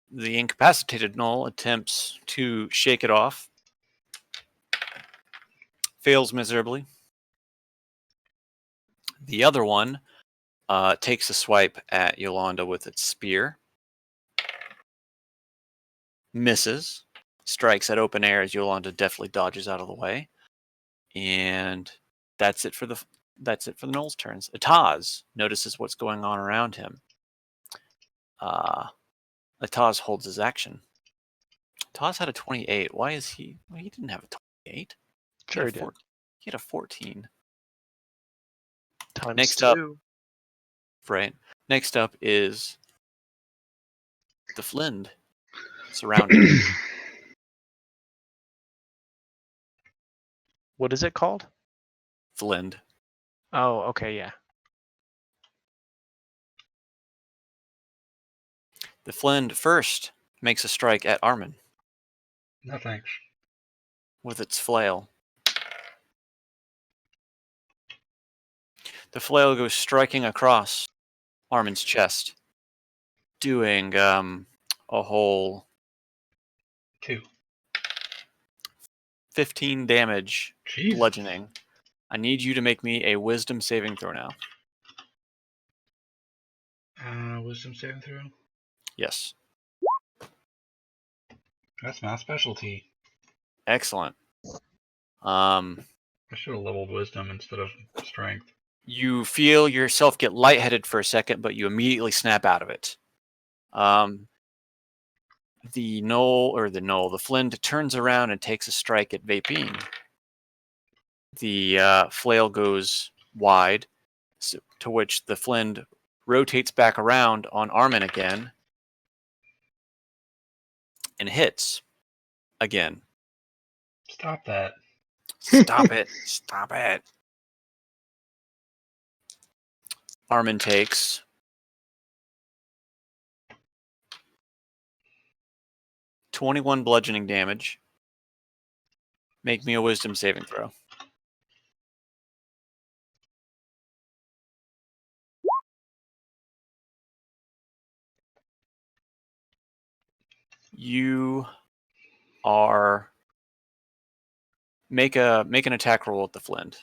The incapacitated gnoll attempts to shake it off. Fails miserably. The other one takes a swipe at Yolanda with its spear. Misses. Strikes at open air as Yolanda deftly dodges out of the way. And that's it for the gnoll's turns. Ataz notices what's going on around him. Ataz holds his action. Ataz had a 28. Why is he? Well, he didn't have a 28. Sure he did. He had a 14. Times Next 2. up, right. Next up is the Flind, surrounded. What is it called? Flind. Oh, okay, yeah. The Flind first makes a strike at Armin. No thanks. With its flail. The flail goes striking across Armin's chest, doing a whole 2. 15 damage, Jesus. bludgeoning. I need you to make me a wisdom saving throw now. Wisdom saving throw? Yes. That's my specialty. Excellent. I should have leveled wisdom instead of strength. You feel yourself get lightheaded for a second, but you immediately snap out of it. The Flind turns around and takes a strike at Vapine. The flail goes wide, to which the Flind rotates back around on Armin again and hits again. Stop that. Stop it. Stop it. Armin takes 21 bludgeoning damage. Make me a wisdom saving throw. You are make an attack roll at the Flind.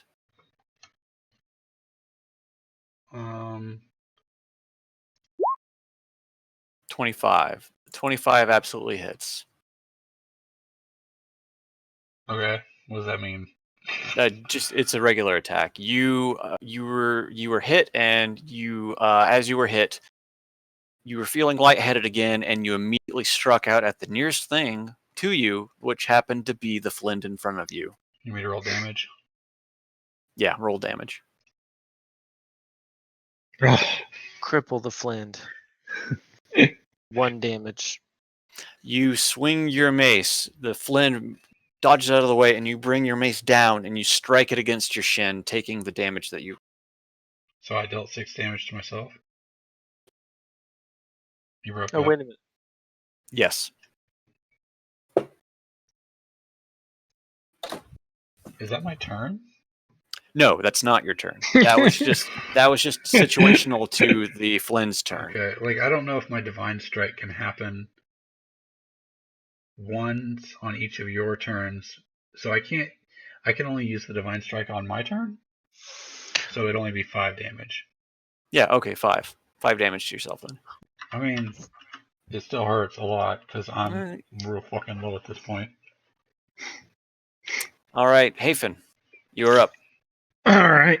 25. 25 absolutely hits. Okay. What does that mean? It's a regular attack. You were hit, and you as you were hit, you were feeling lightheaded again, and you immediately struck out at the nearest thing to you, which happened to be the Flind in front of you. You need to roll damage? Yeah, roll damage. Cripple the Flind. 1 damage. You swing your mace. The Flind dodges out of the way, and you bring your mace down, and you strike it against your shin, taking the damage that you... So I dealt 6 damage to myself? You broke Oh, up. wait a minute. Yes. Is that my turn? No, that's not your turn. That was just situational to the Flind's turn. Okay, like I don't know if my divine strike can happen once on each of your turns. So I can only use the divine strike on my turn? So it'd only be 5 damage. Yeah, okay, 5. 5 damage to yourself then. I mean, it still hurts a lot because I'm Alright. real fucking low at this point. All right, Hafen, you're up. All right.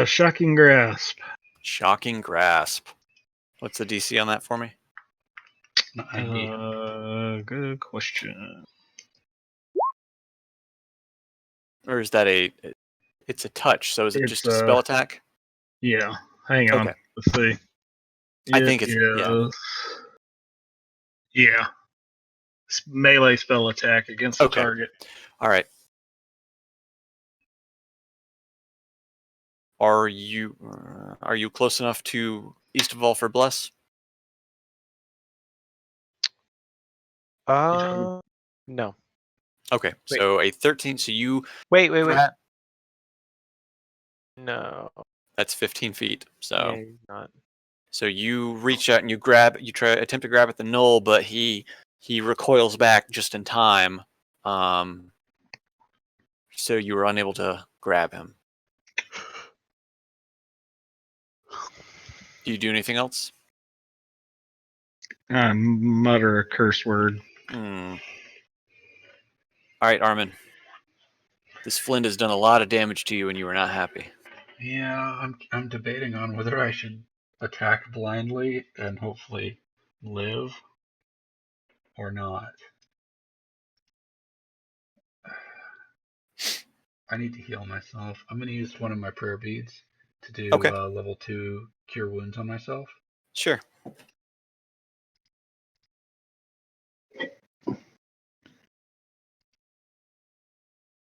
Shocking grasp. Shocking grasp. What's the DC on that for me? 90. Good question. Or is that it's a touch, so is it just a It's, spell attack? Yeah. Hang on. Okay. Let's see. I think it's yeah. Yeah. Melee spell attack against Okay. the target. All right. Are you close enough to Eastaval for bless? No. Okay, Wait. so a 13. So you Wait. No. that's 15 feet. So Yeah, he's not. so you reach out and you attempt to grab at the knoll, but he recoils back just in time. So you were unable to grab him. Do you do anything else? I mutter a curse word. All right, Armin. This flint has done a lot of damage to you, and you are not happy. Yeah, I'm debating on whether I should attack blindly and hopefully live or not. I need to heal myself. I'm going to use one of my prayer beads to do Okay. level 2 cure wounds on myself. Sure.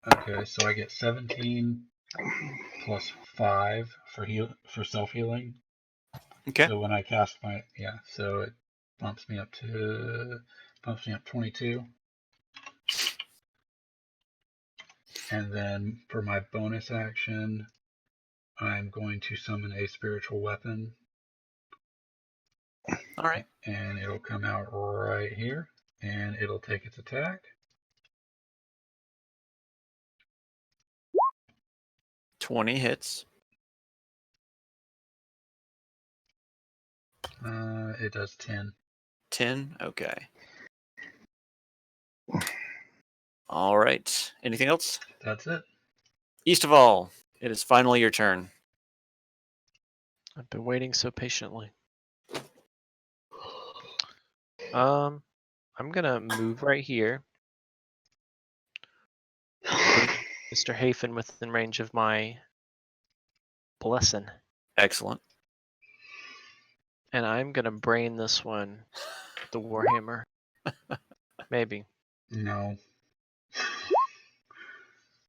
Okay, so I get 17 plus 5 for self-healing. Okay. So when I cast so it bumps me up 22. And then for my bonus action, I'm going to summon a spiritual weapon. All right. And it'll come out right here, and it'll take its attack. 20 hits. It does 10. 10? Okay. All right. Anything else? That's it. Eastaval, it is finally your turn. I've been waiting so patiently. I'm gonna move right here. Mr. Hafen within range of my blessing. Excellent. And I'm gonna brain this one with the Warhammer. Maybe. No.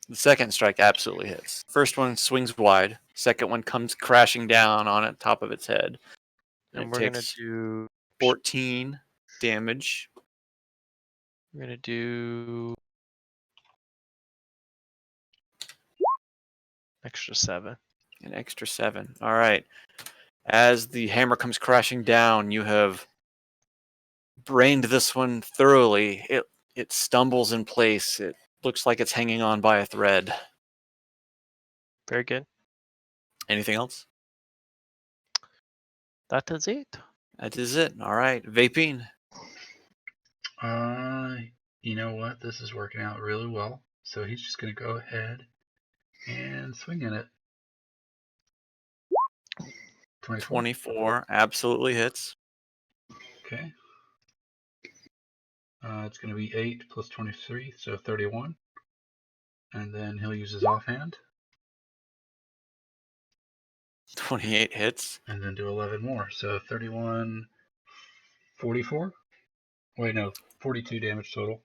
The second strike absolutely hits. First one swings wide. Second one comes crashing down on it, top of its head. And it we're gonna takes do 14 damage. We're gonna do extra 7. An extra 7. All right. As the hammer comes crashing down, you have brained this one thoroughly. It stumbles in place. It looks like it's hanging on by a thread. Very good. Anything else? That is it. That is it. All right. Vaping. You know what? This is working out really well. So he's just going to go ahead and swing in it. 24 absolutely hits. Okay. It's going to be 8 plus 23, so 31. And then he'll use his offhand. 28 hits. And then do 11 more. So 31, 44? Wait, no, 42 damage total.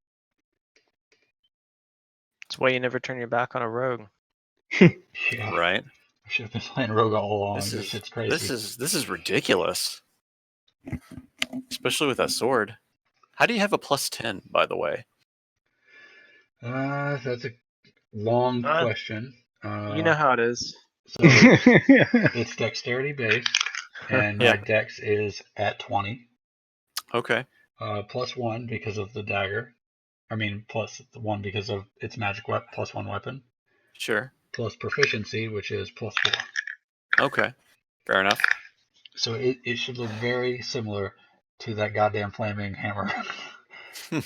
That's why you never turn your back on a rogue. Yeah. Right. I should have been playing Rogue all along. This shit's crazy. This is ridiculous. Especially with that sword. How do you have a plus 10, by the way? That's a long question. You know how it is. So it's dexterity based, and my dex is at 20. Okay. Plus 1 because of the dagger. I mean, plus 1 because of its magic weapon, plus 1 weapon. Sure. Plus proficiency, which is plus 4. Okay. Fair enough. So it should look very similar. to that goddamn flaming hammer.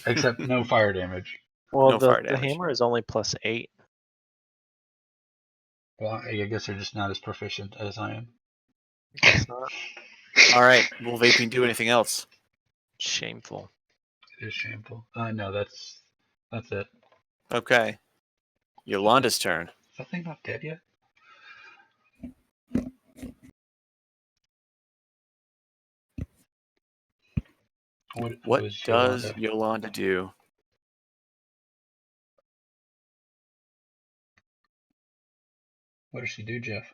Except no fire damage. Well, No fire the damage. hammer is only +8. Well, I guess they're just not as proficient as I am. It's not All right. Will Vaping do anything else? shameful. It is shameful. No, that's it. Okay. Yolanda's turn. Is that thing not dead yet? What was does Yolanda? Yolanda do? What does she do, Jeff?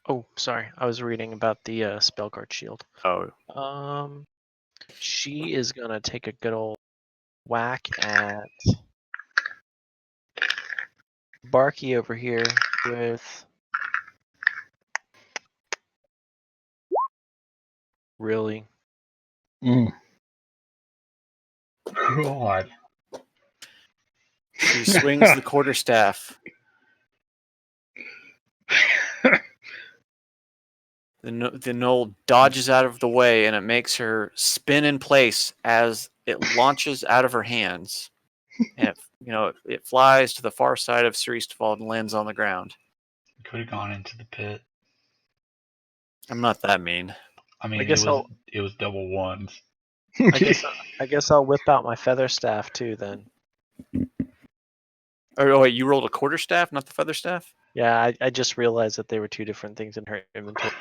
Oh, sorry. I was reading about the Spellguard shield. Oh, She is gonna take a good old whack at Barky over here with really. God. she swings the quarterstaff. The knoll dodges out of the way, and it makes her spin in place as it launches out of her hands. And it flies to the far side of Sir Eastfall and lands on the ground. It could have gone into the pit. I'm not that mean. I mean, I guess it was double ones. I guess I'll whip out my feather staff too then. Oh wait, you rolled a quarterstaff, not the feather staff? Yeah, I just realized that they were two different things in her inventory.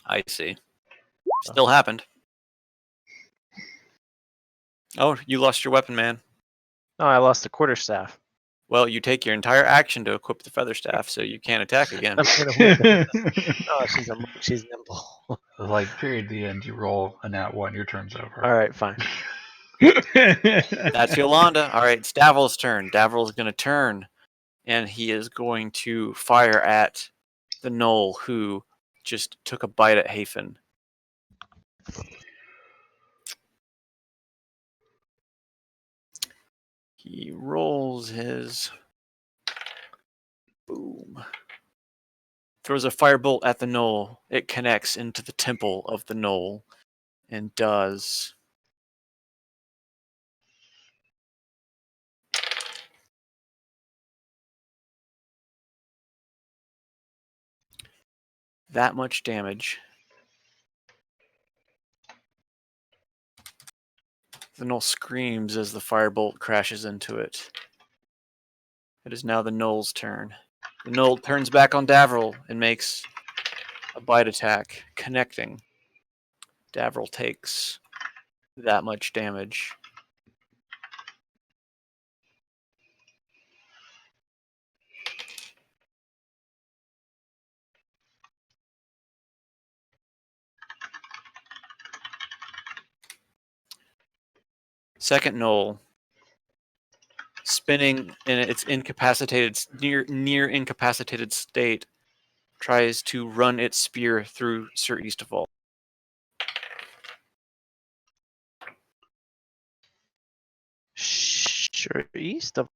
I see. Still happened. Oh, you lost your weapon, man. No, I lost the quarterstaff. Well, you take your entire action to equip the feather staff, so you can't attack again. I'm gonna whip it. Oh, she's nimble. Like, period, the end. You roll a nat 1, your turn's over. All right, fine. That's Yolanda. All right, it's Davril's turn. Davril's going to turn, and he is going to fire at the gnoll who just took a bite at Hafen. He rolls his... Boom. Throws a firebolt at the gnoll. It connects into the temple of the gnoll and does... that much damage. The gnoll screams as the firebolt crashes into it. It is now the gnoll's turn. The gnoll turns back on Davril and makes a bite attack, connecting. Davril takes that much damage. Second gnoll, spinning in its incapacitated, near incapacitated state, tries to run its spear through Sir Eastfall. Sure, east of.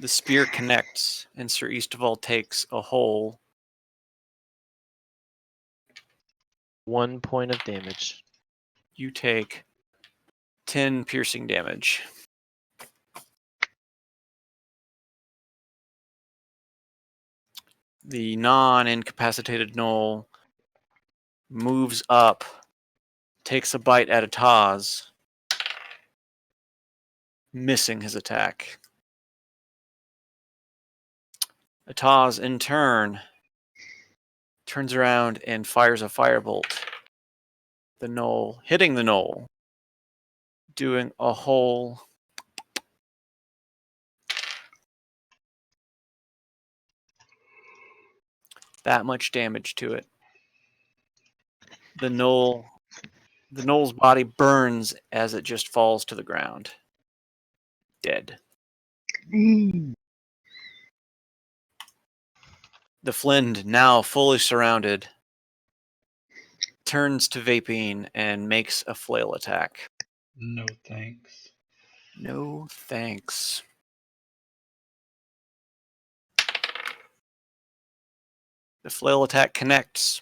The spear connects, and Sir Eastfall takes a whole 1 point of damage. You take 10 piercing damage. The non-incapacitated gnoll moves up, takes a bite at Ataz, missing his attack. Ataz, in turn, turns around and fires a firebolt. The gnoll, hitting the gnoll, doing a whole... that much damage to it. The gnoll's body burns as it just falls to the ground. Dead. The Flind, now fully surrounded, turns to Vapine and makes a flail attack. No thanks. No thanks. The flail attack connects.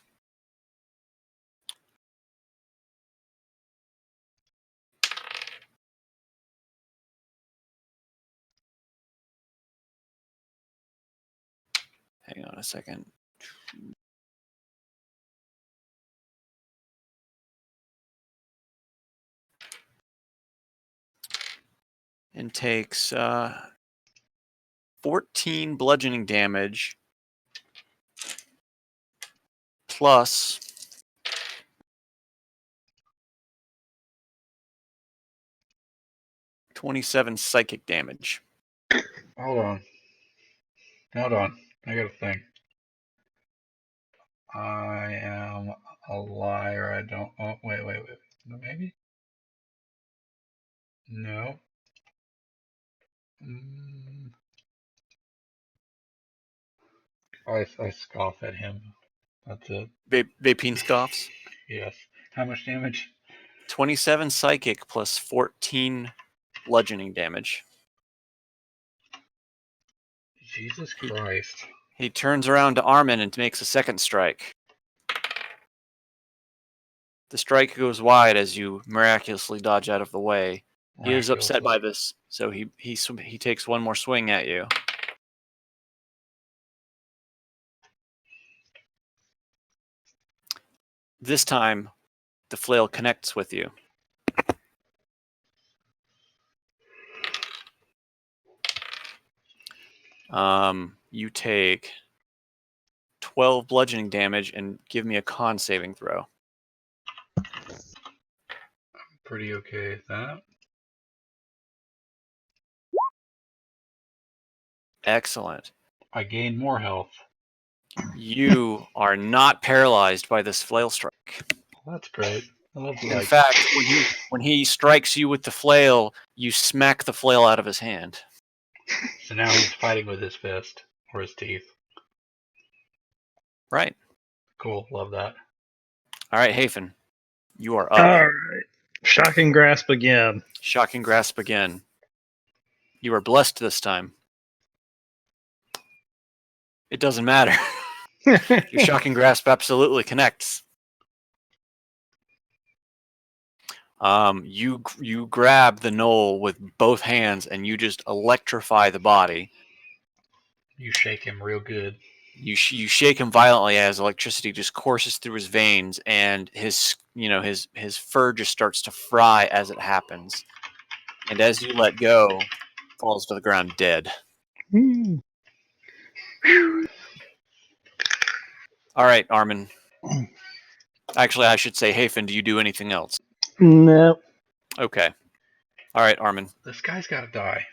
Hang on a second. And takes 14 bludgeoning damage plus 27 psychic damage. Hold on. I got a thing. I am a liar. I don't. Oh, wait. Maybe? No. I scoff at him. That's it. Vapine scoffs. Yes. How much damage? 27 psychic plus 14 bludgeoning damage. Jesus Christ. He turns around to Armin and makes a second strike. The strike goes wide as you miraculously dodge out of the way. He is upset by this, so he takes one more swing at you. This time, the flail connects with you. You take 12 bludgeoning damage and give me a con saving throw. I'm pretty okay at that. Excellent. I gained more health. You are not paralyzed by this flail strike. Well, that's great. In fact, when he strikes you with the flail, you smack the flail out of his hand. So now he's fighting with his fist or his teeth. Right. Cool. Love that. All right, Hafen, you are up. All right. Shocking grasp again. Shocking grasp again. You are blessed this time. It doesn't matter. Your shocking grasp absolutely connects. You grab the knoll with both hands and you just electrify the body. You shake him real good. You shake him violently as electricity just courses through his veins, and his fur just starts to fry as it happens. And as you let go, falls to the ground dead. All right, Armin. Actually, I should say, Hafen, do you do anything else? No. Okay. All right, Armin. This guy's got to die.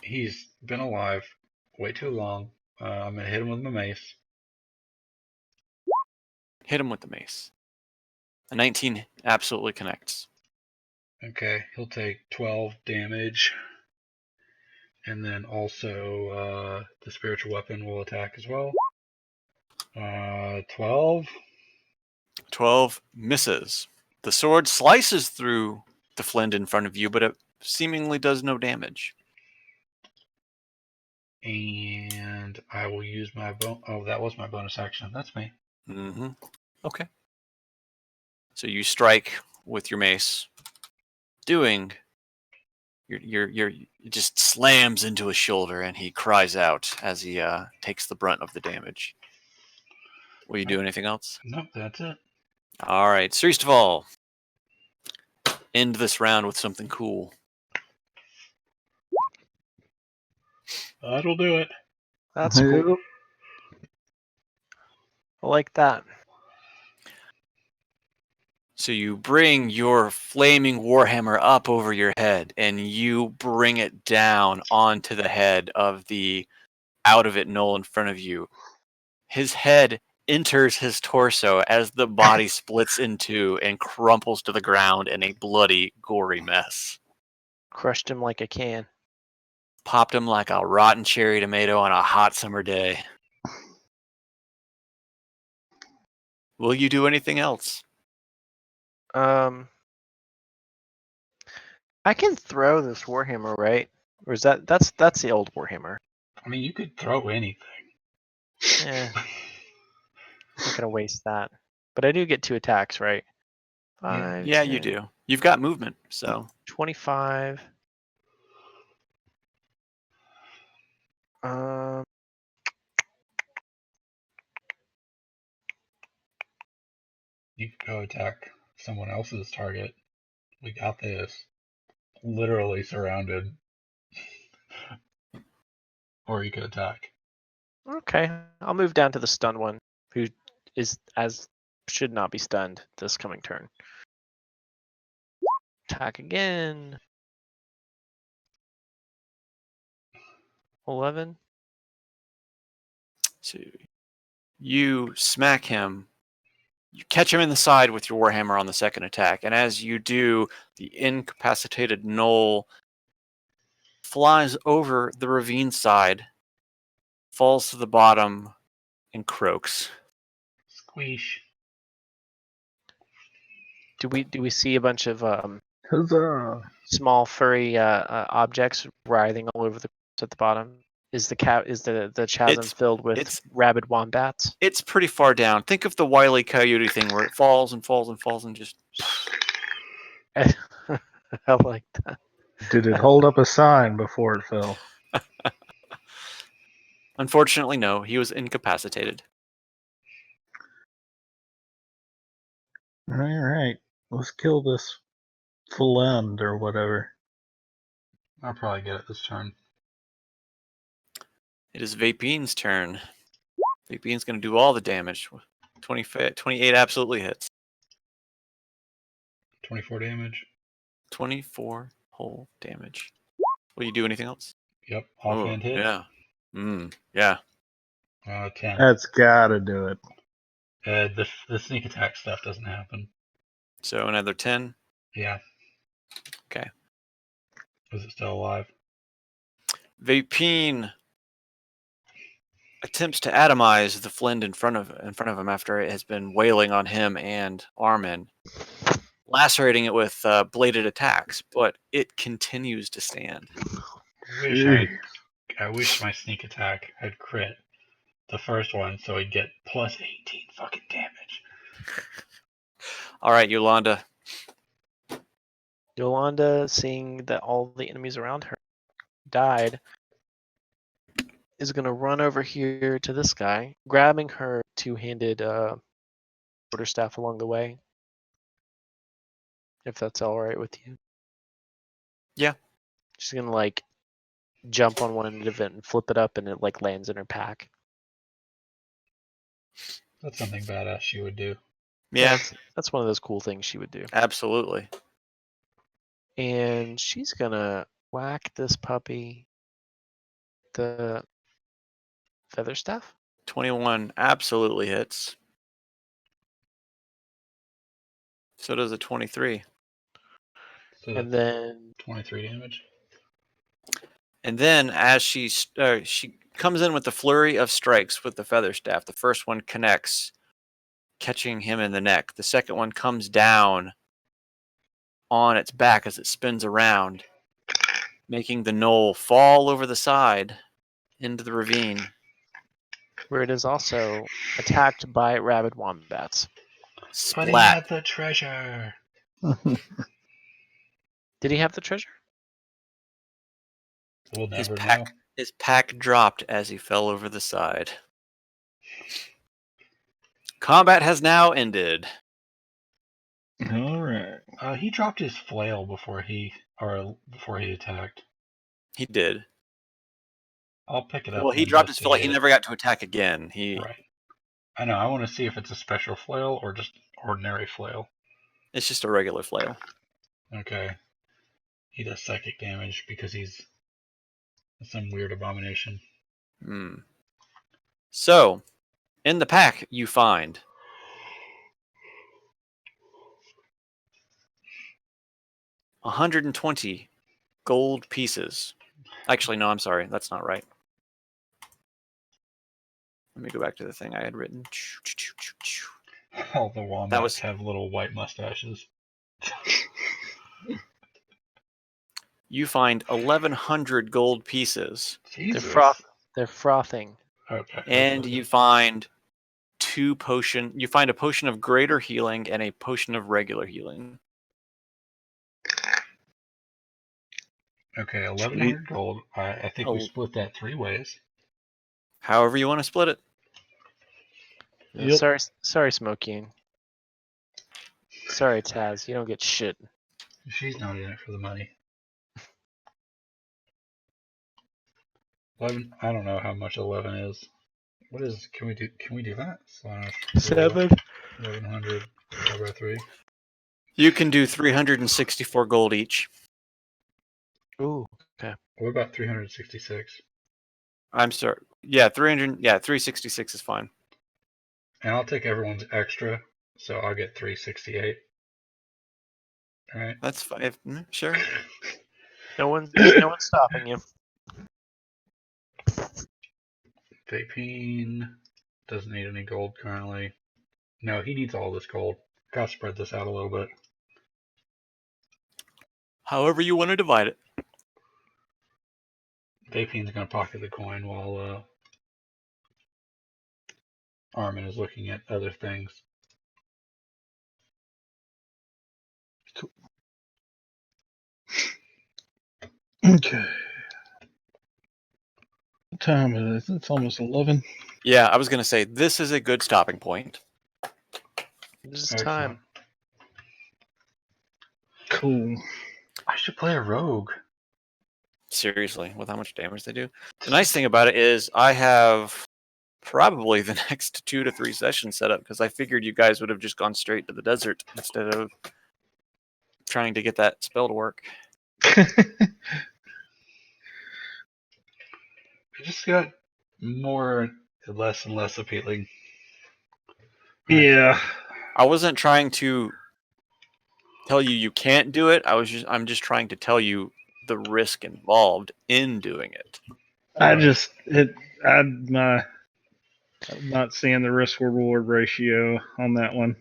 He's been alive way too long. I'm going to hit him with my mace. Hit him with the mace. A 19 absolutely connects. Okay, he'll take 12 damage. And then also the spiritual weapon will attack as well. 12. 12 misses. The sword slices through the flint in front of you, but it seemingly does no damage. And I will use my oh, that was my bonus action. That's me. Mm-hmm. Okay. So you strike with your mace, doing it just slams into his shoulder, and he cries out as he takes the brunt of the damage. Will you do anything else? Nope, that's it. All right, Sristoval, end this round with something cool. That'll do it. That's cool. I like that. So you bring your flaming warhammer up over your head, and you bring it down onto the head of the out-of-it knoll in front of you. His head enters his torso as the body splits in two and crumples to the ground in a bloody, gory mess. Crushed him like a can. Popped him like a rotten cherry tomato on a hot summer day. Will you do anything else? I can throw this warhammer, right? Or is that's the old warhammer? I mean, you could throw anything. Yeah. I'm not gonna waste that. But I do get 2 attacks, right? 5, Yeah, 10, you do. You've got movement, so 25. You could go attack someone else's target. We got this. Literally surrounded. Or you could attack. Okay, I'll move down to the stunned one, who should not be stunned this coming turn. Attack again. 11. So you smack him. You catch him in the side with your warhammer on the second attack, and as you do, the incapacitated gnoll flies over the ravine side, falls to the bottom, and croaks. Squeesh. Do we see a bunch of Huzzah! small furry objects writhing all over the at the bottom? Is the chasm filled with rabid wombats? It's pretty far down. Think of the Wile E. Coyote thing where it falls and falls and falls and just. I like that. Did it hold up a sign before it fell? Unfortunately, no. He was incapacitated. All right, let's kill this Flend or whatever. I'll probably get it this turn. It is Vapine's turn. Vapine's going to do all the damage. 28 absolutely hits. 24 damage. 24 whole damage. Will you do anything else? Yep, offhand hit. Yeah. Yeah. 10. That's gotta do it. The sneak attack stuff doesn't happen. So another 10. Yeah. Okay. Is it still alive? Vapine attempts to atomize the Flend in front of him after it has been wailing on him and Armin, lacerating it with bladed attacks, but it continues to stand. I wish my sneak attack had crit the first one, so he'd get plus 18 fucking damage. All right, Yolanda. Yolanda, seeing that all the enemies around her died, is going to run over here to this guy, grabbing her two-handed quarterstaff along the way. If that's all right with you. Yeah. She's going to jump on one end of it and flip it up, and it lands in her pack. That's something badass she would do. Yeah. That's one of those cool things she would do. Absolutely. And she's going to whack this puppy the feather staff. 21 absolutely hits. So does a 23. So and then 23 damage. And then as she comes in with the flurry of strikes with the feather staff, the first one connects, catching him in the neck. The second one comes down on its back as it spins around, making the gnoll fall over the side into the ravine, where it is also attacked by rabid wombats. But he Splat. had the treasure. Did he have the treasure? We'll never know. His pack dropped as he fell over the side. Combat has now ended. All right. He dropped his flail before he attacked. He did. I'll pick it up. Well, he dropped his flail. He never got to attack again. Right. I know. I want to see if it's a special flail or just ordinary flail. It's just a regular flail. Okay. He does psychic damage because he's some weird abomination. So, in the pack, you find 120 gold pieces. Actually, no, I'm sorry. That's not right. Let me go back to the thing I had written. All the wombats have little white mustaches. You find 1,100 gold pieces. Jesus. They're frothing. Okay. And you find two potion. You find a potion of greater healing and a potion of regular healing. Okay, 1,100 gold. I think we split that 3 ways. However you want to split it. Yep. Sorry, Smokey. Sorry, Taz, you don't get shit. She's not in it for the money. 11. I don't know how much 11 is. What is? Can we do that? Seven. 1100 divided by 3. You can do 364 gold each. Ooh. What about 366? I'm sorry. Yeah, 300. Yeah, 366 is fine. And I'll take everyone's extra, so I'll get 368. All right. That's fine. Sure. No one's stopping you. Vapine doesn't need any gold currently. No, he needs all this gold. Gotta spread this out a little bit. However you want to divide it. Vapine's gonna pocket the coin while Armin is looking at other things. Cool. Okay. What time is it? It's almost 11. Yeah, I was going to say, this is a good stopping point. This is Excellent. time. Cool. I should play a rogue. Seriously, with how much damage they do. The nice thing about it is I have probably the next 2 to 3 sessions set up because I figured you guys would have just gone straight to the desert instead of trying to get that spell to work. It just got less and less appealing. Yeah. I wasn't trying to tell you can't do it. I'm just trying to tell you the risk involved in doing it. I'm not seeing the risk reward ratio on that one.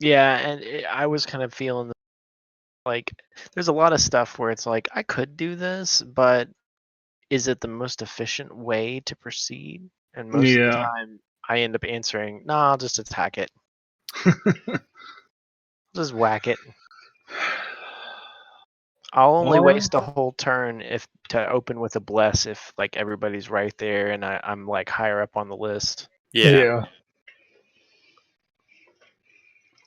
Yeah, and I was kind of feeling like there's a lot of stuff where it's like I could do this, but is it the most efficient way to proceed? And most of the time, I end up answering, "No, I'll just attack it. Just whack it. I'll only waste a whole turn to open with a bless if like everybody's right there and I'm like higher up on the list. Yeah.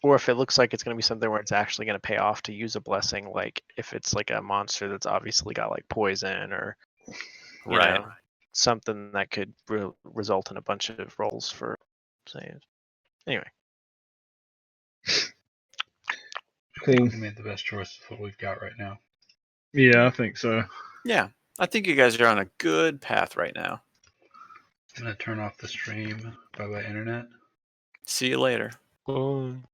Or if it looks like it's going to be something where it's actually going to pay off to use a blessing, like if it's like a monster that's obviously got like poison or you know, something that could result in a bunch of rolls for saves. Anyway. Cool. We made the best choice of what we've got right now. Yeah, I think so. Yeah, I think you guys are on a good path right now. I'm gonna turn off the stream. Bye bye, internet. See you later. Bye.